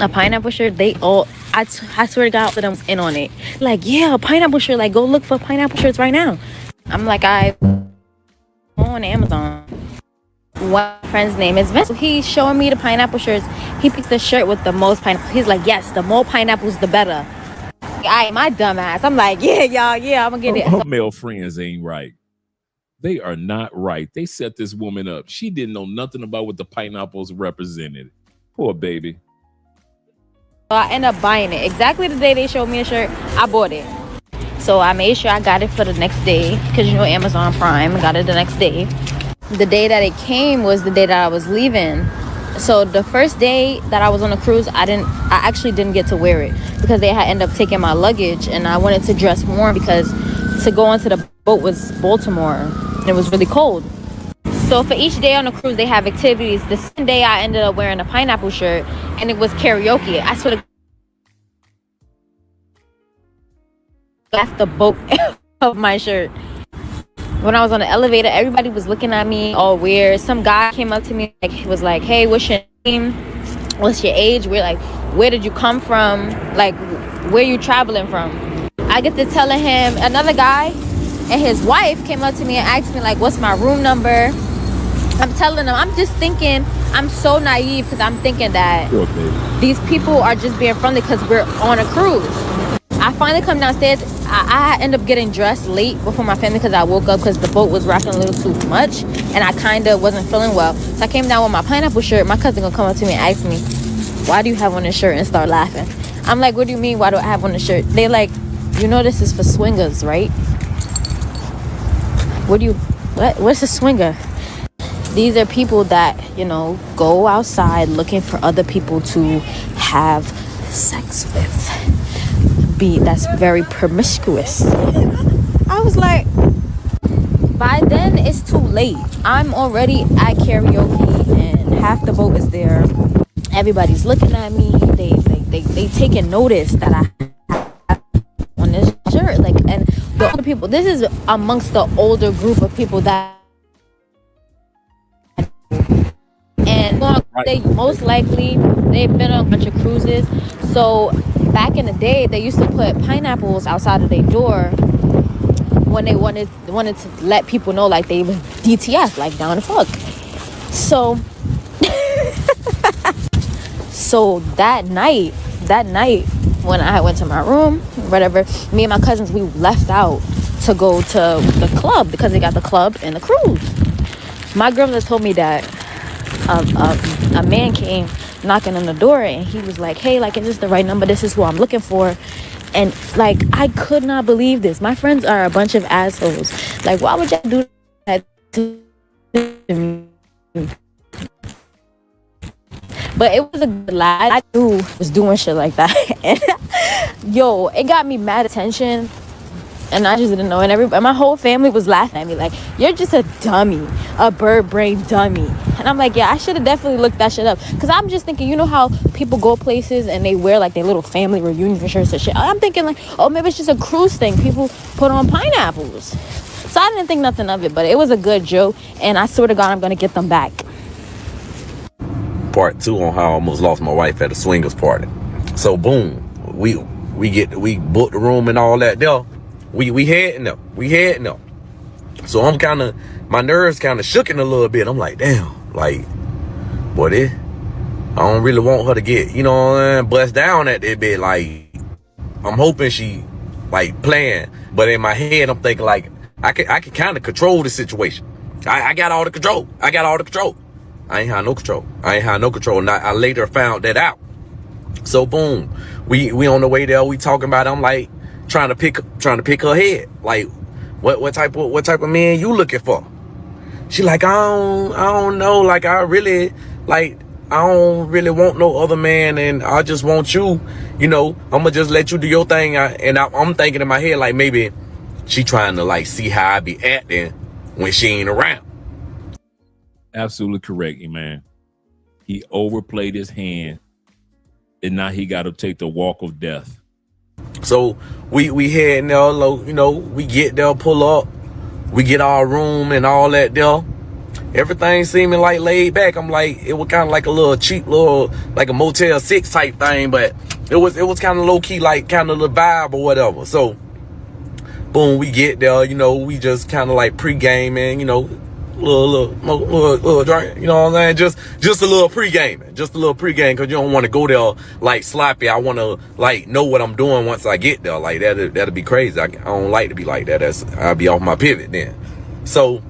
a pineapple shirt? I swear to God, them was in on it. Like, yeah, a pineapple shirt. Like, go look for pineapple shirts right now. I'm like, on Amazon. One friend's name is Vince. He's showing me the pineapple shirts. He picked the shirt with the most pineapple. He's like, yes, the more pineapples, the better. My dumb ass. I'm like, yeah, y'all, yeah, I'm gonna get it. Her male friends ain't right. They are not right. They set this woman up. She didn't know nothing about what the pineapples represented. Poor baby. So I end up buying it. Exactly the day they showed me a shirt, I bought it. So I made sure I got it for the next day, because Amazon Prime, got it the next day. The day that it came was the day that I was leaving. So the first day that I was on the cruise, I actually didn't get to wear it because they had ended up taking my luggage, and I wanted to dress warm because to go onto the boat was Baltimore and it was really cold. So for each day on the cruise, they have activities. The second day I ended up wearing a pineapple shirt, and it was karaoke. I sort of left the boat of my shirt. when I was on the elevator, everybody was looking at me all weird. Some guy came up to me, like, was like, hey, what's your name? What's your age? We're like, where did you come from? Like, where you traveling from? I get to telling him, another guy and his wife came up to me and asked me, like, what's my room number? I'm telling them, I'm just thinking, I'm so naive because I'm thinking that these people are just being friendly because we're on a cruise. I finally come downstairs. I end up getting dressed late before my family because I woke up because the boat was rocking a little too much and I kind of wasn't feeling well. So I came down with my pineapple shirt. My cousin gonna come up to me and ask me, why do you have on this shirt, and start laughing. I'm like, what do you mean, why do I have on this shirt? They like, you know this is for swingers, right? What's a swinger? These are people that, you know, go outside looking for other people to have sex with. That's very promiscuous. I was like, by then it's too late. I'm already at karaoke and half the boat is there. Everybody's looking at me. They taking notice that I have on this shirt. Like, and the older people, this is amongst the older group of people that, and they most likely they've been on a bunch of cruises. So back in the day, they used to put pineapples outside of their door when they wanted to let people know, like, they was DTF, like, down the fuck. So so that night when I went to my room, whatever, me and my cousins, we left out to go to the club because they got the club and the cruise. My grandmother told me that a man came knocking on the door and he was like, hey, like, is this the right number? This is who I'm looking for. And like, I could not believe this. My friends are a bunch of assholes. Like, why would y'all do that to me? But it was a good lie. I knew was doing shit like that. And yo, it got me mad attention. And I just didn't know. And my whole family was laughing at me like, you're just a dummy, a bird brain dummy. And I'm like, yeah, I should have definitely looked that shit up. Because I'm just thinking, you know how people go places and they wear like their little family reunion shirts and shit. I'm thinking like, oh, maybe it's just a cruise thing. People put on pineapples. So I didn't think nothing of it. But it was a good joke. And I swear to God, I'm going to get them back. Part 2 on how I almost lost my wife at a swingers party. So boom, we booked the room and all that there. We heading up. So I'm my nerves kind of shooking a little bit. I'm like, damn, like, boy, I don't really want her to get, you know what I'm saying, bust down at that bit. Like, I'm hoping she, like, playing. But in my head, I'm thinking, like, I can kind of control the situation. I got all the control. I ain't had no control. And I later found that out. So boom, we on the way there. We talking about it. I'm like, trying to pick her head. Like, what type of man you looking for? She like, I don't know. Like, I don't really want no other man, and I just want you. You know, I'm gonna just let you do your thing. I'm thinking in my head, like, maybe she trying to, like, see how I be acting when she ain't around. Absolutely correct, man. He overplayed his hand, and now he got to take the walk of death. So we heading there, you know, we get there, pull up, we get our room and all that there. Everything seeming like laid back. I'm like, it was kind of like a little cheap little, like a Motel 6 type thing, but it was kind of low key, like kind of the vibe or whatever. So boom, we get there, you know, we just kind of like pre-gaming, you know, little drink, you know what I'm saying? Just a little pre-gaming, because you don't want to go there like sloppy. I want to like know what I'm doing once I get there. Like that'd be crazy. I don't like to be like that. I'll be off my pivot then. So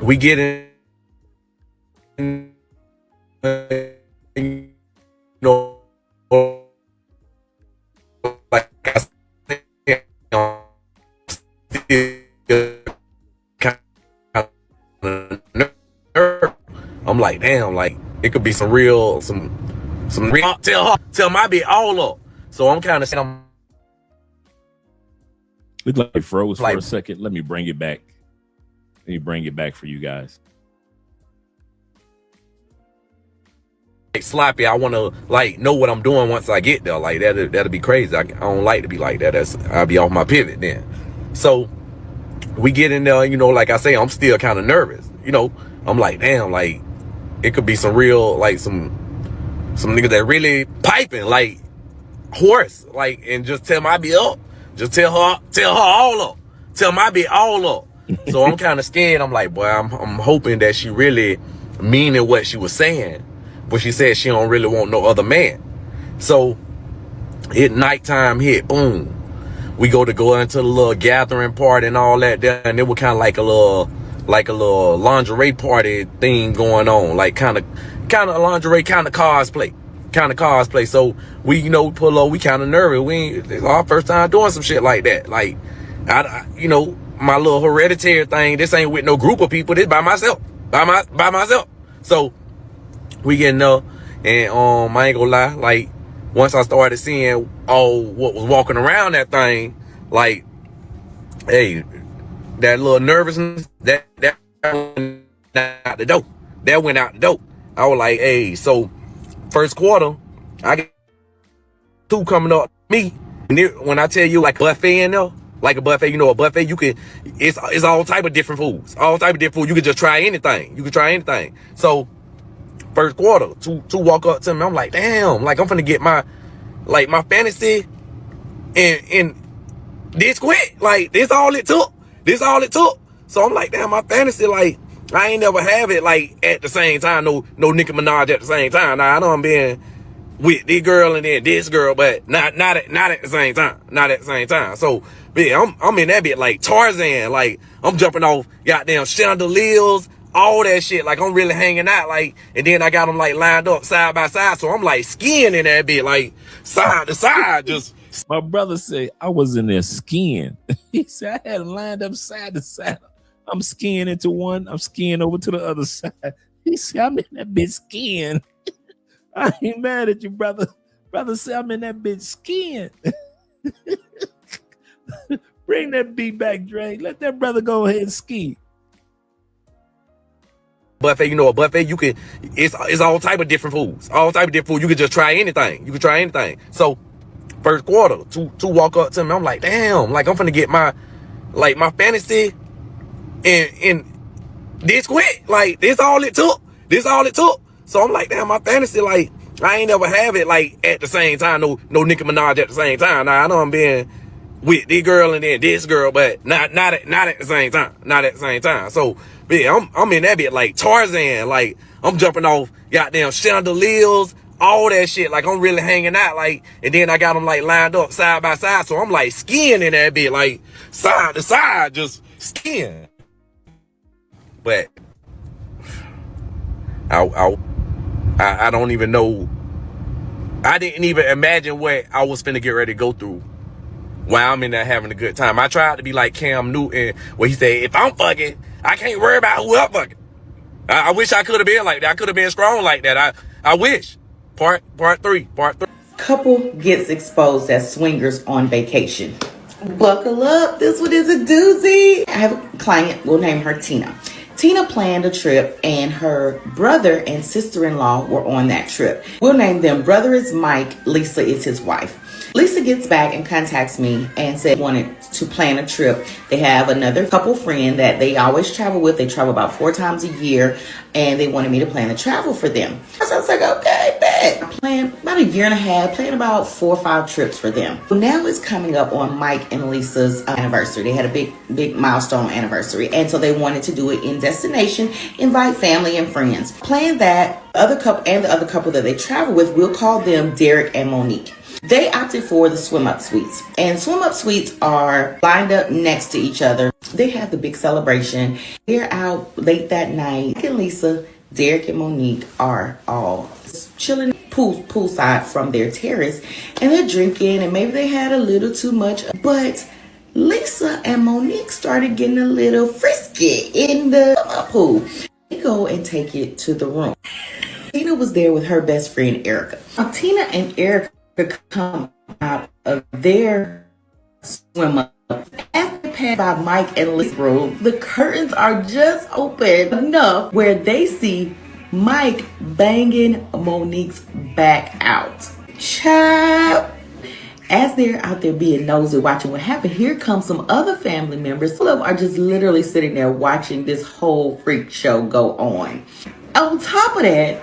we get in, you know, like I said, I'm like, damn, like it could be some real tell my bit all up. So I'm kind of saying, Looked like it froze for a second. Let me bring it back. For you guys. Like sloppy. I want to like know what I'm doing once I get there. Like that'd be crazy. I don't like to be like that. I'll be off my pivot then. So we get in there, you know, like I say, I'm still kind of nervous. You know, I'm like, damn, like, it could be some real, like, some niggas that really piping, like, horse, like, and just tell my bitch up. Just tell her all up. Tell my bitch all up. So I'm kind of scared. I'm like, boy, I'm hoping that she really meaning what she was saying. But she said she don't really want no other man. So nighttime hit, boom. We go into the little gathering party and all that there, and it was kind of like a little lingerie party thing going on, like kind of lingerie, kind of cosplay. So we, you know, pull up, we kind of nervous. It's our first time doing some shit like that. Like, you know, my little hereditary thing, this ain't with no group of people, this by myself. So we getting up, and I ain't gonna lie, like, once I started seeing all what was walking around that thing, like, hey, that little nervousness, that went out the door. That went out the door. I was like, hey, so first quarter, I got 2 coming up me. And when I tell you, like, buffet in there, like a buffet, you know, a buffet, you can, it's all type of different foods. All type of different food. You can just try anything. So first quarter, two walk up to me. I'm like, damn, like, I'm finna get my fantasy and this quick. Like, this all it took. So I'm like, damn, my fantasy, like, I ain't never have it, like, at the same time. No Nicki Minaj at the same time. Now, I know I'm being with this girl and then this girl, but not at the same time. Not at the same time. So, yeah, I'm in that bit like Tarzan. Like, I'm jumping off goddamn chandeliers, all that shit. Like, I'm really hanging out, like, and then I got them, like, lined up side by side. So I'm, like, skiing in that bit, like, side to side, just. My brother said I was in there skiing. He said I had them lined up side to side. I'm skiing into one. I'm skiing over to the other side. He said I'm in that bitch skiing. I ain't mad at you, brother. Brother said I'm in that bitch skiing. Bring that beat back, Dre. Let that brother go ahead and ski. Buffet, you know, a buffet, you can, it's all type of different foods. All type of different food. You can just try anything. So first quarter, two walk up to me. I'm like, damn, like, I'm finna get my fantasy and this quick. Like, this all it took. So I'm like, damn, my fantasy, like, I ain't never have it, like, at the same time. No Nicki Minaj at the same time. Now, I know I'm being with this girl and then this girl, but not at the same time. So, yeah, I'm in that bit like Tarzan. Like, I'm jumping off goddamn chandeliers, all that shit. Like, I'm really hanging out, like, and then I got them, like, lined up side by side. So I'm, like, skiing in that bit, like, side to side, just skiing. But I don't even know. I didn't even imagine what I was finna get ready to go through while I'm in there having a good time. I tried to be like Cam Newton, where he said, if I'm fucking, I can't worry about who I'm fucking. I wish I could have been like that. I could have been strong like that. I wish. Part three. Couple gets exposed as swingers on vacation. Buckle up. This one is a doozy. I have a client. We'll name her Tina. Tina planned a trip, and her brother and sister-in-law were on that trip. We'll name them. Brother is Mike. Lisa is his wife. Lisa gets back and contacts me and said wanted to plan a trip. They have another couple friend that they always travel with. They travel about 4 times a year, and they wanted me to plan a travel for them. So I was like, okay, bet. I planned about a year and a half, planned about 4 or 5 trips for them. Well, now it's coming up on Mike and Lisa's anniversary. They had a big milestone anniversary, and so they wanted to do it in destination, invite family and friends. Plan that. The other couple that they travel with, we'll call them Derek and Monique. They opted for the swim up suites, and swim up suites are lined up next to each other. They have the big celebration. They're out late that night. Mike and Lisa, Derek and Monique are all chilling poolside from their terrace, and they're drinking, and maybe they had a little too much, but Lisa and Monique started getting a little frisky in the pool. They go and take it to the room. Tina was there with her best friend, Erica. Now, Tina and Erica come out of their swim up. After passing by Mike and Lisa's room, the curtains are just open enough where they see Mike banging Monique's back out. Child, As they're out there being nosy watching what happened, here comes some other family members. Some of them are just literally sitting there watching this whole freak show go on. On top of that,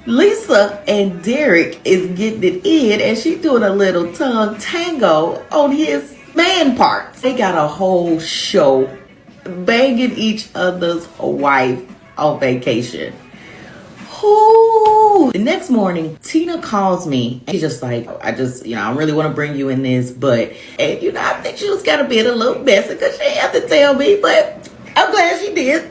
Lisa and Derek is getting it in, and she doing a little tongue tango on his man parts. They got a whole show banging each other's wife on vacation. Ooh. The next morning, Tina calls me. And she's just like, I really want to bring you in this, but, and, I think she was kind of being a little messy because she had to tell me, but I'm glad she did.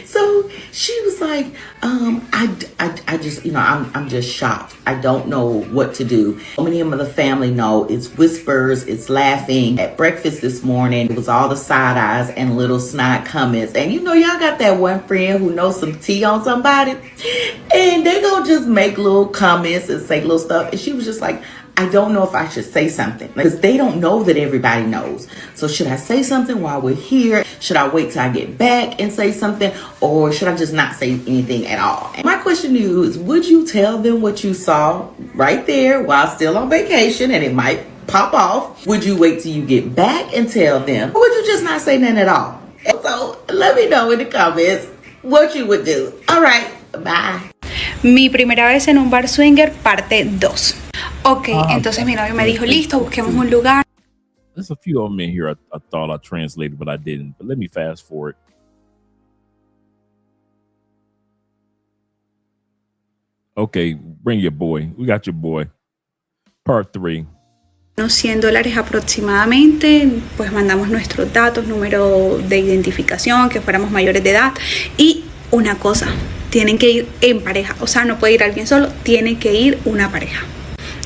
So she was like, I just, I'm just shocked. I don't know what to do. So many of the family know it's whispers, it's laughing. At breakfast this morning, it was all the side eyes and little snide comments. And y'all got that one friend who knows some tea on somebody, and they gonna just make little comments and say little stuff. And she was just like, I don't know if I should say something because they don't know that everybody knows. So should I say something while we're here? Should I wait till I get back and say something? Or should I just not say anything at all? And my question to you is, would you tell them what you saw right there while still on vacation and it might pop off? Would you wait till you get back and tell them? Or would you just not say nothing at all? And so let me know in the comments what you would do. All right, bye. Mi primera vez en un bar swinger, parte 2. Ok, entonces mi novio me dijo, listo, busquemos un lugar. There's a few of them in here I thought I translated, but I didn't. But let me fast forward. Okay, bring your boy. We got your boy. Part 3. Unos $100 aproximadamente, pues mandamos nuestros datos, número de identificación, que fuéramos mayores de edad. Y una cosa, tienen que ir en pareja, o sea, no puede ir alguien solo, tiene que ir una pareja.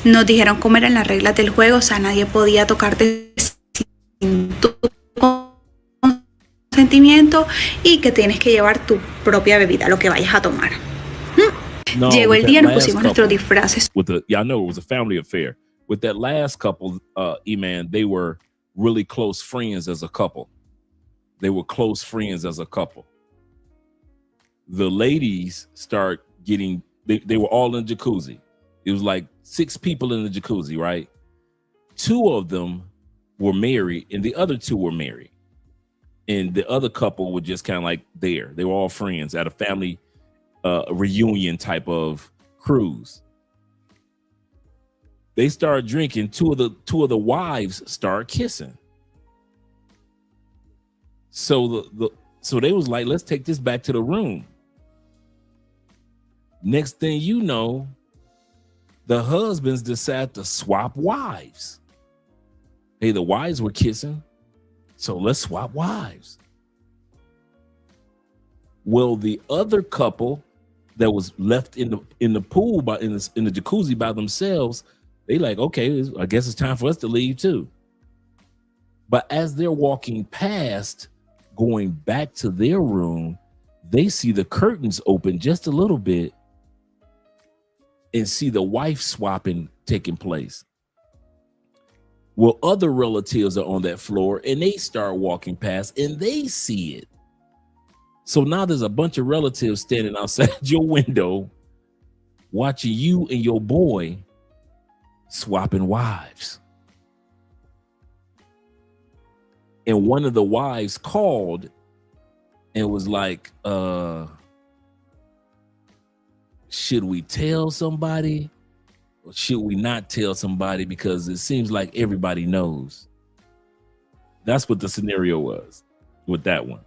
Nos dijeron cómo eran las reglas del juego, o sea, nadie podía tocarte sin tu consentimiento y que tienes que llevar tu propia bebida, lo que vayas a tomar. Llegó el día, nos pusimos nuestros disfraces. I know it was a family affair. With that last couple, E-Man, they were really close friends as a couple. They were close friends as a couple. The ladies start getting, they were all in jacuzzi. It was like 6 people in the jacuzzi, right? 2 of them were married and the other 2 were married. And the other couple were just kind of like there. They were all friends at a family reunion type of cruise. They started drinking. Two of the wives start kissing. So so they was like, let's take this back to the room. Next thing you know, the husbands decide to swap wives. Hey, the wives were kissing, so let's swap wives. Well, the other couple that was left in the pool in the jacuzzi by themselves, they like, okay, I guess it's time for us to leave too. But as they're walking past, going back to their room, they see the curtains open just a little bit and see the wife swapping taking place. Well, other relatives are on that floor and they start walking past and they see it. So now there's a bunch of relatives standing outside your window watching you and your boy swapping wives. And one of the wives called and was like, should we tell somebody or should we not tell somebody? Because it seems like everybody knows. That's what the scenario was with that one.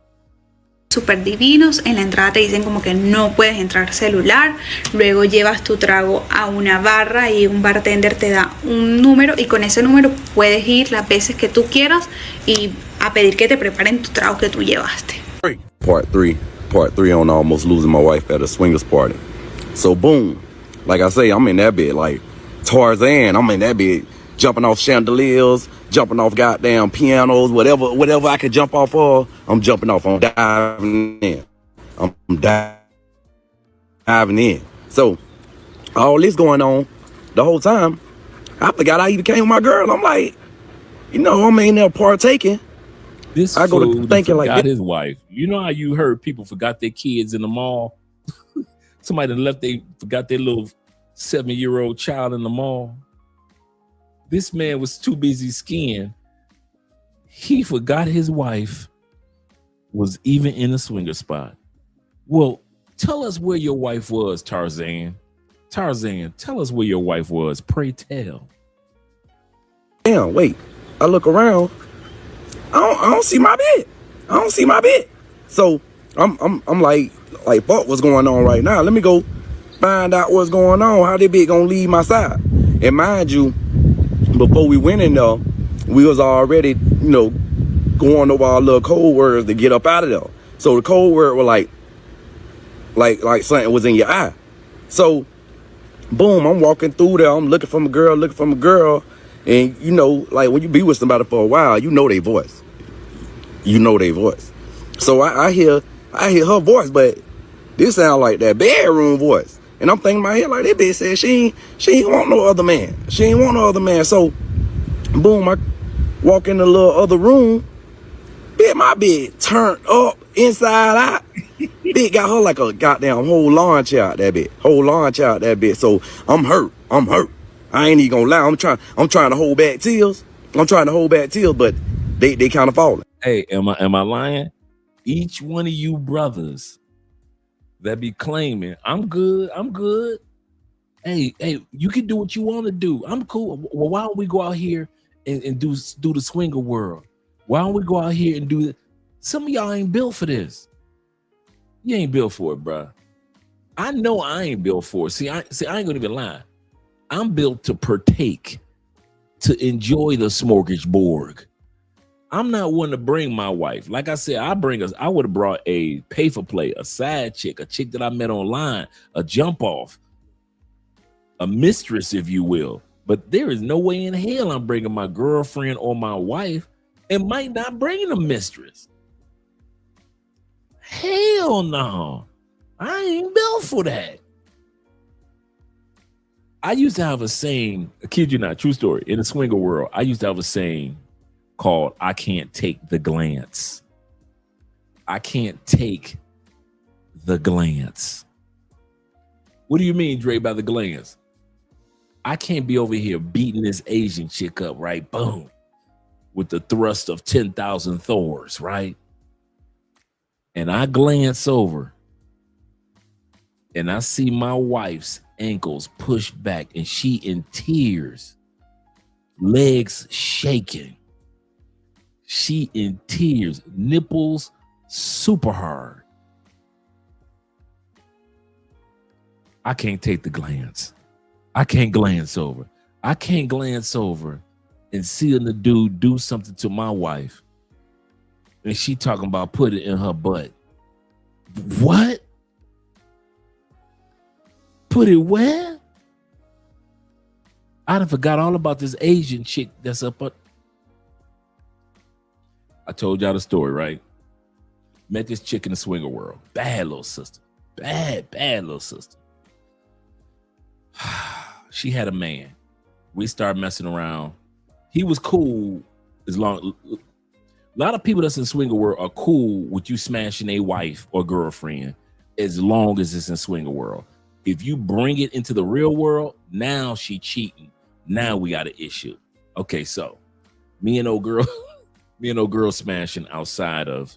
Super divinos. En la entrada te dicen como que no puedes entrar celular. Luego llevas tu trago a una barra y un bartender te da un número y con ese número puedes ir las veces que tú quieras y a pedir que te preparen tu trago que tú llevaste. Part three on almost losing my wife at a swingers party. So boom, like I say, I'm in that bed like Tarzan. I'm in that bed jumping off chandeliers, jumping off goddamn pianos, whatever I can jump off of, I'm jumping off. I'm diving in. I'm diving in. So all this going on the whole time, I forgot I even came with my girl. I'm like, I'm in there partaking. This I go to thinking like forgot his wife. You know how you heard people forgot their kids in the mall? Somebody forgot their little 7-year-old child in the mall. This man was too busy skiing. He forgot his wife was even in the swinger spot. Well, tell us where your wife was, Tarzan. Tarzan, tell us where your wife was. Pray tell. Damn, wait. I look around. I don't see my bed. I don't see my bed. So I'm like, fuck, what's going on right now? Let me go find out what's going on. How they bed gonna leave my side? And mind you, before we went in there, we was already, going over our little code words to get up out of there. So the code word was like something was in your eye. So boom, I'm walking through there. I'm looking for a girl. And like when you be with somebody for a while, you know their voice. So I hear her voice, but this sound like that bedroom voice. And I'm thinking in my head like, that bitch said she ain't want no other man. She ain't want no other man. So boom, I walk in the little other room. Bitch, my bed turned up inside out. Bitch got her like a goddamn whole lawn chair out that bitch. So I'm hurt. I ain't even gonna lie. I'm trying to hold back tears. But they kind of falling. Hey, am I lying? Each one of you brothers that be claiming, I'm good. Hey, you can do what you want to do. I'm cool. Well, why don't we go out here and do the swinger world? Why don't we go out here and do it? Some of y'all ain't built for this. You ain't built for it, bro. I know I ain't built for it. See, I ain't gonna even lie. I'm built to partake, to enjoy the smorgasbord. I'm not one to bring my wife. Like I said, I would have brought a pay for play, a side chick, a chick that I met online, a jump off, a mistress, if you will. But there is no way in hell I'm bringing my girlfriend or my wife, and might not bring a mistress. Hell no. I ain't built for that. I used to have a saying, I kid you not, true story, in the swinger world, I used to have a saying called, I can't take the glance. I can't take the glance. What do you mean, Dre, by the glance? I can't be over here beating this Asian chick up, right? Boom. With the thrust of 10,000 Thors, right? And I glance over and I see my wife's ankles pushed back and she in tears, legs shaking. She in tears, nipples super hard. I can't take the glance. I can't glance over. I can't glance over and see the dude do something to my wife. And she talking about put it in her butt. What? Put it where? I done forgot all about this Asian chick that's up. I told y'all the story, right? Met this chick in the swinger world. Bad little sister. Bad little sister. She had a man. We started messing around. He was cool as long. A lot of people that's in swinger world are cool with you smashing a wife or girlfriend as long as it's in swinger world. If you bring it into the real world, now she cheating. Now we got an issue. Okay, so me and old girl smashing outside of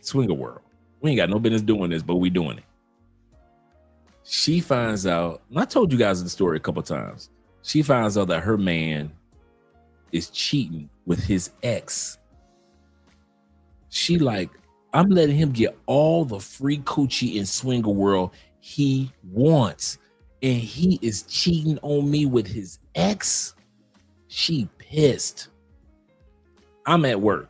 swinger world. We ain't got no business doing this, but we doing it. She finds out, and I told you guys the story a couple times. She finds out that her man is cheating with his ex. She like, I'm letting him get all the free coochie in swinger world he wants, and he is cheating on me with his ex. She pissed. I'm at work.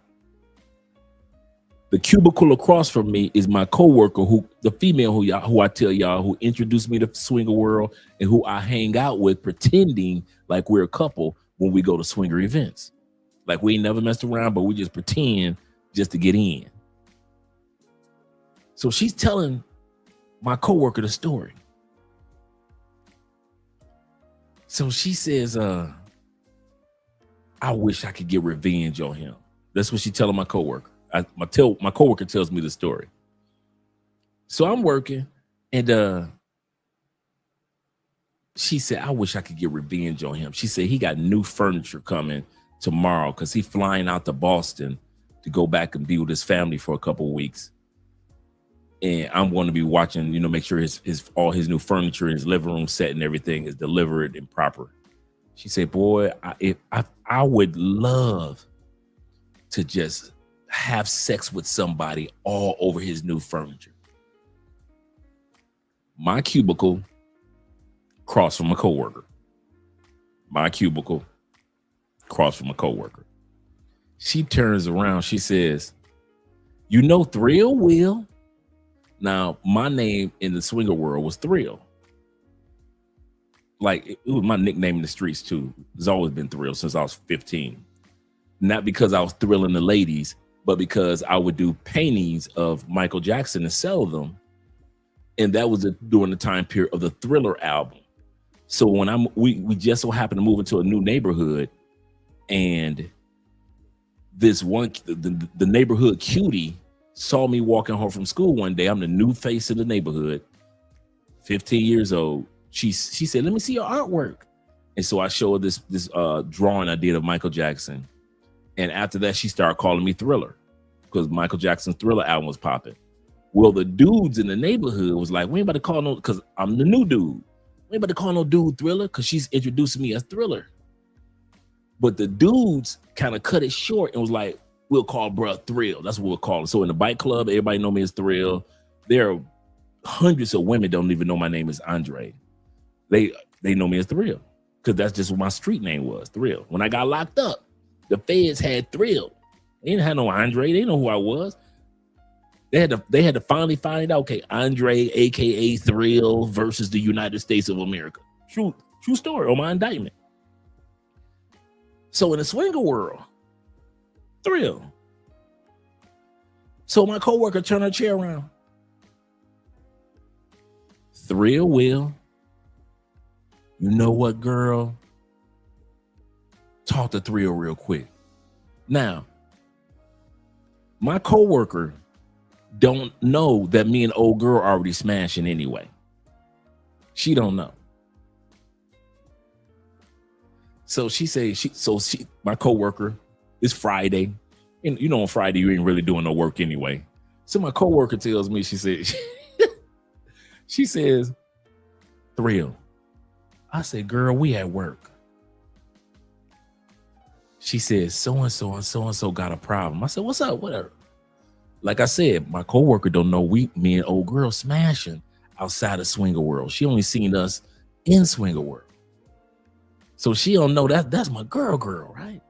The cubicle across from me is my coworker, the female who I tell y'all, who introduced me to swinger world and who I hang out with, pretending like we're a couple when we go to swinger events. Like we ain't never messed around, but we just pretend just to get in. So she's telling my coworker the story. So she says, I wish I could get revenge on him. That's what she's telling my coworker. My coworker tells me the story. So I'm working, and she said, I wish I could get revenge on him. She said he got new furniture coming tomorrow because he's flying out to Boston to go back and be with his family for a couple of weeks. And I'm going to be watching, you know, make sure his all his new furniture, his living room set and everything is delivered and proper. She said, boy, I would love to just have sex with somebody all over his new furniture. My cubicle across from a coworker. My cubicle across from a coworker. She turns around. She says, you know, Thrill Will. Now, my name in the swinger world was Thrill. Like, it was my nickname in the streets, too. It's always been Thrill since I was 15. Not because I was thrilling the ladies, but because I would do paintings of Michael Jackson and sell them. And that was during the time period of the Thriller album. So when we just so happened to move into a new neighborhood, and this one, the neighborhood cutie saw me walking home from school one day. I'm the new face in the neighborhood, 15 years old. She said, let me see your artwork. And so I showed this drawing I did of Michael Jackson. And after that, she started calling me Thriller because Michael Jackson's Thriller album was popping. Well, the dudes in the neighborhood was like, we ain't about to call no, because I'm the new dude. We ain't about to call no dude Thriller because she's introducing me as Thriller. But the dudes kind of cut it short and was like, we'll call bruh Thrill. That's what we'll call it. So in the bike club, everybody know me as Thrill. There are hundreds of women don't even know my name is Andre. They know me as Thrill because that's just what my street name was, Thrill. When I got locked up, the feds had Thrill. They didn't have no Andre. They didn't know who I was. They had to finally find out, okay, Andre, aka Thrill versus the United States of America. True story on my indictment. So in the swinger world, Thrill. So my coworker turned her chair around. Thrill Will. You know what, girl? Talk to Thrill real quick. Now, my coworker don't know that me and old girl already smashing anyway. She don't know. So she says, my coworker, it's Friday. And you know, on Friday, you ain't really doing no work anyway. So my coworker tells me, she says, Thrill. I said, girl, we at work. She says, so-and-so and so-and-so got a problem. I said, what's up? Whatever. Like I said, my coworker don't know me and old girl smashing outside of swinger world. She only seen us in swinger world. So she don't know that's my girl, right?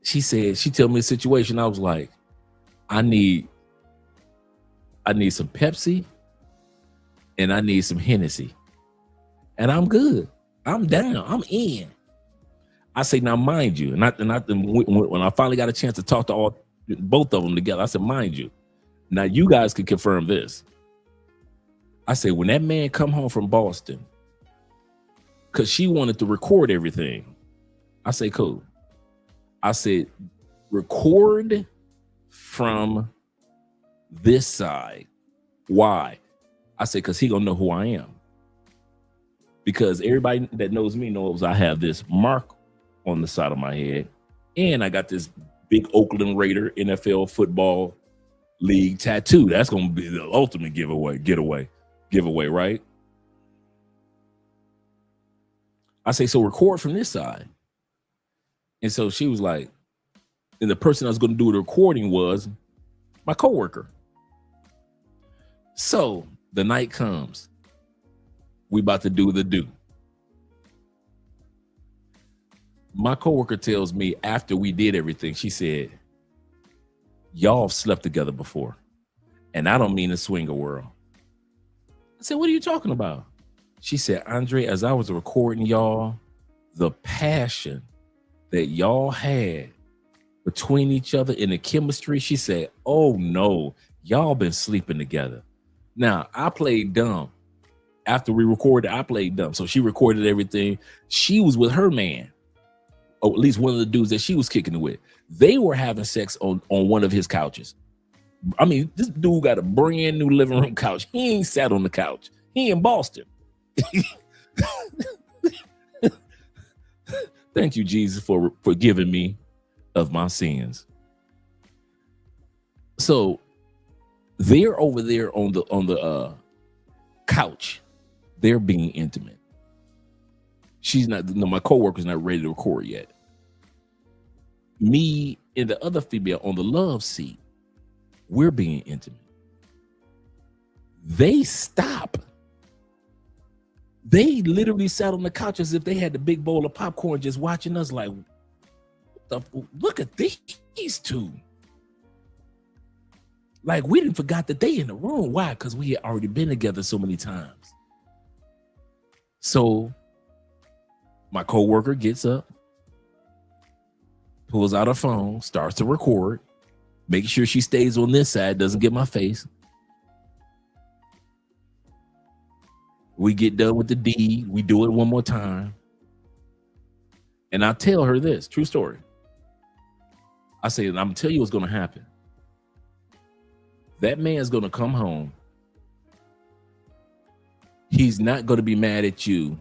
She said, she told me the situation. I was like, I need some Pepsi and I need some Hennessy. And I'm good. I'm down. I'm in. I say, now mind you, and when I finally got a chance to talk to both of them together, I said, mind you, now you guys can confirm this. I said, when that man come home from Boston, because she wanted to record everything, I say, cool. I said, record from this side. Why? I said, because he gonna know who I am. Because everybody that knows me knows I have this mark on the side of my head. And I got this big Oakland Raider NFL football league tattoo. That's going to be the ultimate getaway, right? I say, so record from this side. And so she was like, and the person I was going to do the recording was my coworker. So the night comes. We about to do the do. My coworker tells me after we did everything, she said, y'all have slept together before. And I don't mean the swinger world. I said, what are you talking about? She said, Andre, as I was recording y'all, the passion that y'all had between each other in the chemistry, she said, oh no, y'all been sleeping together. Now, I played dumb. After we recorded, I played dumb. So she recorded everything. She was with her man, or at least one of the dudes that she was kicking it with. They were having sex on one of his couches. I mean, this dude got a brand new living room couch. He ain't sat on the couch. He in Boston. Thank you, Jesus, for forgiving me of my sins. So they're over there on the couch. They're being intimate. She's not. No, my coworker's not ready to record yet. Me and the other female on the love seat, we're being intimate. They stop. They literally sat on the couch as if they had the big bowl of popcorn, just watching us like, look at these two. Like, we didn't forgot that they in the room. Why? Because we had already been together so many times. So my coworker gets up, pulls out her phone, starts to record, make sure she stays on this side, doesn't get my face. We get done with the deed. We do it one more time. And I tell her this, true story. I say, I'm gonna tell you what's gonna happen. That man's gonna come home. He's not gonna be mad at you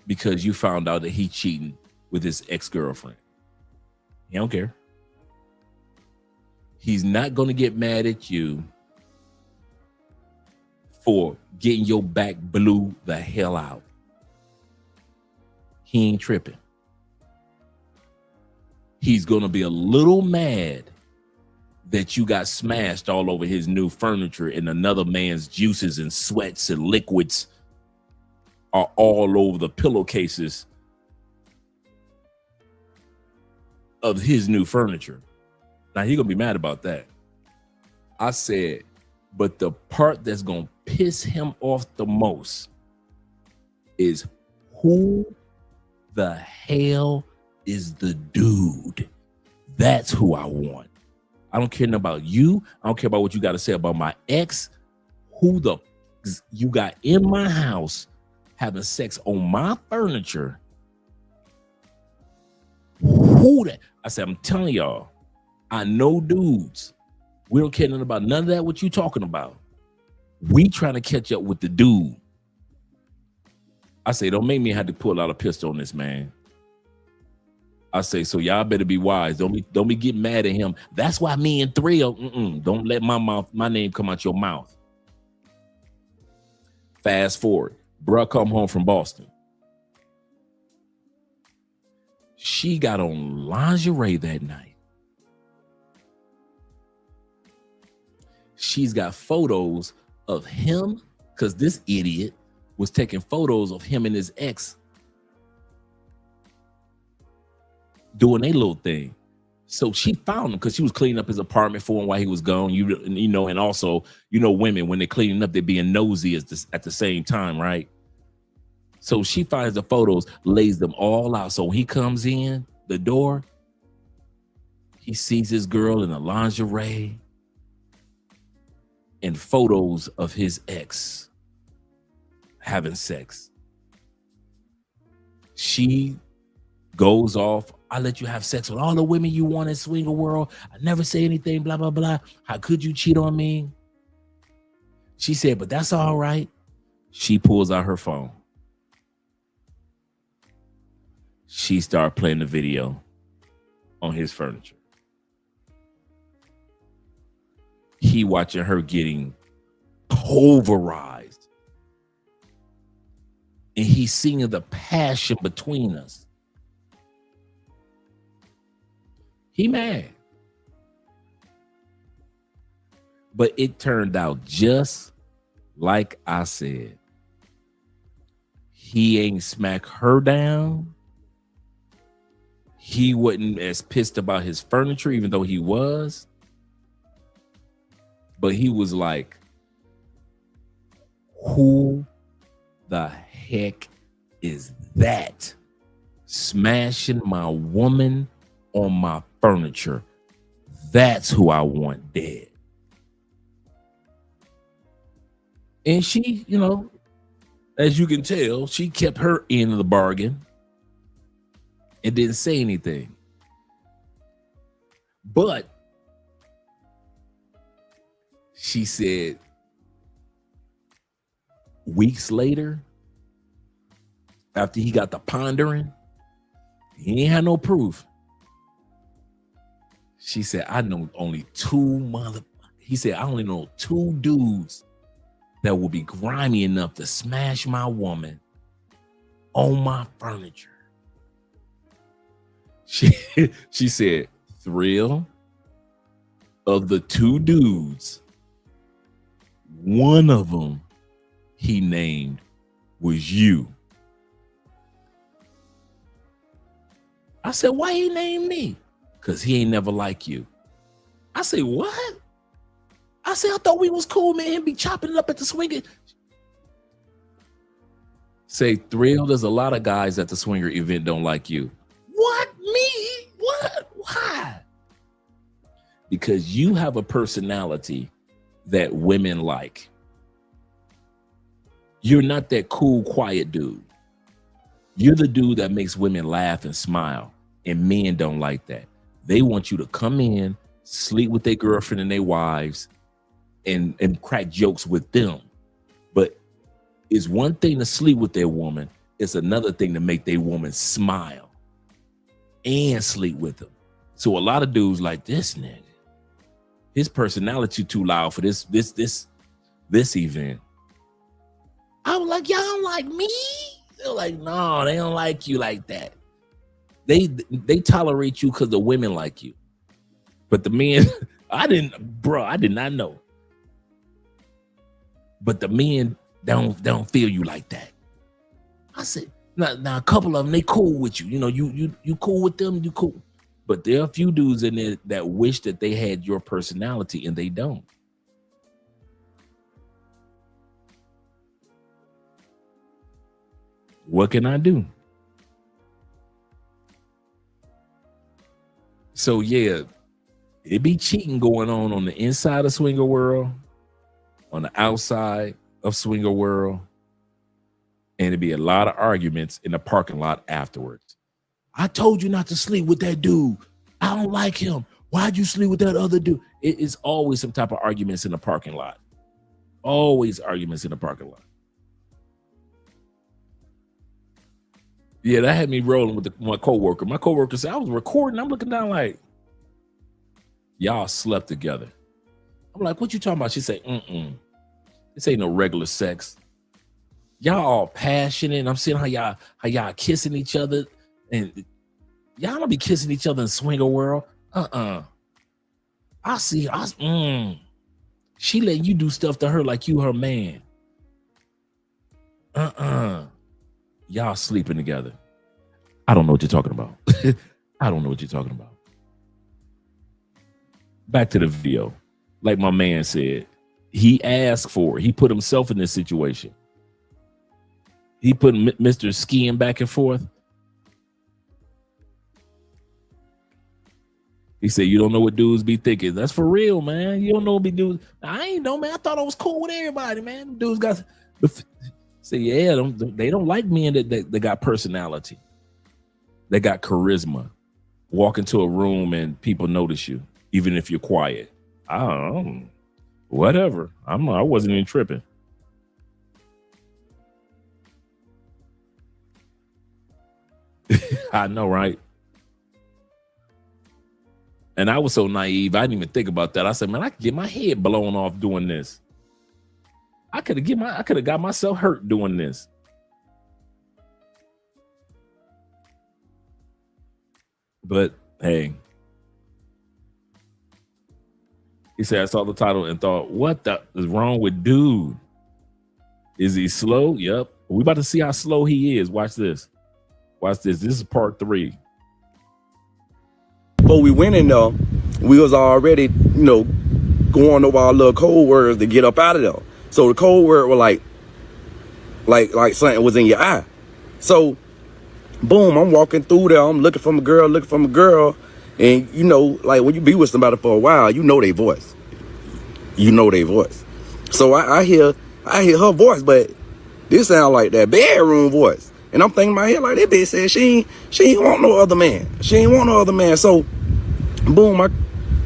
because you found out that he's cheating with his ex-girlfriend. He don't care. He's not gonna get mad at you for getting your back blew the hell out. He ain't tripping. He's gonna be a little mad that you got smashed all over his new furniture and another man's juices and sweats and liquids are all over the pillowcases of his new furniture. Now he's gonna be mad about that. I said, but the part that's gonna piss him off the most is who the hell is the dude? That's who I want. I don't care about you. I don't care about what you got to say about my ex. Who the you got in my house having sex on my furniture? Who that? I said, I'm telling y'all, I know dudes. We don't care nothing about none of that. What you talking about? We trying to catch up with the dude. I say, don't make me have to pull out a pistol on this man. I say, so y'all better be wise. Don't be getting mad at him. That's why me and Thrill, don't let my name come out your mouth. Fast forward, bruh come home from Boston. She got on lingerie that night. She's got photos of him, because this idiot was taking photos of him and his ex doing a little thing. So she found him because she was cleaning up his apartment for him while he was gone. You know, and also, you know, women, when they're cleaning up, they're being nosy at the same time, right? So she finds the photos, lays them all out. So when he comes in the door, he sees this girl in a lingerie and photos of his ex having sex. She goes off. I let you have sex with all the women you want in swinger world. I never say anything, blah, blah, blah. How could you cheat on me? She said, but that's all right. She pulls out her phone. She started playing the video on his furniture. He watching her getting pulverized. And he's seeing the passion between us. He mad. But it turned out just like I said. He ain't smack her down. He wasn't as pissed about his furniture, even though he was. But he was like, who the heck is that smashing my woman on my furniture? That's who I want dead. And she, you know, as you can tell, she kept her end of the bargain and didn't say anything. But she said weeks later, after he got the pondering, he ain't had no proof. She said, I know only he said, I only know 2 dudes that will be grimy enough to smash my woman on my furniture. She said, Thrill, of the 2 dudes, one of them he named was you. I said, why he named me? Because he ain't never like you. I say, what? I said, I thought we was cool, man. Him be chopping it up at the swinger. Say, Thrill, there's a lot of guys at the swinger event don't like you. What? Me? What? Why? Because you have a personality that women like. You're not that cool, quiet dude. You're the dude that makes women laugh and smile, and men don't like that. They want you to come in, sleep with their girlfriend and their wives, and crack jokes with them. But it's one thing to sleep with their woman. It's another thing to make their woman smile and sleep with them. So a lot of dudes like, this nigga, his personality too loud for this event. I was like, y'all don't like me? They're like, no, they don't like you like that. They tolerate you because the women like you. But the men, I did not know. But the men don't feel you like that. I said, now a couple of them, they cool with you. You know, you cool with them, you cool. But there are a few dudes in there that wish that they had your personality and they don't. What can I do? So yeah, it be cheating going on the inside of Swinger World, on the outside of Swinger World, and it'd be a lot of arguments in the parking lot afterwards. I told you not to sleep with that dude. I don't like him. Why'd you sleep with that other dude? It is always some type of arguments in the parking lot. Always arguments in the parking lot. Yeah, that had me rolling with my coworker. My coworker said, I was recording. I'm looking down like, y'all slept together. I'm like, what you talking about? She said, this ain't no regular sex. Y'all all passionate. I'm seeing how y'all kissing each other. And y'all don't be kissing each other in Swinger World. I see. She letting you do stuff to her like you her man. Y'all sleeping together. I don't know what you're talking about. I don't know what you're talking about. Back to the video. Like my man said, he asked for it. He put himself in this situation. He put Mr. Skiing back and forth. He said, you don't know what dudes be thinking. That's for real, man. You don't know what be dudes. I ain't know, man. I thought I was cool with everybody, man. Dudes got... Say, yeah, they don't like men that got personality. They got charisma. Walk into a room and people notice you, even if you're quiet. I don't know. Whatever. I wasn't even tripping. I know, right? And I was so naive, I didn't even think about that. I said, man, I could get my head blown off doing this. I could have got myself hurt doing this. But hey, he said, I saw the title and thought, what the is wrong with dude? Is he slow? Yep. We about to see how slow he is. Watch this. Watch this. This is part 3. But we went in there, we was already, going over our little code words to get up out of there. So the code word was like something was in your eye. So, boom, I'm walking through there. I'm looking for a girl. And, like when you be with somebody for a while, you know their voice. So I hear her voice, but this sound like that bedroom voice. And I'm thinking in my head like, that bitch said she ain't want no other man. She ain't want no other man. So, boom, I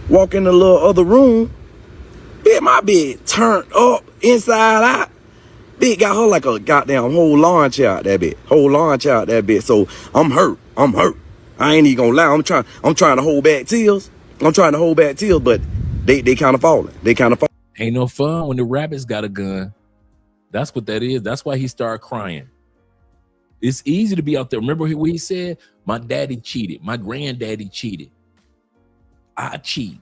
walk in the little other room. My bed turned up inside out. Bitch got her like a goddamn whole lawn chair out that bitch. Whole lawn chair out that bitch. So I'm hurt. I ain't even gonna lie. I'm trying to hold back tears. But they kind of falling. Ain't no fun when the rabbits got a gun. That's what that is. That's why he started crying. It's easy to be out there. Remember what he said? My daddy cheated. My granddaddy cheated. I cheat.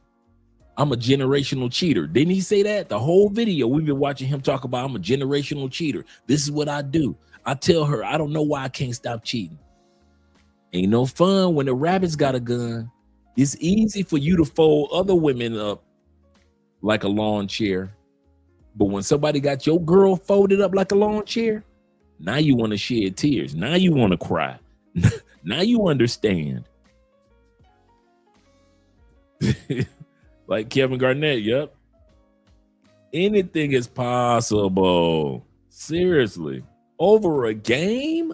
I'm a generational cheater. Didn't he say that? The whole video, we've been watching him talk about I'm a generational cheater. This is what I do. I tell her, I don't know why I can't stop cheating. Ain't no fun when the rabbits got a gun. It's easy for you to fold other women up like a lawn chair. But when somebody got your girl folded up like a lawn chair, now you want to shed tears. Now you want to cry. Now you understand. Like Kevin Garnett, yep. Anything is possible. Seriously. Over a game?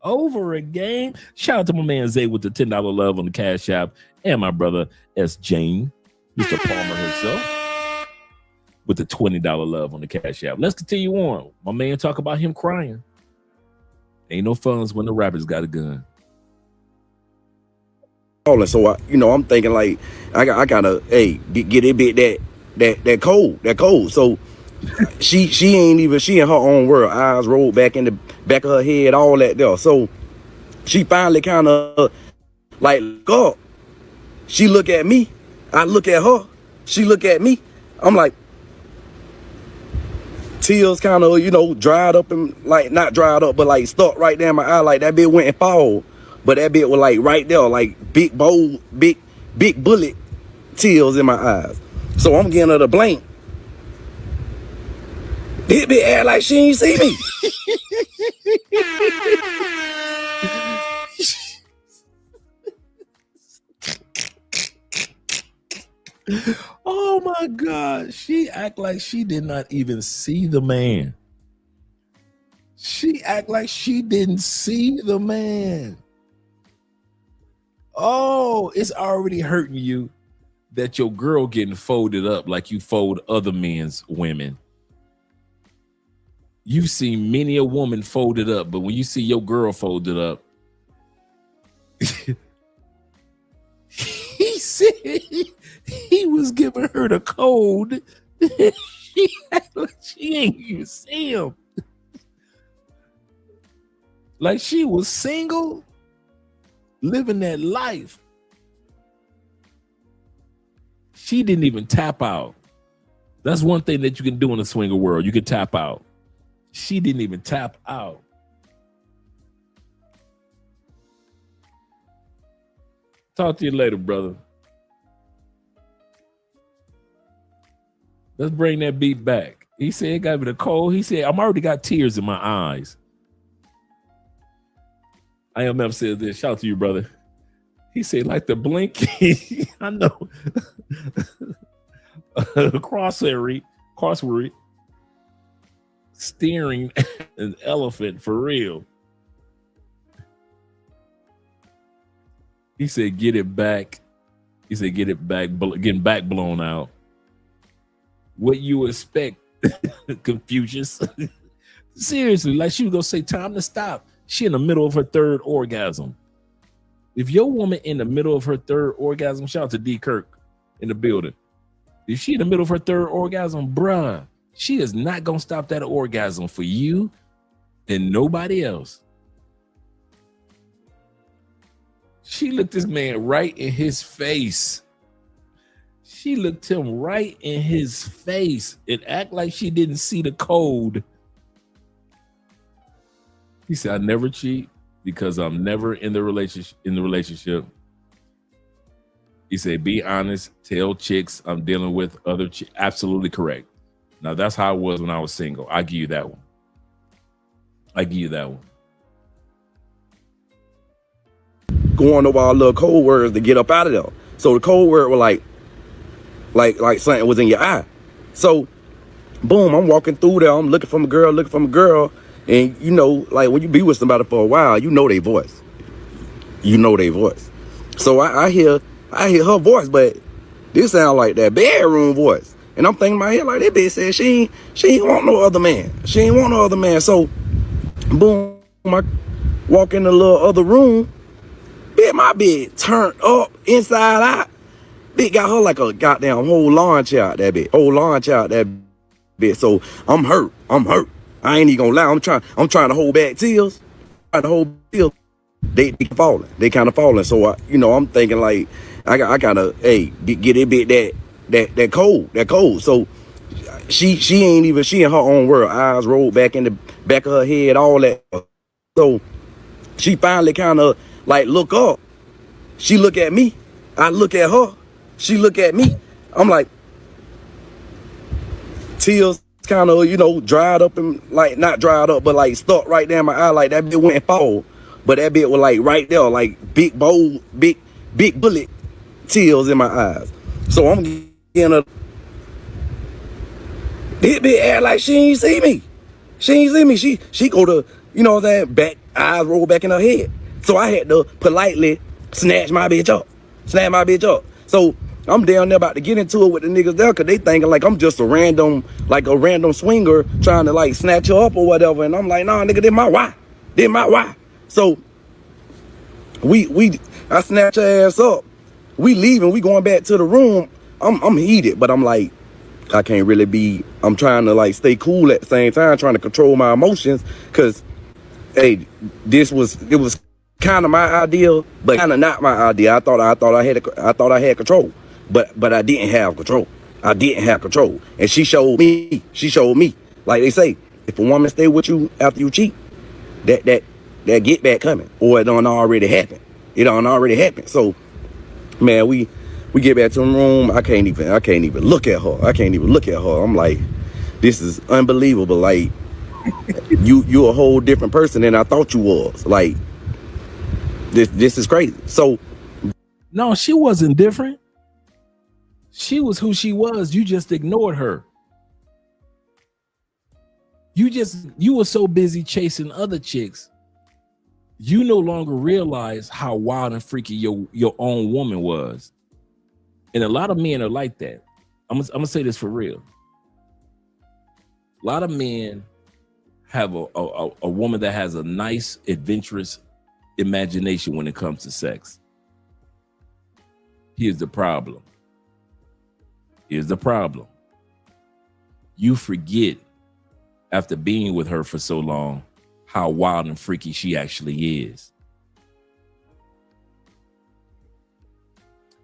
Over a game? Shout out to my man Zay with the $10 love on the Cash App. And my brother S. Jane, Mr. Palmer himself, with the $20 love on the Cash App. Let's continue on. My man talk about him crying. Ain't no funds when the rappers got a gun. So I'm thinking like I gotta get it bit that cold. So she in her own world, eyes rolled back in the back of her head, all that there. So she finally kind of like look up. She look at me, I look at her, she look at me. I'm like, tears kind of dried up and like not dried up, but like stuck right there in my eye, like that bit went and fall. But that bit was like right there, like big bold, big bullet tears in my eyes. So I'm getting her to blink. This bitch act like she ain't see me. Oh my God. She act like she did not even see the man. She act like she didn't see the man. Oh, it's already hurting you that your girl getting folded up like you fold other men's women. You've seen many a woman folded up, but when you see your girl folded up, he said he was giving her the code. She act like she ain't even see him. Like she was single, living that life. She didn't even tap out. That's one thing that you can do in the swinger world. You can tap out. She didn't even tap out. Talk to you later, brother. Let's bring that beat back. He said it got me the cold. He said, I'm already got tears in my eyes. IMF says this. Shout out to you, brother. He said, like the blinky. I know. Crossword. Steering an elephant for real. He said, get it back. He said, get it back, getting back blown out. What you expect, Confucius? Seriously, like she was gonna say, time to stop. She in the middle of her third orgasm. If your woman in the middle of her third orgasm, shout out to D. Kirk in the building. If she in the middle of her third orgasm, bruh, she is not gonna stop that orgasm for you and nobody else. She looked this man right in his face. She looked him right in his face and act like she didn't see the code. He said, I never cheat because I'm never in the relationship. He said, be honest, tell chicks I'm dealing with other chicks. Absolutely correct. Now that's how I was when I was single. I give you that one. Going over our little code words to get up out of there. So the code word was like something was in your eye. So boom, I'm walking through there. I'm looking for a girl. And like when you be with somebody for a while, you know their voice. So I hear her voice, but this sound like that bedroom voice. And I'm thinking in my head like, that bitch said she ain't want no other man. She ain't want no other man. So, boom, I walk in the little other room. Bitch, my bed turned up inside out. Bitch got her like a goddamn whole lawn chair out that bitch. Whole lawn chair out that bitch. So I'm hurt. I ain't even gonna lie. I'm trying to hold back tears. Trying to hold tears. They falling. They kind of falling. So I'm thinking like I gotta get it bit that cold. So she in her own world. Eyes rolled back in the back of her head, all that. So she finally kind of like look up. She look at me. I look at her. She look at me. I'm like, tears kind of dried up and like not dried up, but like stuck right there in my eye. Like that bit went and fall. But that bit was like right there, like big bold, big bullet tears in my eyes. So I'm getting a bit act like she ain't see me. She go to, back, eyes roll back in her head. So I had to politely snatch my bitch up. So I'm down there about to get into it with the niggas there because they thinking like I'm just a random swinger trying to like snatch her up or whatever. And I'm like, nah, nigga, this my wife. So I snatch her ass up. We leaving, we going back to the room. I'm heated, but I'm like, I can't really be, I'm trying to like stay cool at the same time, trying to control my emotions. Cause hey, it was kind of my idea, but kind of not my idea. I thought I had control, but I didn't have control. And she showed me, like they say, if a woman stay with you after you cheat, that get back coming, or it done already happened. So, man, we get back to the room. I can't even look at her. I'm like, this is unbelievable. Like, you a whole different person than I thought you was. Like, this is crazy. So, no, she wasn't different. She was who she was. You just ignored her. You were so busy chasing other chicks, you no longer realize how wild and freaky your own woman was. And a lot of men are like that. I'm gonna say this for real. A lot of men have a woman that has a nice, adventurous imagination when it comes to sex. Here's the problem. You forget, after being with her for so long, how wild and freaky she actually is.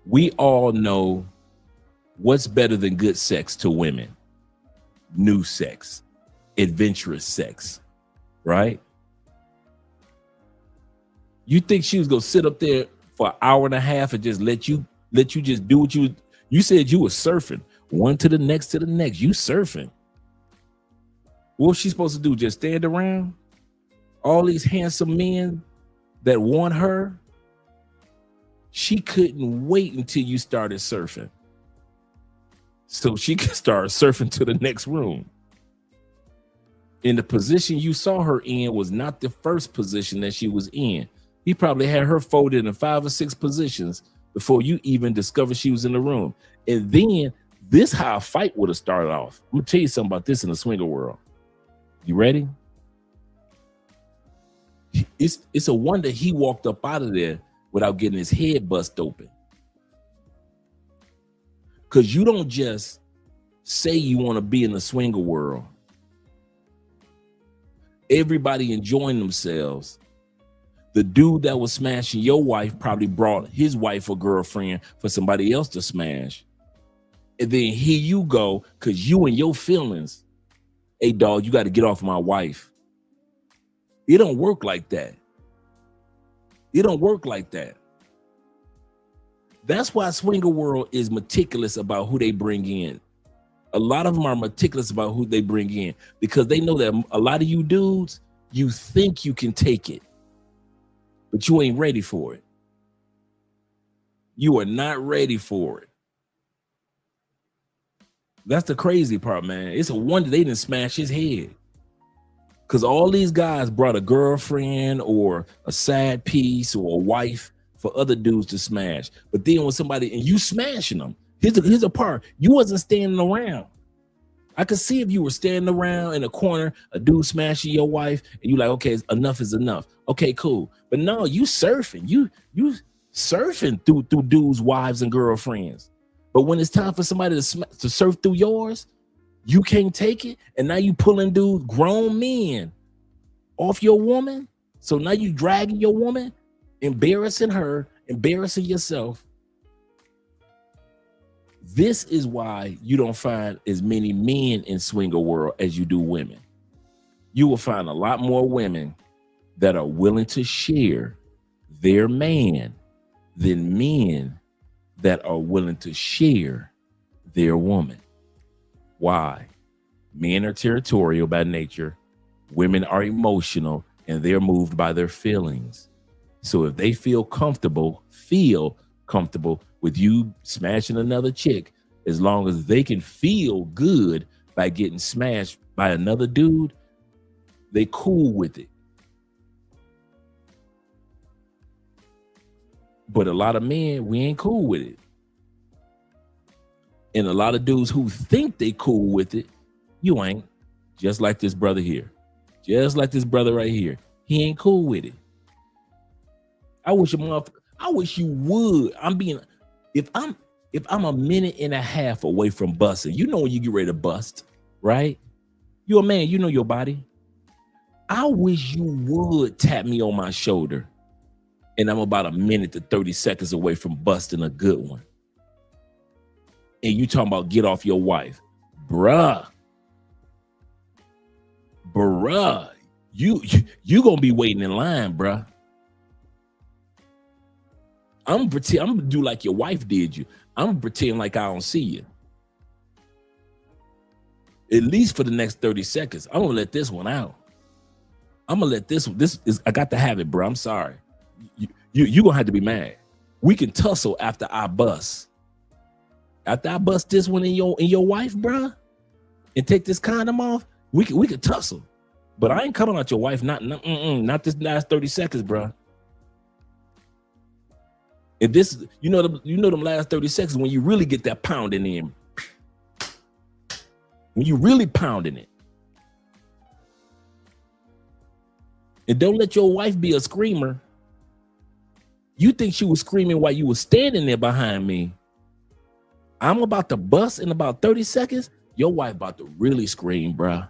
We all know what's better than good sex to women. New sex, adventurous sex, right? You think she was gonna sit up there for an hour and a half and just let you just do what you said you were surfing, one to the next. You surfing. What was she supposed to do? Just stand around? All these handsome men that want her, she couldn't wait until you started surfing, so she could start surfing to the next room. And the position you saw her in was not the first position that she was in. He probably had her folded in 5 or 6 positions before you even discovered she was in the room. And then this how a fight would have started off. I'm gonna tell you something about this in the swinger world. You ready? It's a wonder he walked up out of there without getting his head bust open. Because you don't just say you want to be in the swinger world. Everybody enjoying themselves. The dude that was smashing your wife probably brought his wife or girlfriend for somebody else to smash. And then here you go, because you and your feelings, hey, dog, you got to get off my wife. It don't work like that. That's why swinger world is meticulous about who they bring in. A lot of them are meticulous about who they bring in because they know that a lot of you dudes, you think you can take it, but you ain't ready for it. You are not ready for it. That's the crazy part, man. It's a wonder they didn't smash his head. Because all these guys brought a girlfriend or a side piece or a wife for other dudes to smash. But then when somebody, and you smashing them, Here's a part. You wasn't standing around. I could see if you were standing around in a corner, a dude smashing your wife, and you like, okay, enough is enough. Okay, cool. But no, you surfing. You surfing through dudes' wives and girlfriends. But when it's time for somebody to surf through yours, you can't take it. And now you pulling dudes, grown men, off your woman. So now you dragging your woman, embarrassing her, embarrassing yourself. This is why you don't find as many men in swinger world as you do women. You will find a lot more women that are willing to share their man than men that are willing to share their woman. Why? Men are territorial by nature. Women are emotional and they're moved by their feelings. So if they feel comfortable with you smashing another chick, as long as they can feel good by getting smashed by another dude, they cool with it. But a lot of men, we ain't cool with it. And a lot of dudes who think they cool with it, you ain't. Just like this brother here. Just like this brother right here. He ain't cool with it. I wish you would. If I'm a minute and a half away from busting, you know when you get ready to bust, right? You're a man, you know your body. I wish you would tap me on my shoulder and I'm about a minute to 30 seconds away from busting a good one. And you talking about get off your wife. Bruh, you gonna be waiting in line, bruh. I'm gonna do like your wife did you. I'm gonna pretend like I don't see you. At least for the next 30 seconds. I'm gonna let this one out. I'm gonna let this is I got to have it, bro. I'm sorry. You gonna have to be mad. We can tussle after I bust. After I bust this one in your wife, bro, and take this condom off, we could tussle. But I ain't coming out your wife, not this last 30 seconds, bro. If this, you know them last 30 seconds when you really get that pounding in. When you really pounding it. And don't let your wife be a screamer. You think she was screaming while you were standing there behind me. I'm about to bust in about 30 seconds. Your wife about to really scream, bruh.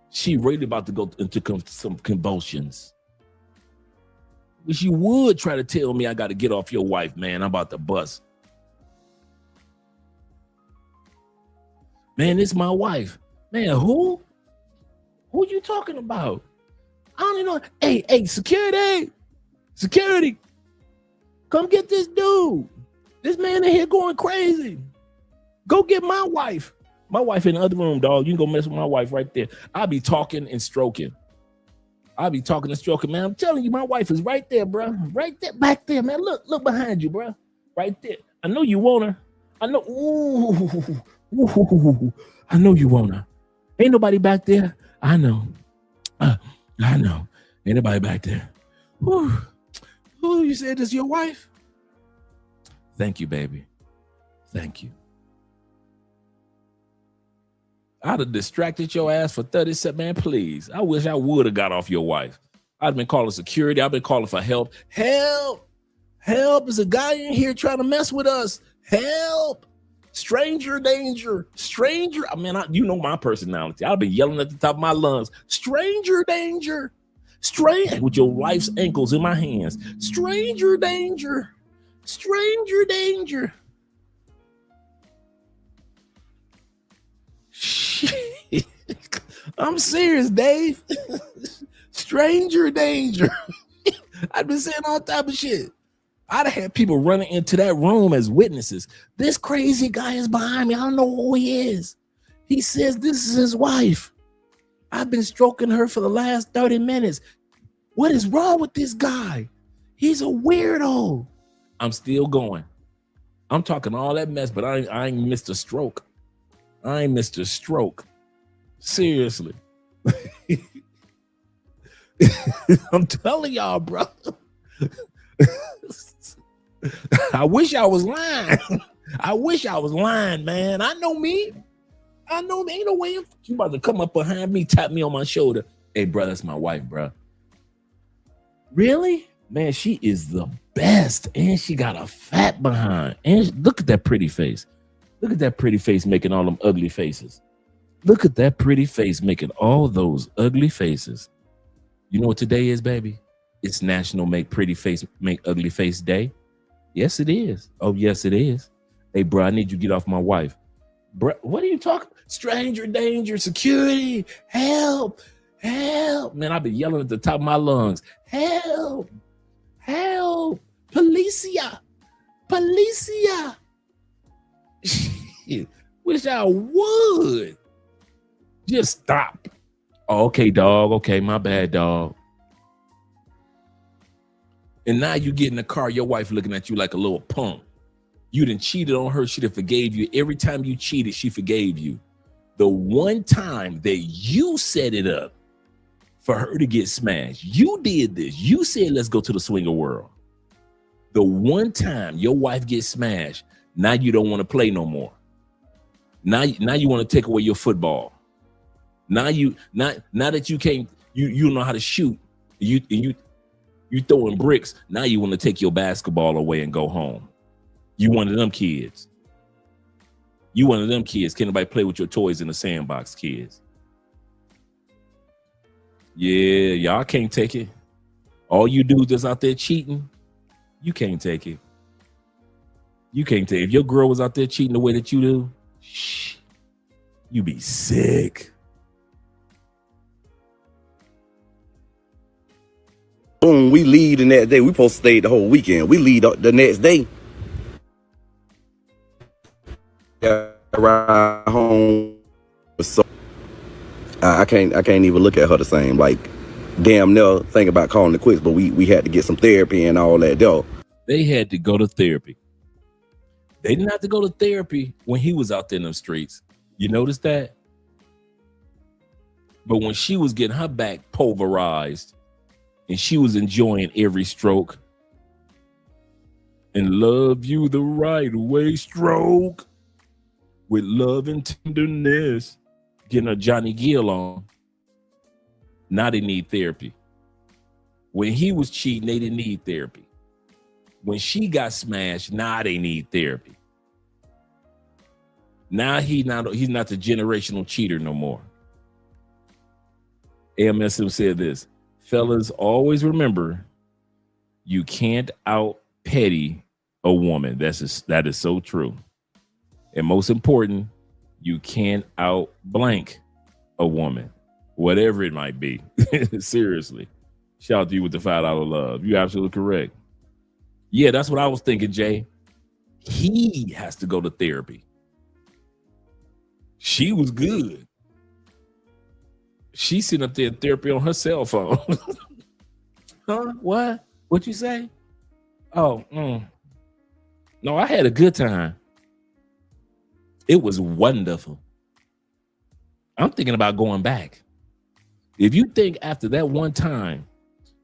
She really about to go into some convulsions. Wish you would try to tell me I got to get off your wife, man. I'm about to bust. Man, it's my wife. Man, who? Who you talking about? I don't even know. Hey, security. Security. Come get this dude. This man in here going crazy. Go get my wife. My wife in the other room, dog. You can go mess with my wife right there. I'll be talking and stroking. I'll be talking and stroking, man. I'm telling you, my wife is right there, bro. Right there, back there, man. Look behind you, bro. Right there. I know you want her. I know. Ooh. I know you want her. Ain't nobody back there. I know. I know. Ain't nobody back there. Ooh, you said this your wife? Thank you, baby. Thank you. I'd have distracted your ass for 30 seconds, man, please. I wish I would have got off your wife. I'd been calling security. I've been calling for help. Help! Help! There's a guy in here trying to mess with us. Help! Stranger danger. Stranger. I mean, you know my personality. I've been yelling at the top of my lungs. Stranger danger. Stranger with your wife's ankles in my hands. Stranger danger. Stranger danger. I'm serious, Dave. Stranger danger. I've been saying all type of shit. I'd have had people running into that room as witnesses. This crazy guy is behind me. I don't know who he is. He says this is his wife. I've been stroking her for the last 30 minutes. What is wrong with this guy? He's a weirdo. I'm still going. I'm talking all that mess, but I ain't Mr. Stroke. I ain't Mr. Stroke. Seriously. I'm telling y'all, bro. I wish I was lying. I wish I was lying, man. I know me. Ain't no way you about to come up behind me, tap me on my shoulder. Hey, bro, that's my wife, bro. Really? Man, she is the best. And she got a fat behind. And look at that pretty face. Look at that pretty face making all them ugly faces. Look at that pretty face making all those ugly faces. You know what today is, baby? It's National Make Ugly Face Day. Yes, it is. Oh, yes, it is. Hey, bro, I need you to get off my wife. Bro, what are you talking? Stranger danger, security, help, help. Man, I've been yelling at the top of my lungs. Help, help, policia, policia. Wish I would. Just stop. Oh, okay, dog. Okay, my bad, dog. And now you get in the car, your wife looking at you like a little punk. You done cheated on her. She done forgave you. Every time you cheated, she forgave you. The one time that you set it up for her to get smashed, you did this. You said, let's go to the swinger world. The one time your wife gets smashed, now you don't want to play no more. Now you want to take away your football. Now that you can't, you don't know how to shoot. You throwing bricks. Now you want to take your basketball away and go home. You one of them kids. You one of them kids. Can't nobody play with your toys in the sandbox, kids. Yeah, y'all can't take it. All you dudes that's out there cheating, you can't take it. You can't take it. If your girl was out there cheating the way that you do, shh, you be sick. Boom, we leave the next day. We supposed to stay the whole weekend. We leave the next day. Around home. So I can't even look at her the same. Like, damn near think about calling it quits, but we had to get some therapy and all that though. They had to go to therapy. They didn't have to go to therapy when he was out there in them streets. You notice that? But when she was getting her back pulverized and she was enjoying every stroke, and love you the right way stroke with love and tenderness, getting a Johnny Gill on. Now they need therapy. When he was cheating, they didn't need therapy. When she got smashed, now they need therapy. Now he's not the generational cheater no more. AMSM said this: fellas, always remember, you can't out petty a woman. That is so true. And most important, you can't out blank a woman, whatever it might be. Seriously. Shout out to you with the $5 love. You're absolutely correct. Yeah, that's what I was thinking, Jay. He has to go to therapy. She was good. She's sitting up there in therapy on her cell phone. Huh? What? What you say? Oh, no, I had a good time. It was wonderful. I'm thinking about going back. If you think after that one time,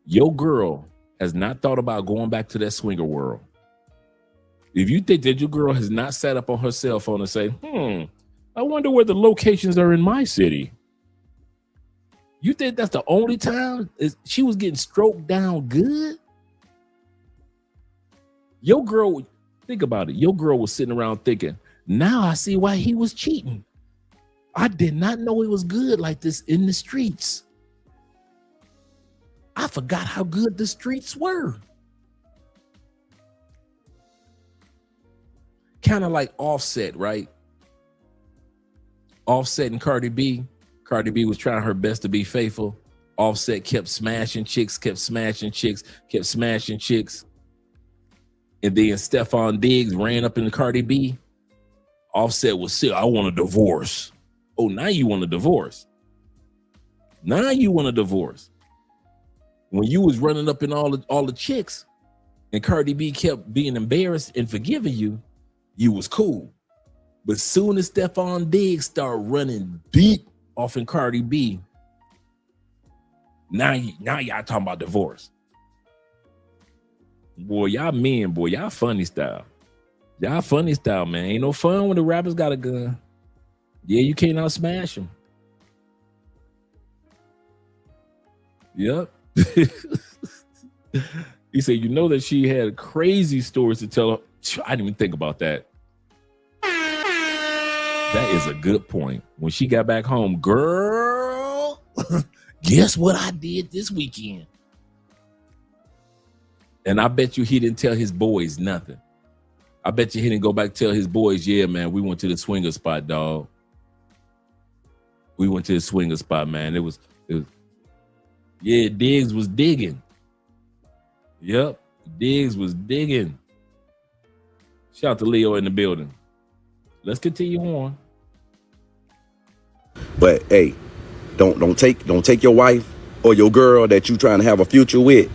your girl has not thought about going back to that swinger world, if you think that your girl has not sat up on her cell phone and say, I wonder where the locations are in my city. You think that's the only time she was getting stroked down good? Your girl, think about it. Your girl was sitting around thinking, now I see why he was cheating. I did not know it was good like this in the streets. I forgot how good the streets were. Kind of like Offset, right? Offset and Cardi B. Cardi B was trying her best to be faithful. Offset kept smashing chicks. And then Stephon Diggs ran up in the Cardi B. Offset was sick. I want a divorce. Oh, now you want a divorce. Now you want a divorce. When you was running up in all the chicks and Cardi B kept being embarrassed and forgiving you, you was cool. But soon as Stephon Diggs started running deep off in Cardi B, now y'all talking about divorce. Boy, y'all men, boy, y'all funny style. Y'all funny style, man. Ain't no fun when the rappers got a gun. Yeah, you can't out smash them. Yep. He said, you know that she had crazy stories to tell. I didn't even think about that. That is a good point. When she got back home, girl, guess what I did this weekend? And I bet you he didn't tell his boys nothing. I bet you he didn't go back and tell his boys, yeah, man, we went to the swinger spot, dog. We went to the swinger spot, man. It was yeah, Diggs was digging. Yep, Diggs was digging. Shout out to Leo in the building. Let's continue on. But hey, don't take your wife or your girl that you trying to have a future with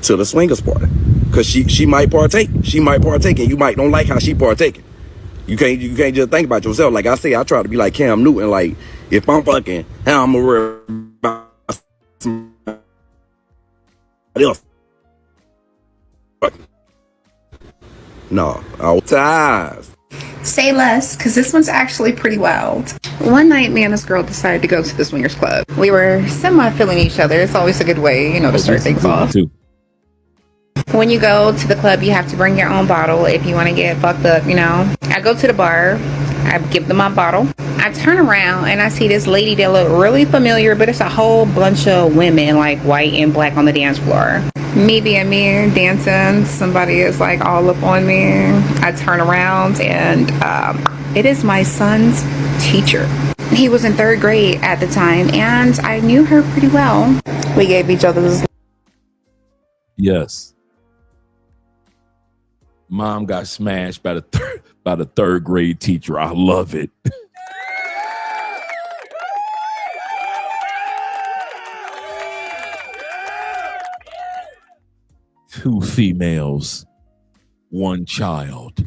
to the swingers party, cause she might partake. She might partake, and you might don't like how she partaking. You can't just think about yourself. Like I say, I try to be like Cam Newton. Like if I'm fucking, how I'm gonna worry about somebody else. No, all ties. Say less, because this one's actually pretty wild. One night, me and this girl decided to go to the swingers club. We were semi-feeling each other. It's always a good way, to start things off. When you go to the club, you have to bring your own bottle if you want to get fucked up, I go to the bar. I give them my bottle. I turn around and I see this lady that look really familiar, but it's a whole bunch of women, like white and black, on the dance floor. Me being me, dancing, somebody is like all up on me. I turn around and it is my son's teacher. He was in 3rd grade at the time, and I knew her pretty well. We gave each other this. Yes. Mom got smashed by the third grade teacher. I love it. Two females, one child.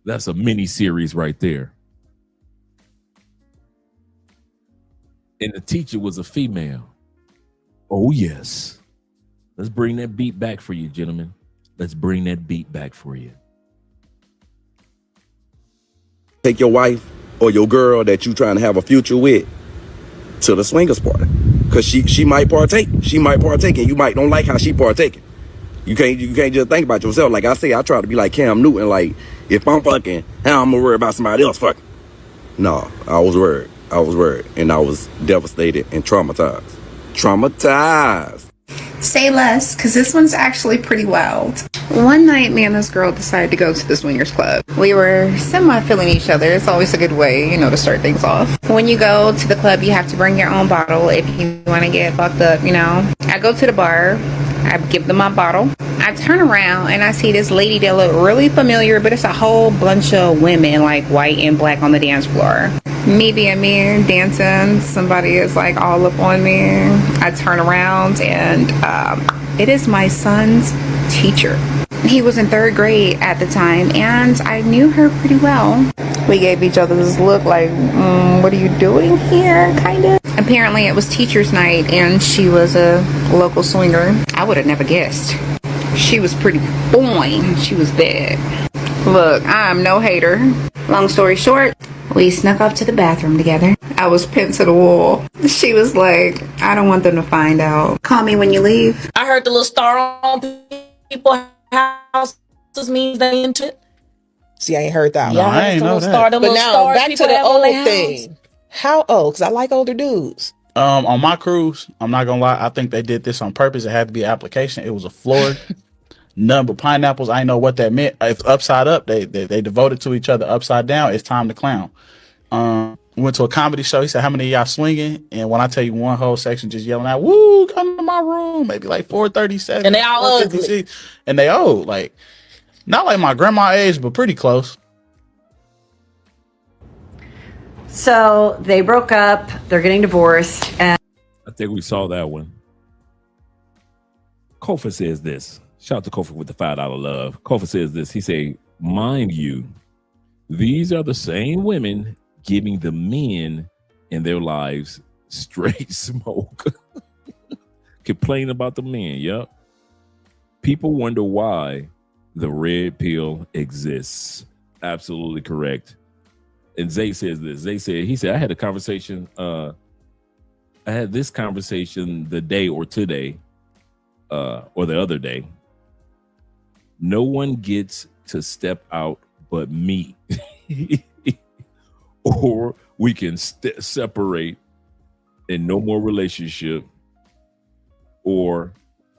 That's a mini series right there. And the teacher was a female. Oh, yes. Let's bring that beat back for you, gentlemen. Let's bring that beat back for you. Take your wife or your girl that you trying to have a future with to the swingers party, cause she might partake. She might partake, and you might don't like how she partaking. You can't just think about yourself. Like I say, I try to be like Cam Newton. Like if I'm fucking, how I'm gonna worry about somebody else fucking? No, I was worried, and I was devastated and traumatized. Say less, because this one's actually pretty wild. One night, me and this girl decided to go to the swingers club. We were semi-feeling each other. It's always a good way, to start things off. When you go to the club, you have to bring your own bottle if you want to get fucked up, I go to the bar. I give them my bottle. I turn around and I see this lady that look really familiar, but it's a whole bunch of women, like white and black, on the dance floor. Me being me, dancing, somebody is like all up on me. I turn around and it is my son's teacher. He was in 3rd grade at the time, and I knew her pretty well. We gave each other this look like, what are you doing here, kind of? Apparently it was teacher's night, and she was a local swinger. I would have never guessed. She was pretty boing. She was bad. Look, I'm no hater. Long story short, we snuck up to the bathroom together. I was pinned to the wall. She was like, I don't want them to find out. Call me when you leave. I heard the little star on people's houses means they into it. See, I ain't heard that one. Yeah, I ain't know that. But now, back to the old thing. How old? Because I like older dudes. On my cruise, I'm not gonna lie, I think they did this on purpose. It had to be an application. It was a Florida. None but pineapples. I didn't know what that meant. If upside up, they devoted to each other. Upside down, it's time to clown. Went to a comedy show. He said, how many of y'all swinging? And when I tell you, one whole section just yelling out, woo, come to my room. Maybe like 437. And they all ugly. And they old. Like, not like my grandma age, but pretty close. So they broke up. They're getting divorced. And I think we saw that one. Kofa says this. Shout out to Kofa with the $5 love. Kofa says this. He say, mind you, these are the same women giving the men in their lives straight smoke. Complain about the men. Yep. People wonder why The red pill exists. Absolutely correct. And Zay says this. He said, I had this conversation the day or today, or the other day. No one gets to step out but me. Or we can separate and no more relationship or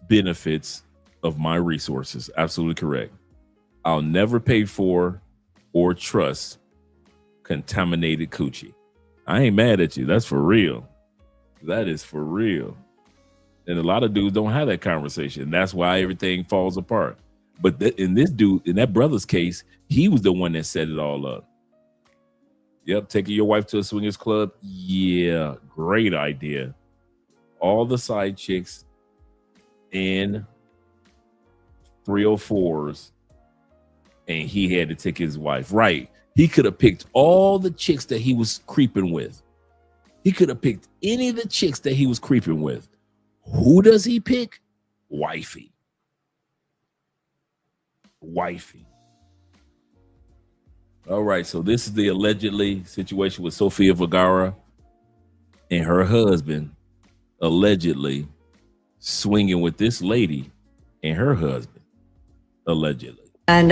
benefits of my resources. Absolutely correct. I'll never pay for or trust contaminated coochie. I ain't mad at you. That's for real. That is for real. And a lot of dudes don't have that conversation. That's why everything falls apart. But in that brother's case, he was the one that set it all up. Yep, taking your wife to a swingers club. Yeah, great idea. All the side chicks and 304s, and he had to take his wife. Right. He could have picked all the chicks that he was creeping with. He could have picked any of the chicks that he was creeping with. Who does he pick? Wifey. All right, so this is the allegedly situation with Sofia Vergara and her husband allegedly swinging with this lady and her husband allegedly. And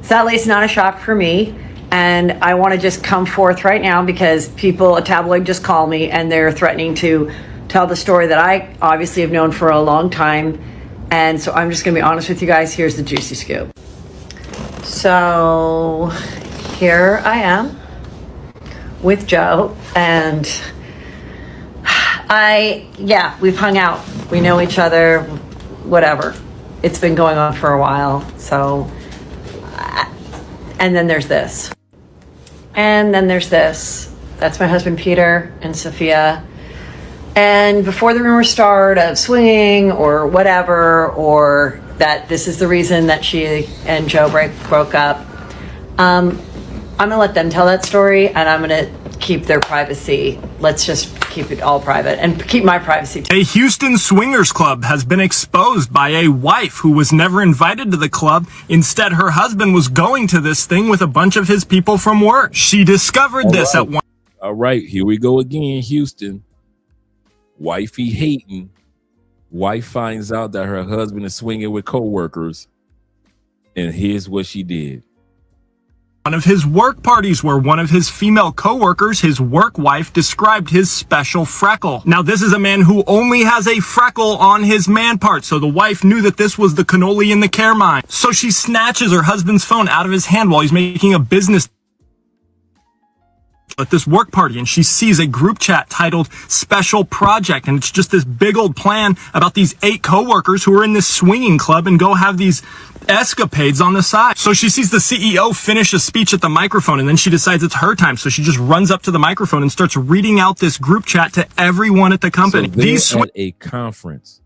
sadly, it's not a shock for me. And I want to just come forth right now because a tabloid just called me and they're threatening to tell the story that I obviously have known for a long time. And so I'm just going to be honest with you guys. Here's the juicy scoop. So here I am with Joe, and we've hung out. We know each other, whatever. It's been going on for a while. So, and then there's this. And then there's this. That's my husband, Peter, and Sophia. And before the rumors start of swinging or whatever, or that this is the reason that she and Joe broke up, I'm going to let them tell that story, and I'm going to keep their privacy. Let's just keep it all private and keep my privacy too. A Houston swingers club has been exposed by a wife who was never invited to the club. Instead, her husband was going to this thing with a bunch of his people from work. She discovered this at one. All right, here we go again, Houston. Wifey hating. Wife finds out that her husband is swinging with coworkers, and here's what she did. One of his work parties where one of his female coworkers, his work wife, described his special freckle. Now, this is a man who only has a freckle on his man part, so the wife knew that this was the cannoli in the Carmine. So she snatches her husband's phone out of his hand while he's making a business at this work party, and she sees a group chat titled Special Project, and it's just this big old plan about these 8 coworkers who are in this swinging club and go have these escapades on the side. So she sees the CEO finish a speech at the microphone, and then she decides it's her time, so she just runs up to the microphone and starts reading out this group chat to everyone at the company. So at a conference,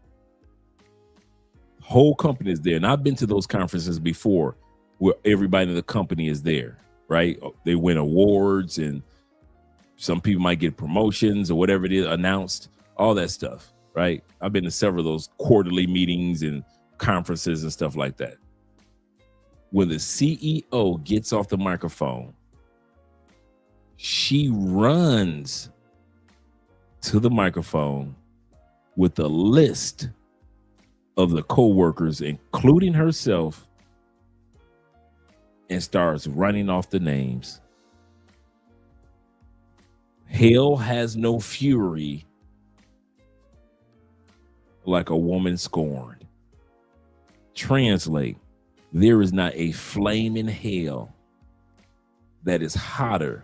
whole company is there, and I've been to those conferences before where everybody in the company is there, right? They win awards, and some people might get promotions or whatever it is announced, all that stuff, right? I've been to several of those quarterly meetings and conferences and stuff like that. When the CEO gets off the microphone, she runs to the microphone with a list of the coworkers, including herself, and starts running off the names. Hell has no fury like a woman scorned. Translate, there is not a flame in hell that is hotter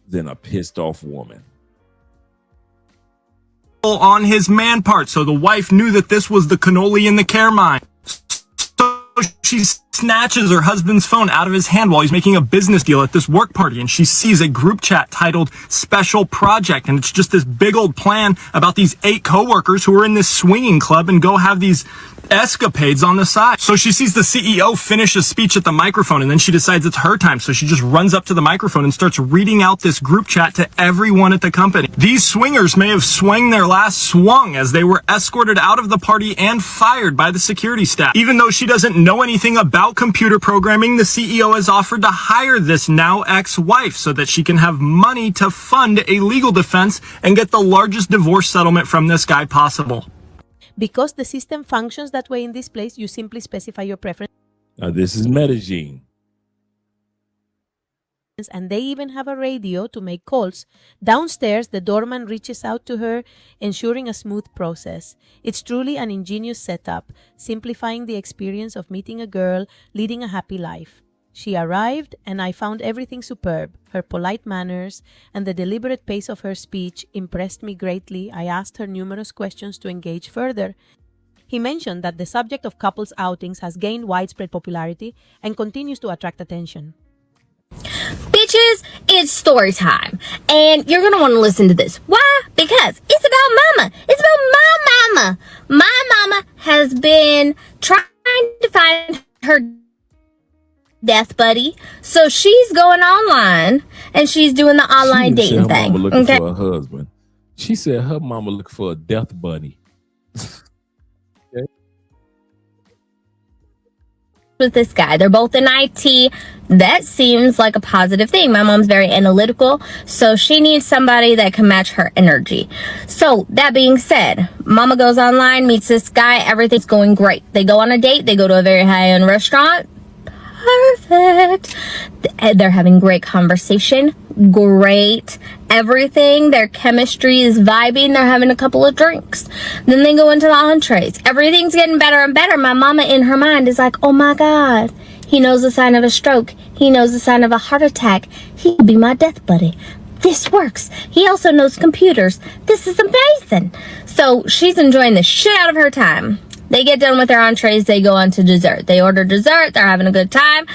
than a pissed off woman. On his man part, so the wife knew that this was the cannoli in the Carmine. So she snatches her husband's phone out of his hand while he's making a business deal at this work party, and she sees a group chat titled Special Project, and it's just this big old plan about these 8 coworkers who are in this swinging club and go have these escapades on the side. So she sees the CEO finish a speech at the microphone, and then she decides it's her time. So she just runs up to the microphone and starts reading out this group chat to everyone at the company. These swingers may have swung their last swung as they were escorted out of the party and fired by the security staff. Even though she doesn't know anything about computer programming, the CEO has offered to hire this now ex-wife so that she can have money to fund a legal defense and get the largest divorce settlement from this guy possible. Because the system functions that way in this place, you simply specify your preference. Now this is Medellin. And they even have a radio to make calls. Downstairs, the doorman reaches out to her, ensuring a smooth process. It's truly an ingenious setup, simplifying the experience of meeting a girl, leading a happy life. She arrived, and I found everything superb. Her polite manners and the deliberate pace of her speech impressed me greatly. I asked her numerous questions to engage further. He mentioned that the subject of couples outings has gained widespread popularity and continues to attract attention. Bitches, it's story time. And you're going to want to listen to this. Why? Because it's about mama. It's about my mama. My mama has been trying to find her death buddy. So she's going online and she's doing the online dating thing. Mama looking for a husband. She said her mama looking for a death buddy. With this guy, they're both in IT. That seems like a positive thing. My mom's very analytical, so she needs somebody that can match her energy. So that being said, mama goes online, meets this guy, everything's going great. They go on a date, they go to a very high-end restaurant. Perfect. They're having great conversation, great everything. Their chemistry is vibing. They're having a couple of drinks. Then they go into the entrees. Everything's getting better and better. My mama in her mind is like, oh my God, he knows the sign of a stroke. He knows the sign of a heart attack. He'll be my death buddy. This works. He also knows computers. This is amazing. So she's enjoying the shit out of her time. They get done with their entrees, they go on to dessert. They order dessert, they're having a good time.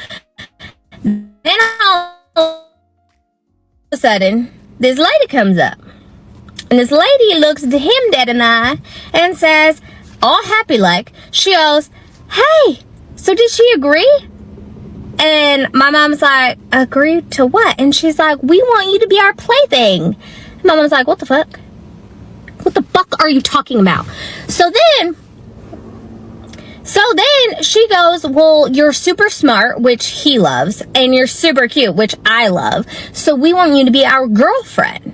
Then all of a sudden, this lady comes up. And this lady looks at him dead in the eye and says, all happy like, she goes, hey, so did she agree? And my mom's like, agree to what? And she's like, we want you to be our plaything. And my mom's like, what the fuck? What the fuck are you talking about? So then she goes, well, you're super smart, which he loves, and you're super cute, which I love. So we want you to be our girlfriend.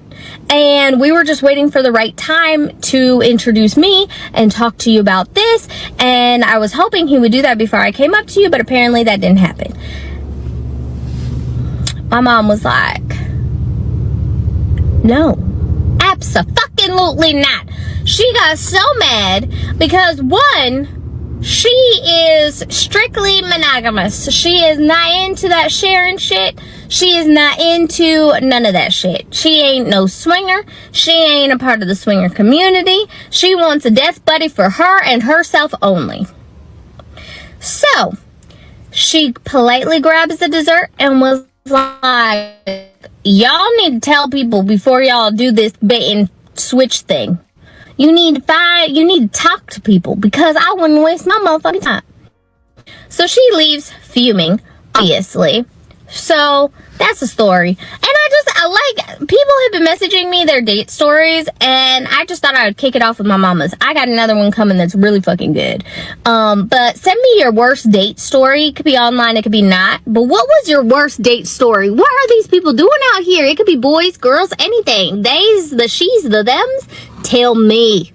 And we were just waiting for the right time to introduce me and talk to you about this. And I was hoping he would do that before I came up to you, but apparently that didn't happen. My mom was like, no, abso-fucking-lutely not. She got so mad because, one, she is strictly monogamous. She is not into that sharing shit. She is not into none of that shit. She ain't no swinger. She ain't a part of the swinger community. She wants a death buddy for her and herself only. So, she politely grabs the dessert and was like, y'all need to tell people before y'all do this bait and switch thing. You need to talk to people because I wouldn't waste my motherfucking time. So she leaves fuming, obviously. So that's the story. And I like, people have been messaging me their date stories, and I just thought I would kick it off with my mama's. I got another one coming that's really fucking good. But send me your worst date story. It could be online, it could be not. But what was your worst date story? What are these people doing out here? It could be boys, girls, anything. Theys, the she's, the thems. Tell me.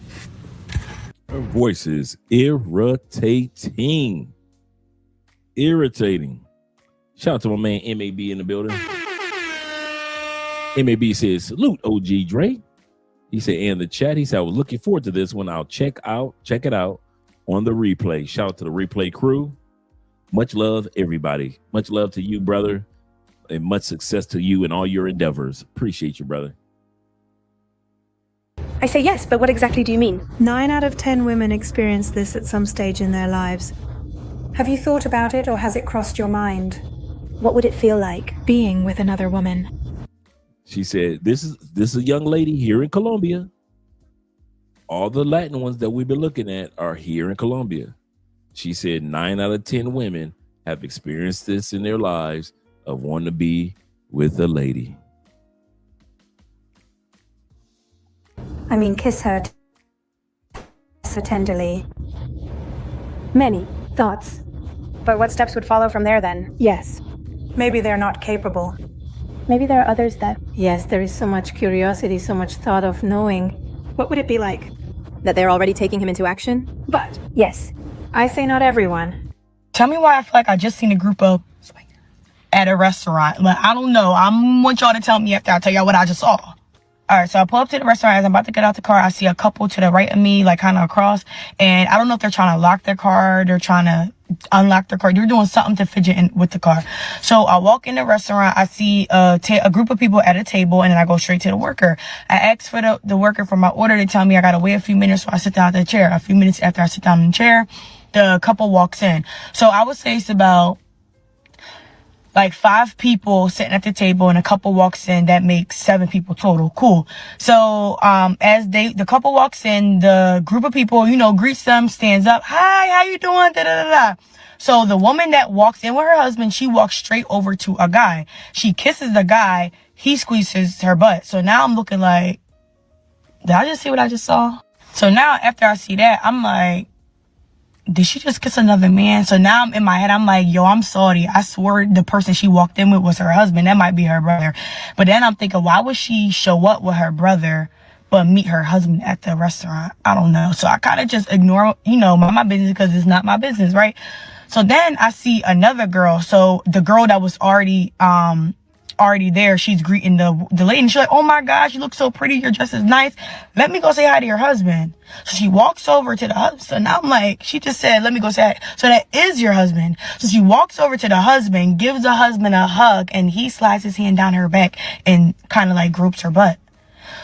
Her voice is irritating. Shout out to my man MAB in the building. MAB says, salute OG Dre. He said, in the chat, he said, I was looking forward to this one. I'll check it out on the replay. Shout out to the replay crew. Much love, everybody. Much love to you, brother. And much success to you in all your endeavors. Appreciate you, brother. I say yes, but what exactly do you mean? 9 out of 10 women experience this at some stage in their lives. Have you thought about it, or has it crossed your mind? What would it feel like? Being with another woman. She said, this is a young lady here in Colombia. All the Latin ones that we've been looking at are here in Colombia. She said 9 out of 10 women have experienced this in their lives of wanting to be with a lady. I mean, kiss her so tenderly. Many thoughts. But what steps would follow from there then? Yes. Maybe they're not capable. Maybe there are others that. Yes, there is so much curiosity, so much thought of knowing. What would it be like? That they're already taking him into action? But Yes. I say not everyone. Tell me why I feel like I just seen a group of at a restaurant. But I don't know. I want y'all to tell me after I tell y'all what I just saw. All right, so I pull up to the restaurant. As I'm about to get out the car, I see a couple to the right of me, like kind of across. And I don't know if they're trying to lock their car, they're trying to unlock their car. They're doing something to fidget in with the car. So I walk in the restaurant. I see a group of people at a table, and then I go straight to the worker. I ask for the worker for my order. They tell me I got to wait a few minutes, so I sit down at the chair. A few minutes after I sit down in the chair, the couple walks in. So I would say it's about like 5 people sitting at the table and a couple walks in. That makes 7 people total. Cool. So as the couple walks in, the group of people, greets them, stands up. Hi, how you doing? Da, da, da, da. So the woman that walks in with her husband, she walks straight over to a guy. She kisses the guy. He squeezes her butt. So now I'm looking like, did I just see what I just saw? So now after I see that, I'm like, did she just kiss another man? So now I'm in my head, I'm like, yo, I'm sorry. I swore the person she walked in with was her husband. That might be her brother. But then I'm thinking, why would she show up with her brother but meet her husband at the restaurant? I don't know. So I kind of just ignore, my business because it's not my business, right? So then I see another girl. So the girl that was already there, she's greeting the lady, and she's like, oh my gosh, you look so pretty, your dress is nice, let me go say hi to your husband. So she walks over to the husband. So now I'm like, she just said, let me go say hi. So that is your husband. So she walks over to the husband, gives the husband a hug, and he slides his hand down her back and kind of like gropes her butt.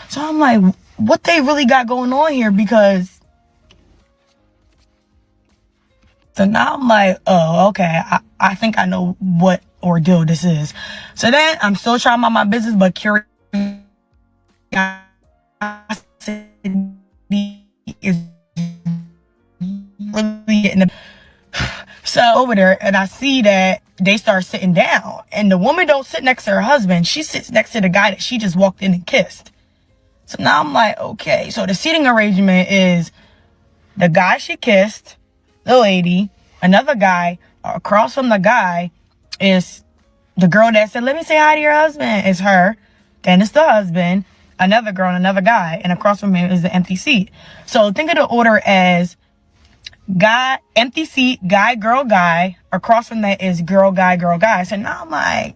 So I'm like, what they really got going on here? Because so now I'm like, oh, okay, I think I know what ordeal this is. So then I'm still trying to mind my business, but curiosity is really getting the... So over there, and I see that they start sitting down, and the woman don't sit next to her husband. She sits next to the guy that she just walked in and kissed. So now I'm like, okay, so the seating arrangement is the guy she kissed, the lady, another guy. Across from the guy is the girl that said, let me say hi to your husband, is her. Then it's the husband, another girl, and another guy. And across from him is the empty seat. So think of the order as guy, empty seat, guy, girl, guy. Across from that is girl, guy, girl, guy. So now I'm like,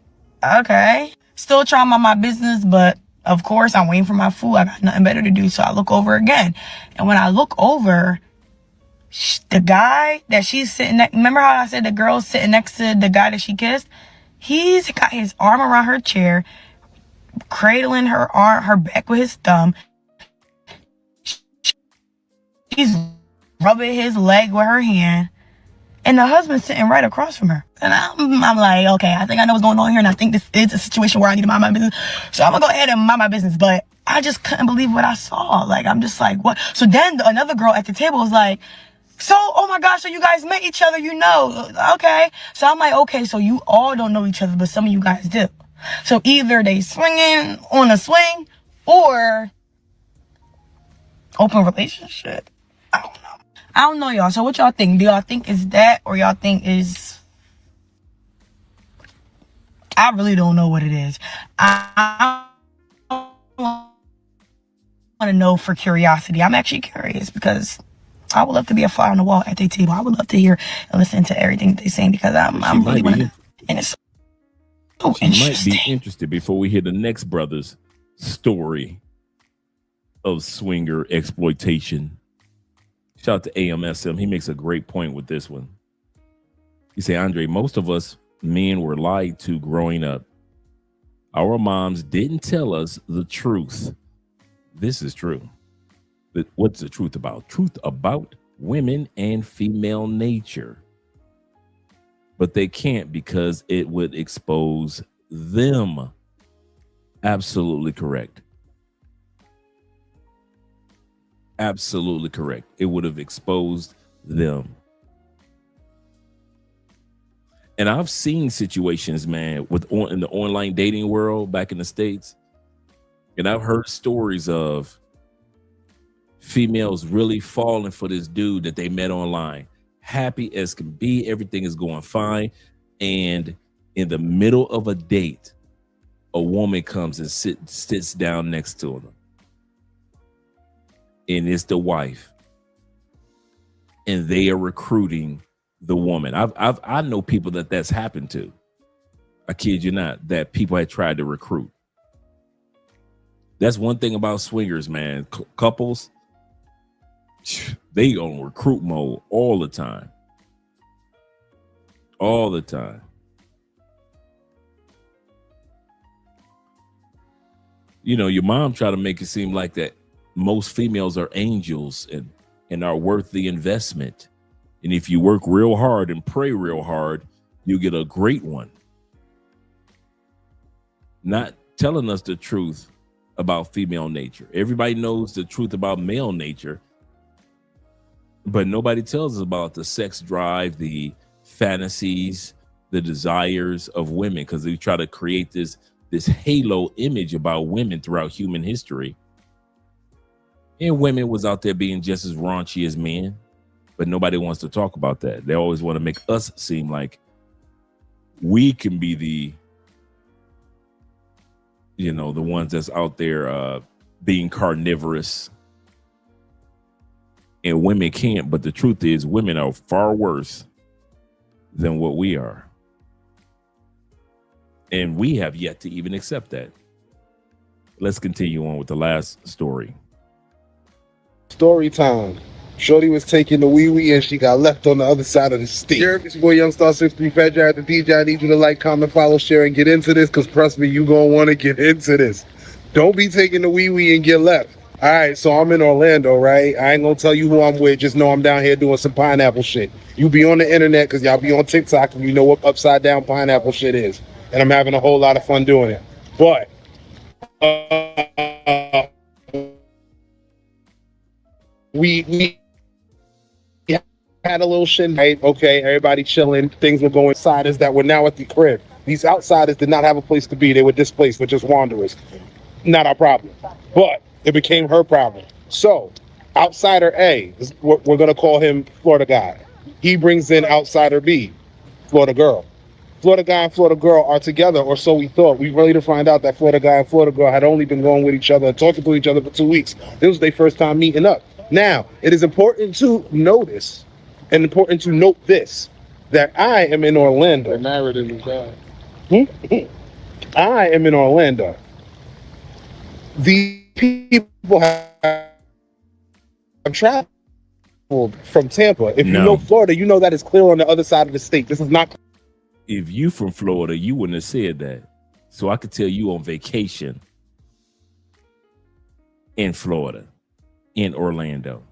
okay. Still trying my business, but of course I'm waiting for my food. I got nothing better to do. So I look over again. And when I look over, the guy that she's sitting next, remember how I said the girl's sitting next to the guy that she kissed? He's got his arm around her chair, cradling her back with his thumb. She's rubbing his leg with her hand. And the husband's sitting right across from her. And I'm like, okay, I think I know what's going on here. And I think this is a situation where I need to mind my business. So I'm going to go ahead and mind my business. But I just couldn't believe what I saw. Like, I'm just like, what? So then another girl at the table was like, so, oh my gosh, so you guys met each other, okay. So I'm like, okay, so you all don't know each other, but some of you guys do. So either they swinging on a swing or open relationship. I don't know, y'all. So what y'all think? Do y'all think it's that, or y'all think is... I really don't know what it is. I want to know for curiosity. I'm actually curious because I would love to be a fly on the wall at their table. I would love to hear and listen to everything they're saying because I'm really want to. And it's so interesting. Might be interested before we hear the next brother's story of swinger exploitation. Shout out to AMSM. He makes a great point with this one. He say, Andre, most of us men were lied to growing up. Our moms didn't tell us the truth. This is true. But what's the truth about? Truth about women and female nature. But they can't because it would expose them. Absolutely correct. Absolutely correct. It would have exposed them. And I've seen situations, man, in the online dating world back in the States. And I've heard stories of females really falling for this dude that they met online. Happy as can be, everything is going fine. And in the middle of a date, a woman comes and sits down next to them. And it's the wife. And they are recruiting the woman. I know people that's happened to. I kid you not, that people had tried to recruit. That's one thing about swingers, man. Couples, they on recruit mode all the time. All the time. You know, your mom tried to make it seem like that most females are angels and are worth the investment. And if you work real hard and pray real hard, you get a great one. Not telling us the truth about female nature. Everybody knows the truth about male nature, but nobody tells us about the sex drive, the fantasies, the desires of women, because they try to create this halo image about women throughout human history. And women was out there being just as raunchy as men, but nobody wants to talk about that. They always want to make us seem like we can be the ones that's out there being carnivorous, and women can't. But the truth is, women are far worse than what we are. And we have yet to even accept that. Let's continue on with the last story. Story time. Shorty was taking the wee and she got left on the other side of the state. It's your boy Youngstar 63 Fat Jar at the DJ. I need you to like, comment, follow, share, and get into this, because trust me, you gonna want to get into this. Don't be taking the wee and get left. All right, so I'm in Orlando, right? I ain't gonna tell you who I'm with. Just know I'm down here doing some pineapple shit. You be on the internet because y'all be on TikTok and you know what upside down pineapple shit is. And I'm having a whole lot of fun doing it. But we had a little shit, right? Okay, everybody chilling. Things were going. Outsiders that were now at the crib. These outsiders did not have a place to be. They were displaced, were just wanderers. Not our problem. But it became her problem. So, outsider A, we're going to call him Florida guy. He brings in outsider B, Florida girl. Florida guy and Florida girl are together, or so we thought. We really to find out that Florida guy and Florida girl had only been going with each other and talking to each other for 2 weeks. This was their first time meeting up. Now, it is important to notice and important to note this, that I am in Orlando. They're married in the I am in Orlando. The people have traveled from Tampa. If you know Florida, you know that is clear on the other side of the state. This is not. If you from Florida, you wouldn't have said that. So I could tell you on vacation in Florida, in Orlando.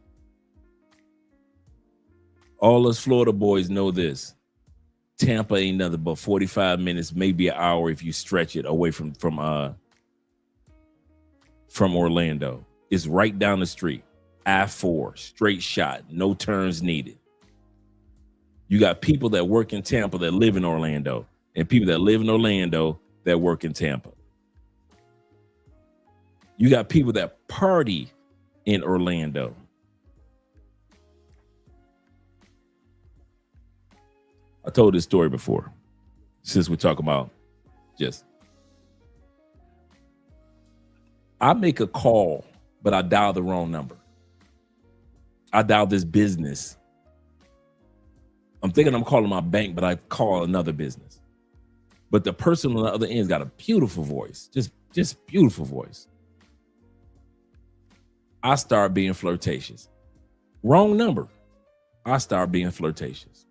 All us Florida boys know this. Tampa ain't nothing but 45 minutes, maybe an hour if you stretch it away from Orlando. It's right down the street. I-4, straight shot, no turns needed. You got people that work in Tampa that live in Orlando, and people that live in Orlando that work in Tampa. You got people that party in Orlando. I told this story before, since we're talking about I make a call, but I dial the wrong number. I dial this business. I'm thinking I'm calling my bank, but I call another business. But the person on the other end's got a beautiful voice, just beautiful voice. I start being flirtatious. Wrong number. I start being flirtatious.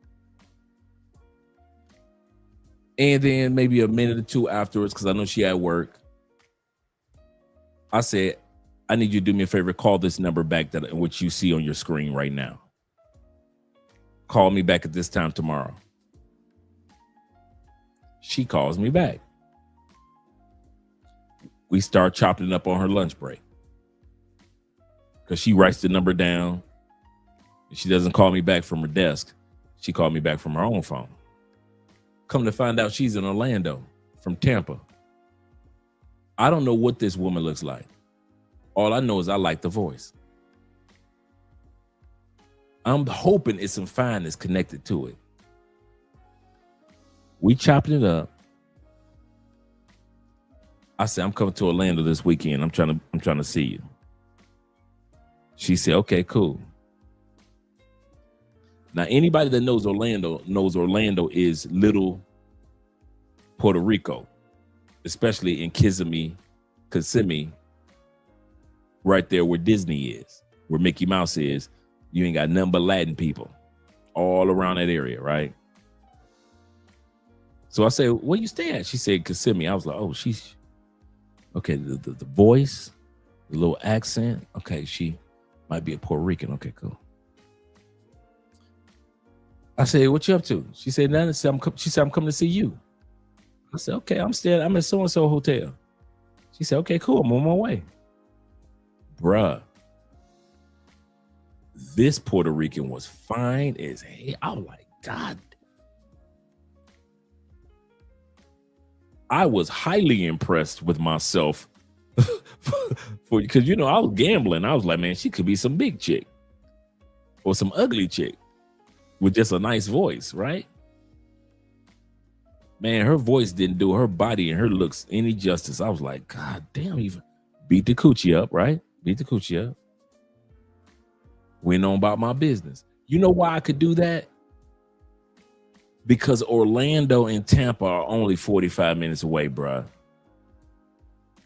And then maybe a minute or two afterwards, because I know she at work, I said, I need you to do me a favor, call this number back which you see on your screen right now. Call me back at this time tomorrow. She calls me back. We start chopping it up on her lunch break, because she writes the number down. She doesn't call me back from her desk. She called me back from her own phone. Come to find out she's in Orlando from Tampa. I don't know what this woman looks like. All I know is I like the voice. I'm hoping it's some fineness connected to it. We chopping it up. I said, I'm coming to Orlando this weekend. I'm trying to see you. She said, okay, cool. Now, anybody that knows Orlando is little Puerto Rico, especially in Kissimmee, right there where Disney is, where Mickey Mouse is. You ain't got nothing but Latin people all around that area, right? So I said, where you stay at? She said, Kissimmee. I was like, oh, she's okay. The voice, the little accent. Okay, she might be a Puerto Rican. Okay, cool. I said, what you up to? She said, nothing. She said, I'm coming to see you. I said, okay, I'm in so-and-so hotel. She said, okay, cool. I'm on my way. Bruh. This Puerto Rican was fine as hell. I was like, God. I was highly impressed with myself because, you know, I was gambling. I was like, man, she could be some big chick or some ugly chick with just a nice voice, right? Man, her voice didn't do her body and her looks any justice. I was like, God damn, even beat the coochie up, right? Beat the coochie up. Went on about my business. You know why I could do that? Because Orlando and Tampa are only 45 minutes away, bruh.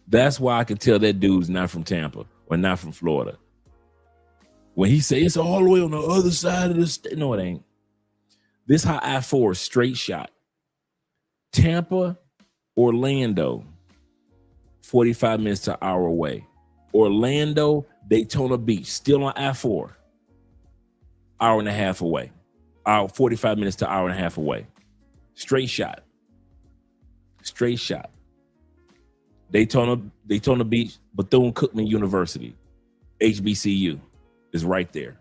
That's why I could tell that dude's not from Tampa or not from Florida. When he say it's all the way on the other side of the state. No, it ain't. This how I-4 straight shot. Tampa, Orlando, 45 minutes to an hour away. Orlando, Daytona Beach, still on I-4, hour and a half away. 45 minutes to hour and a half away. Straight shot. Straight shot. Daytona Beach, Bethune-Cookman University, HBCU is right there.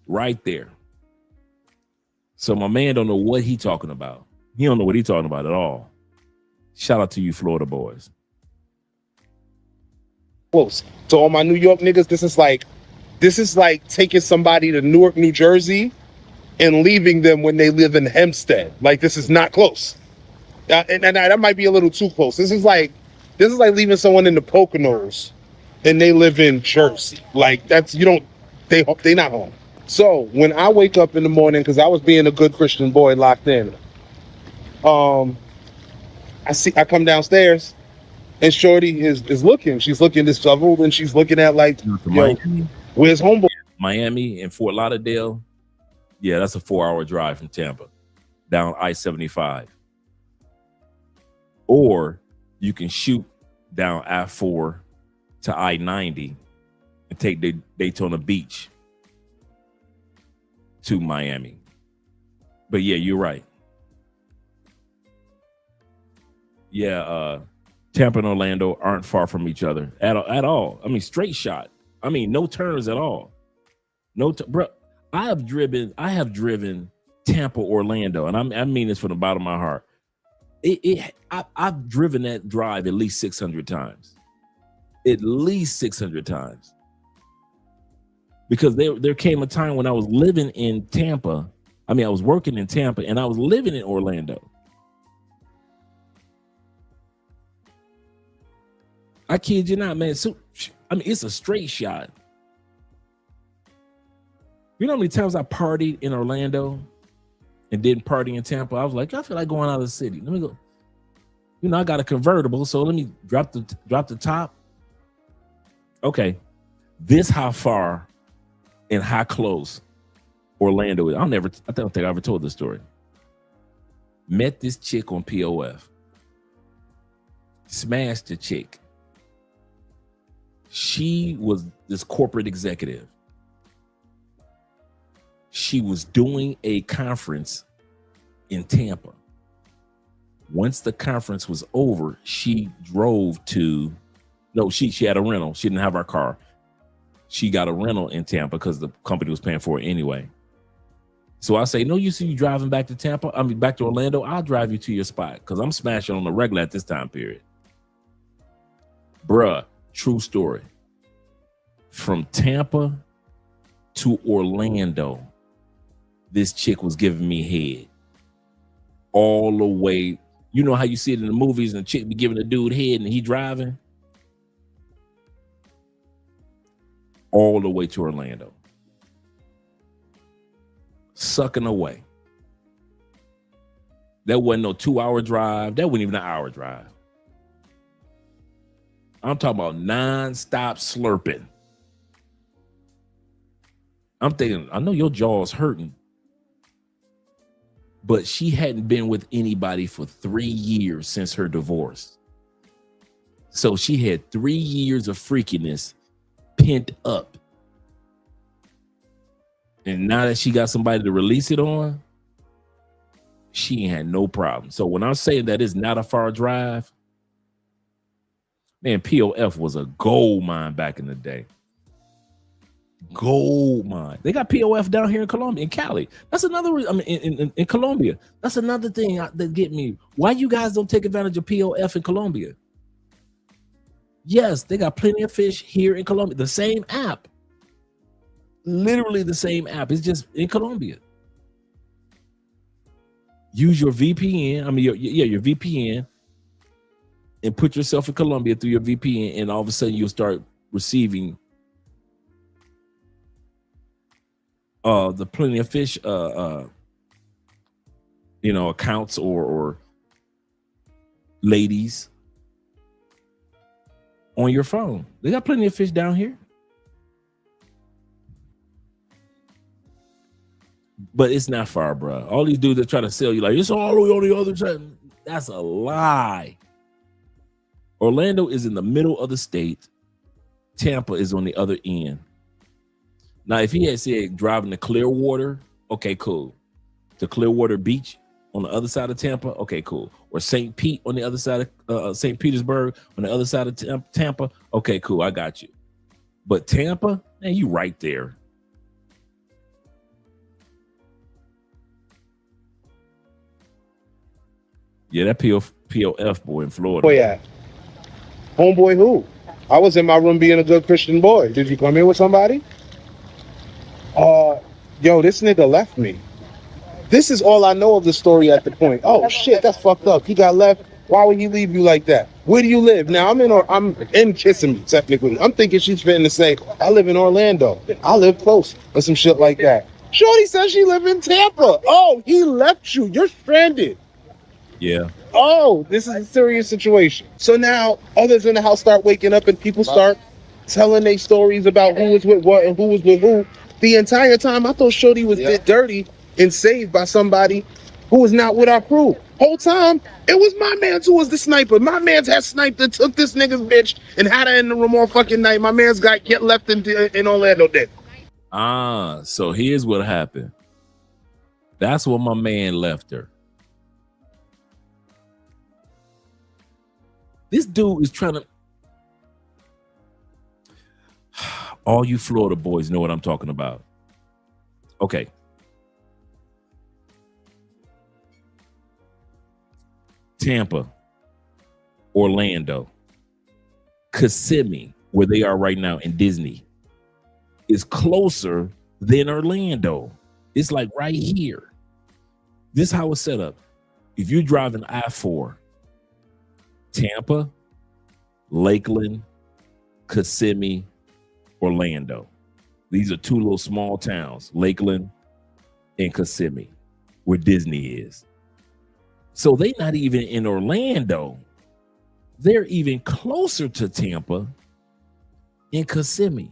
Right there. So my man don't know what he talking about. He don't know what he talking about at all. Shout out to you, Florida boys. Close. To all my New York niggas, this is like taking somebody to Newark, New Jersey and leaving them when they live in Hempstead. Like, this is not close. And that might be a little too close. This is like leaving someone in the Poconos and they live in Jersey. Like, that's, they not home. So when I wake up in the morning, because I was being a good Christian boy locked in, I come downstairs and Shorty is looking. She's looking disheveled and she's looking at like, yo, where's homeboy? Miami and Fort Lauderdale. Yeah, that's a 4-hour drive from Tampa down I-75. Or you can shoot down I-4 to I-90 and take the Daytona Beach to Miami. But yeah, you're right. Yeah, Tampa and Orlando aren't far from each other at all. I mean, straight shot. I mean, no turns at all. Bro, I have driven Tampa, Orlando, and I mean this from the bottom of my heart. I've driven that drive at least 600 times. At least 600 times. Because there came a time when I was living in Tampa. I mean, I was working in Tampa and I was living in Orlando. I kid you not, man. So, I mean, it's a straight shot. You know how many times I partied in Orlando and didn't party in Tampa? I was like, I feel like going out of the city. Let me go. You know, I got a convertible, so let me drop the top. Okay, this how far and how close Orlando is. I don't think I ever told this story. Met this chick on POF. Smashed the chick. She was this corporate executive. She was doing a conference in Tampa. Once the conference was over, she drove to, she had a rental. She didn't have her car. She got a rental in Tampa because the company was paying for it anyway. So I say, no, you see you driving back to Tampa, back to Orlando, I'll drive you to your spot because I'm smashing on the regular at this time period. Bruh, true story. From Tampa to Orlando, this chick was giving me head all the way. You know how you see it in the movies and the chick be giving the dude head and he driving? All the way to Orlando. Sucking away. That wasn't no 2-hour drive. That wasn't even an hour drive. I'm talking about non-stop slurping. I'm thinking, I know your jaw's hurting. But she hadn't been with anybody for 3 years since her divorce. So she had 3 years of freakiness pent up. And now that she got somebody to release it on, she ain't had no problem. So when I'm saying that it's not a far drive, man, POF was a gold mine back in the day. Gold mine. They got POF down here in Colombia, in Cali. That's another reason. I mean, in Colombia. That's another thing that get me. Why you guys don't take advantage of POF in Colombia? Yes, they got plenty of fish here in Colombia. The same app. Literally the same app. It's just in Colombia. Use your VPN. Your VPN, and put yourself in Colombia through your VPN, and all of a sudden you'll start receiving the plenty of fish accounts or ladies on your phone. They got plenty of fish down here. But it's not far, bro. All these dudes that try to sell you like it's all the way on the other side. That's a lie. Orlando is in the middle of the state. Tampa is on the other end. Now, if he had said driving to Clearwater, okay, cool. To Clearwater Beach on the other side of Tampa, okay, cool. Or St. Pete on the other side of St. Petersburg on the other side of Tampa, okay, cool. I got you. But Tampa, man, you right there. Yeah, that POF boy in Florida. Boy, yeah. Homeboy who? I was in my room being a good Christian boy. Did you come in with somebody? Yo, this nigga left me. This is all I know of the story at the point. Oh shit, that's fucked up. He got left. Why would he leave you like that? Where do you live? Now I'm in Kissimmee, technically. I'm thinking she's fitting to say, I live in Orlando. I live close or some shit like that. Shorty says she live in Tampa. Oh, he left you. You're stranded. Yeah. Oh, this is a serious situation. So now others in the house start waking up and people start telling their stories about who was with what and who was with who. The entire time I thought Shorty was did dirty and saved by somebody who was not with our crew. Whole time, it was my man who was the sniper. My man's had sniped and took this nigga's bitch and had her in the room all fucking night. My man's got get left in Orlando dead. So here's what happened. That's what my man left her. This dude is trying to. All you Florida boys know what I'm talking about. Okay. Tampa, Orlando, Kissimmee, where they are right now in Disney, is closer than Orlando. It's like right here. This is how it's set up. If you're driving I-4, Tampa, Lakeland, Kissimmee, Orlando. These are two little small towns, Lakeland and Kissimmee, where Disney is. So they're not even in Orlando. They're even closer to Tampa in Kissimmee.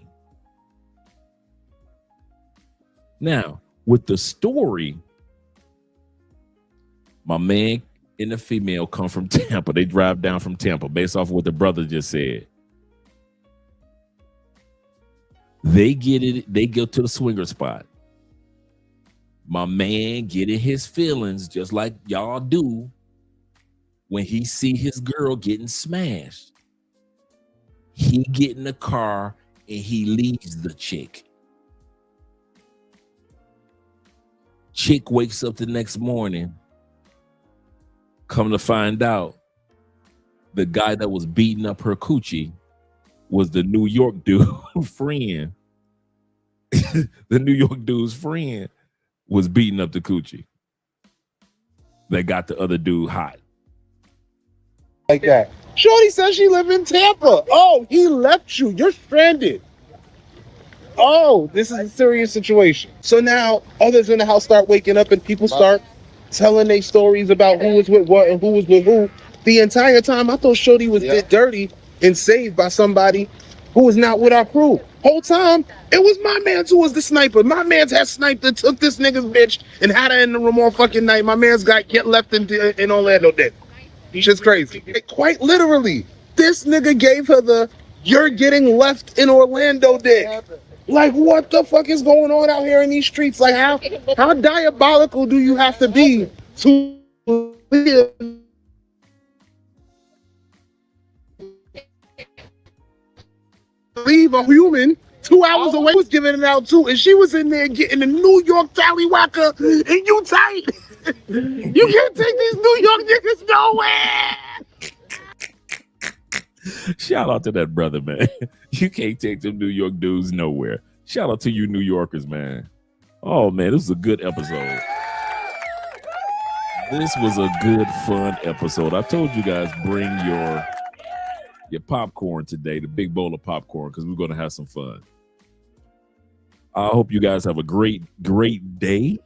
Now, with the story, my man and the female come from Tampa. They drive down from Tampa based off of what the brother just said. They get it. They go to the swinger spot. My man getting his feelings just like y'all do when he see his girl getting smashed. He get in the car and he leaves the chick. Chick wakes up the next morning. Come to find out, the guy that was beating up her coochie was the New York dude friend. The New York dude's friend was beating up the coochie that got the other dude hot. Like that. Shorty says she live in Tampa. Oh, he left you. You're stranded. Oh, this is a serious situation. So now others in the house start waking up and people start telling their stories about who was with what and who was with who. The entire time I thought Shorty was did dirty and saved by somebody who was not with our crew. Whole time, it was my man who was the sniper. My man's had sniped and took this nigga's bitch and had her in the room all fucking night. My man's got get left in Orlando dead. Shit's crazy. Quite literally, this nigga gave her the "you're getting left in Orlando" dick. Like, what the fuck is going on out here in these streets? Like, how diabolical do you have to be to live? Leave a human 2 hours away was giving it out too, and she was in there getting the New York tallywhacker, and you tight. You can't take these New York niggas nowhere. Shout out to that brother, man. You can't take them New York dudes nowhere. Shout out to you New Yorkers, man. Oh, man, this was a good episode. This was a good, fun episode. I told you guys, bring your popcorn today, the big bowl of popcorn, because we're going to have some fun. I hope you guys have a great, great day.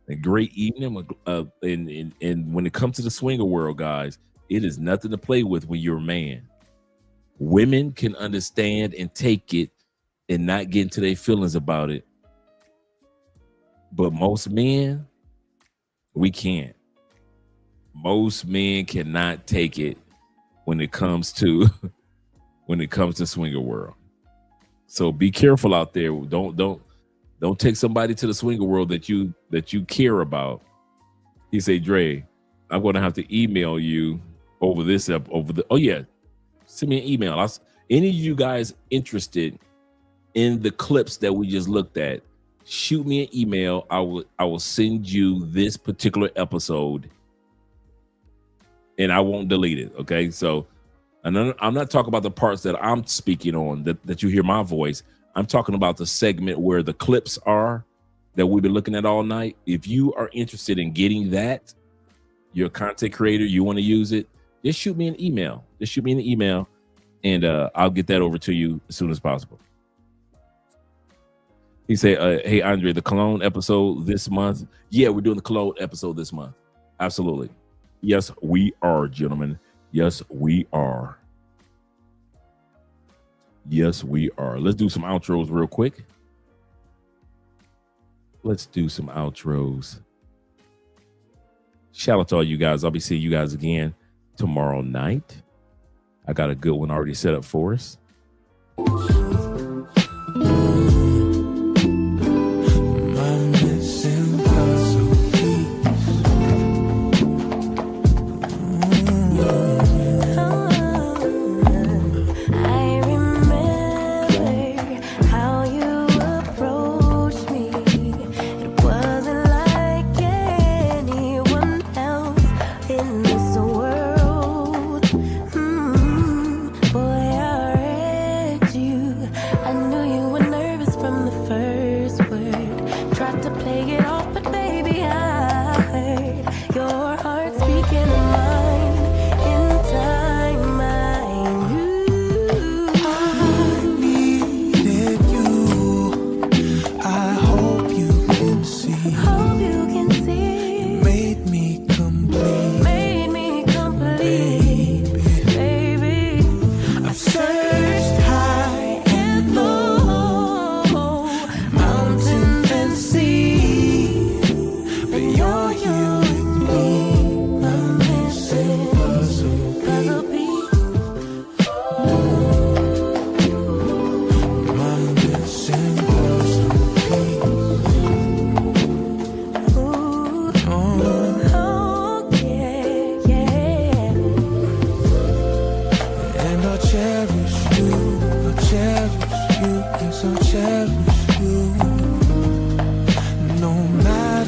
A great evening. And when it comes to the swinger world, guys, it is nothing to play with when you're a man. Women can understand and take it and not get into their feelings about it. But most men, we can't. Most men cannot take it when it comes to swinger world. So be careful out there. Don't take somebody to the swinger world that you care about. He say, Dre, I'm gonna have to email you over this send me an email. Any of you guys interested in the clips that we just looked at, shoot me an email. I will send you this particular episode and I won't delete it. Okay. So I'm not talking about the parts that I'm speaking on that you hear my voice. I'm talking about the segment where the clips are that we've been looking at all night. If you are interested in getting that, you're a content creator, you want to use it, just shoot me an email. And I'll get that over to you as soon as possible. He said, hey, Andre, the Cologne episode this month. Yeah, we're doing the Cologne episode this month. Absolutely. Yes, we are, gentlemen. Yes, we are. Yes, we are. Let's do some outros real quick. Let's do some outros. Shout out to all you guys. I'll be seeing you guys again tomorrow night. I got a good one already set up for us. cherish you, no matter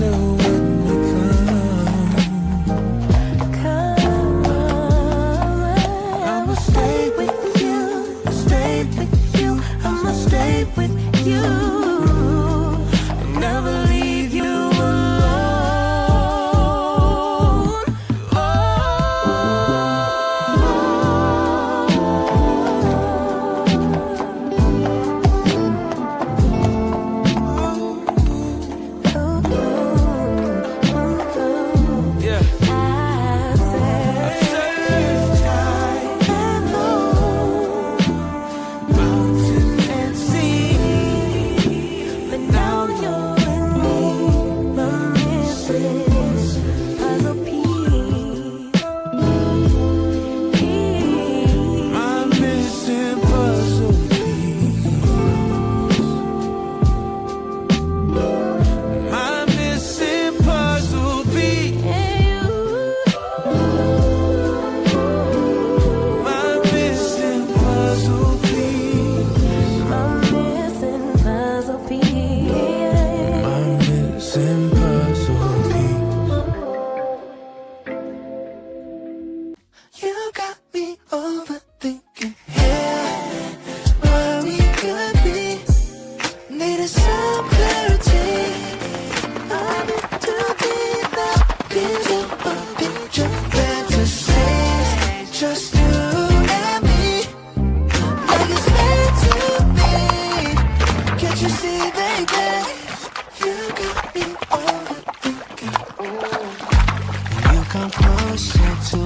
You got me overthinking. Yeah, where we could be. Needed some clarity. I'm in too deep now. Into a picture. Fantasies, just you and me. Like it's meant to be. Can't you see, baby? You got me overthinking. You come closer to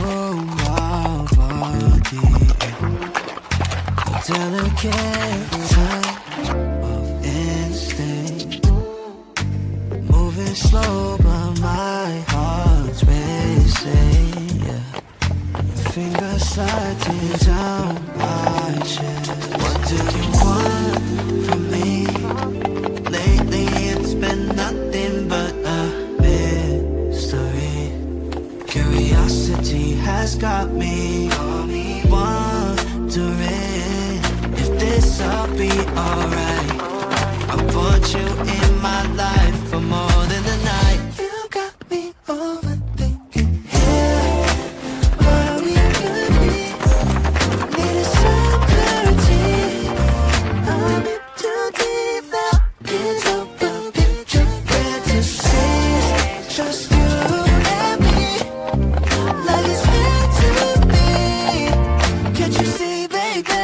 my body. A delicate touch of instinct. Moving slow, but my heart's racing. Yeah. Your fingers sliding down my chest. What do you want from me? Lately it's been nothing but a mystery. Curiosity has got me wondering if this'll be alright. I want you in my life for more than the night. You got me overthinking. Yeah, where we could be. Needed some clarity. I'm in too deep now. Into a picture. Fantasies, just you and me. Like it's meant to be. Can't you see, baby?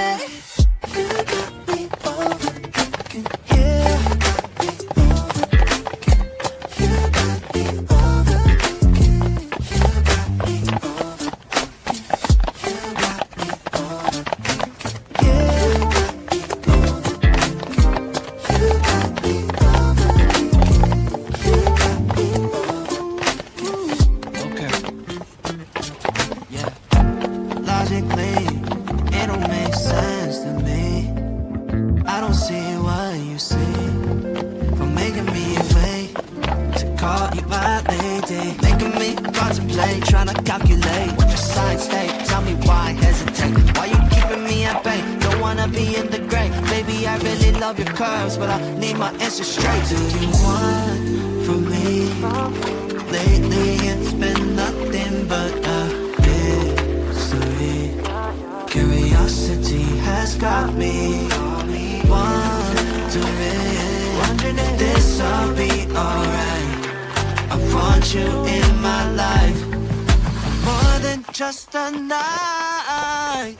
You got me overthinking. Yeah, you got me overthinking. You got me overthinking. You got me overthinking. Yeah, you got me overthinking. You got me overthinking. Okay. Yeah. Logically, it don't make sense to me. I don't see what you see. For making me wait to call you my lady. Making me contemplate, trying to calculate what your signs state. Tell me why hesitate. Why you keeping me at bay? Don't wanna be in the gray. Baby, I really love your curves, but I need my answer straight. Do you want from me? Lately it's been nothing but a mystery. Curiosity has got me wondering if this'll be alright. I want you in my life more than just a night.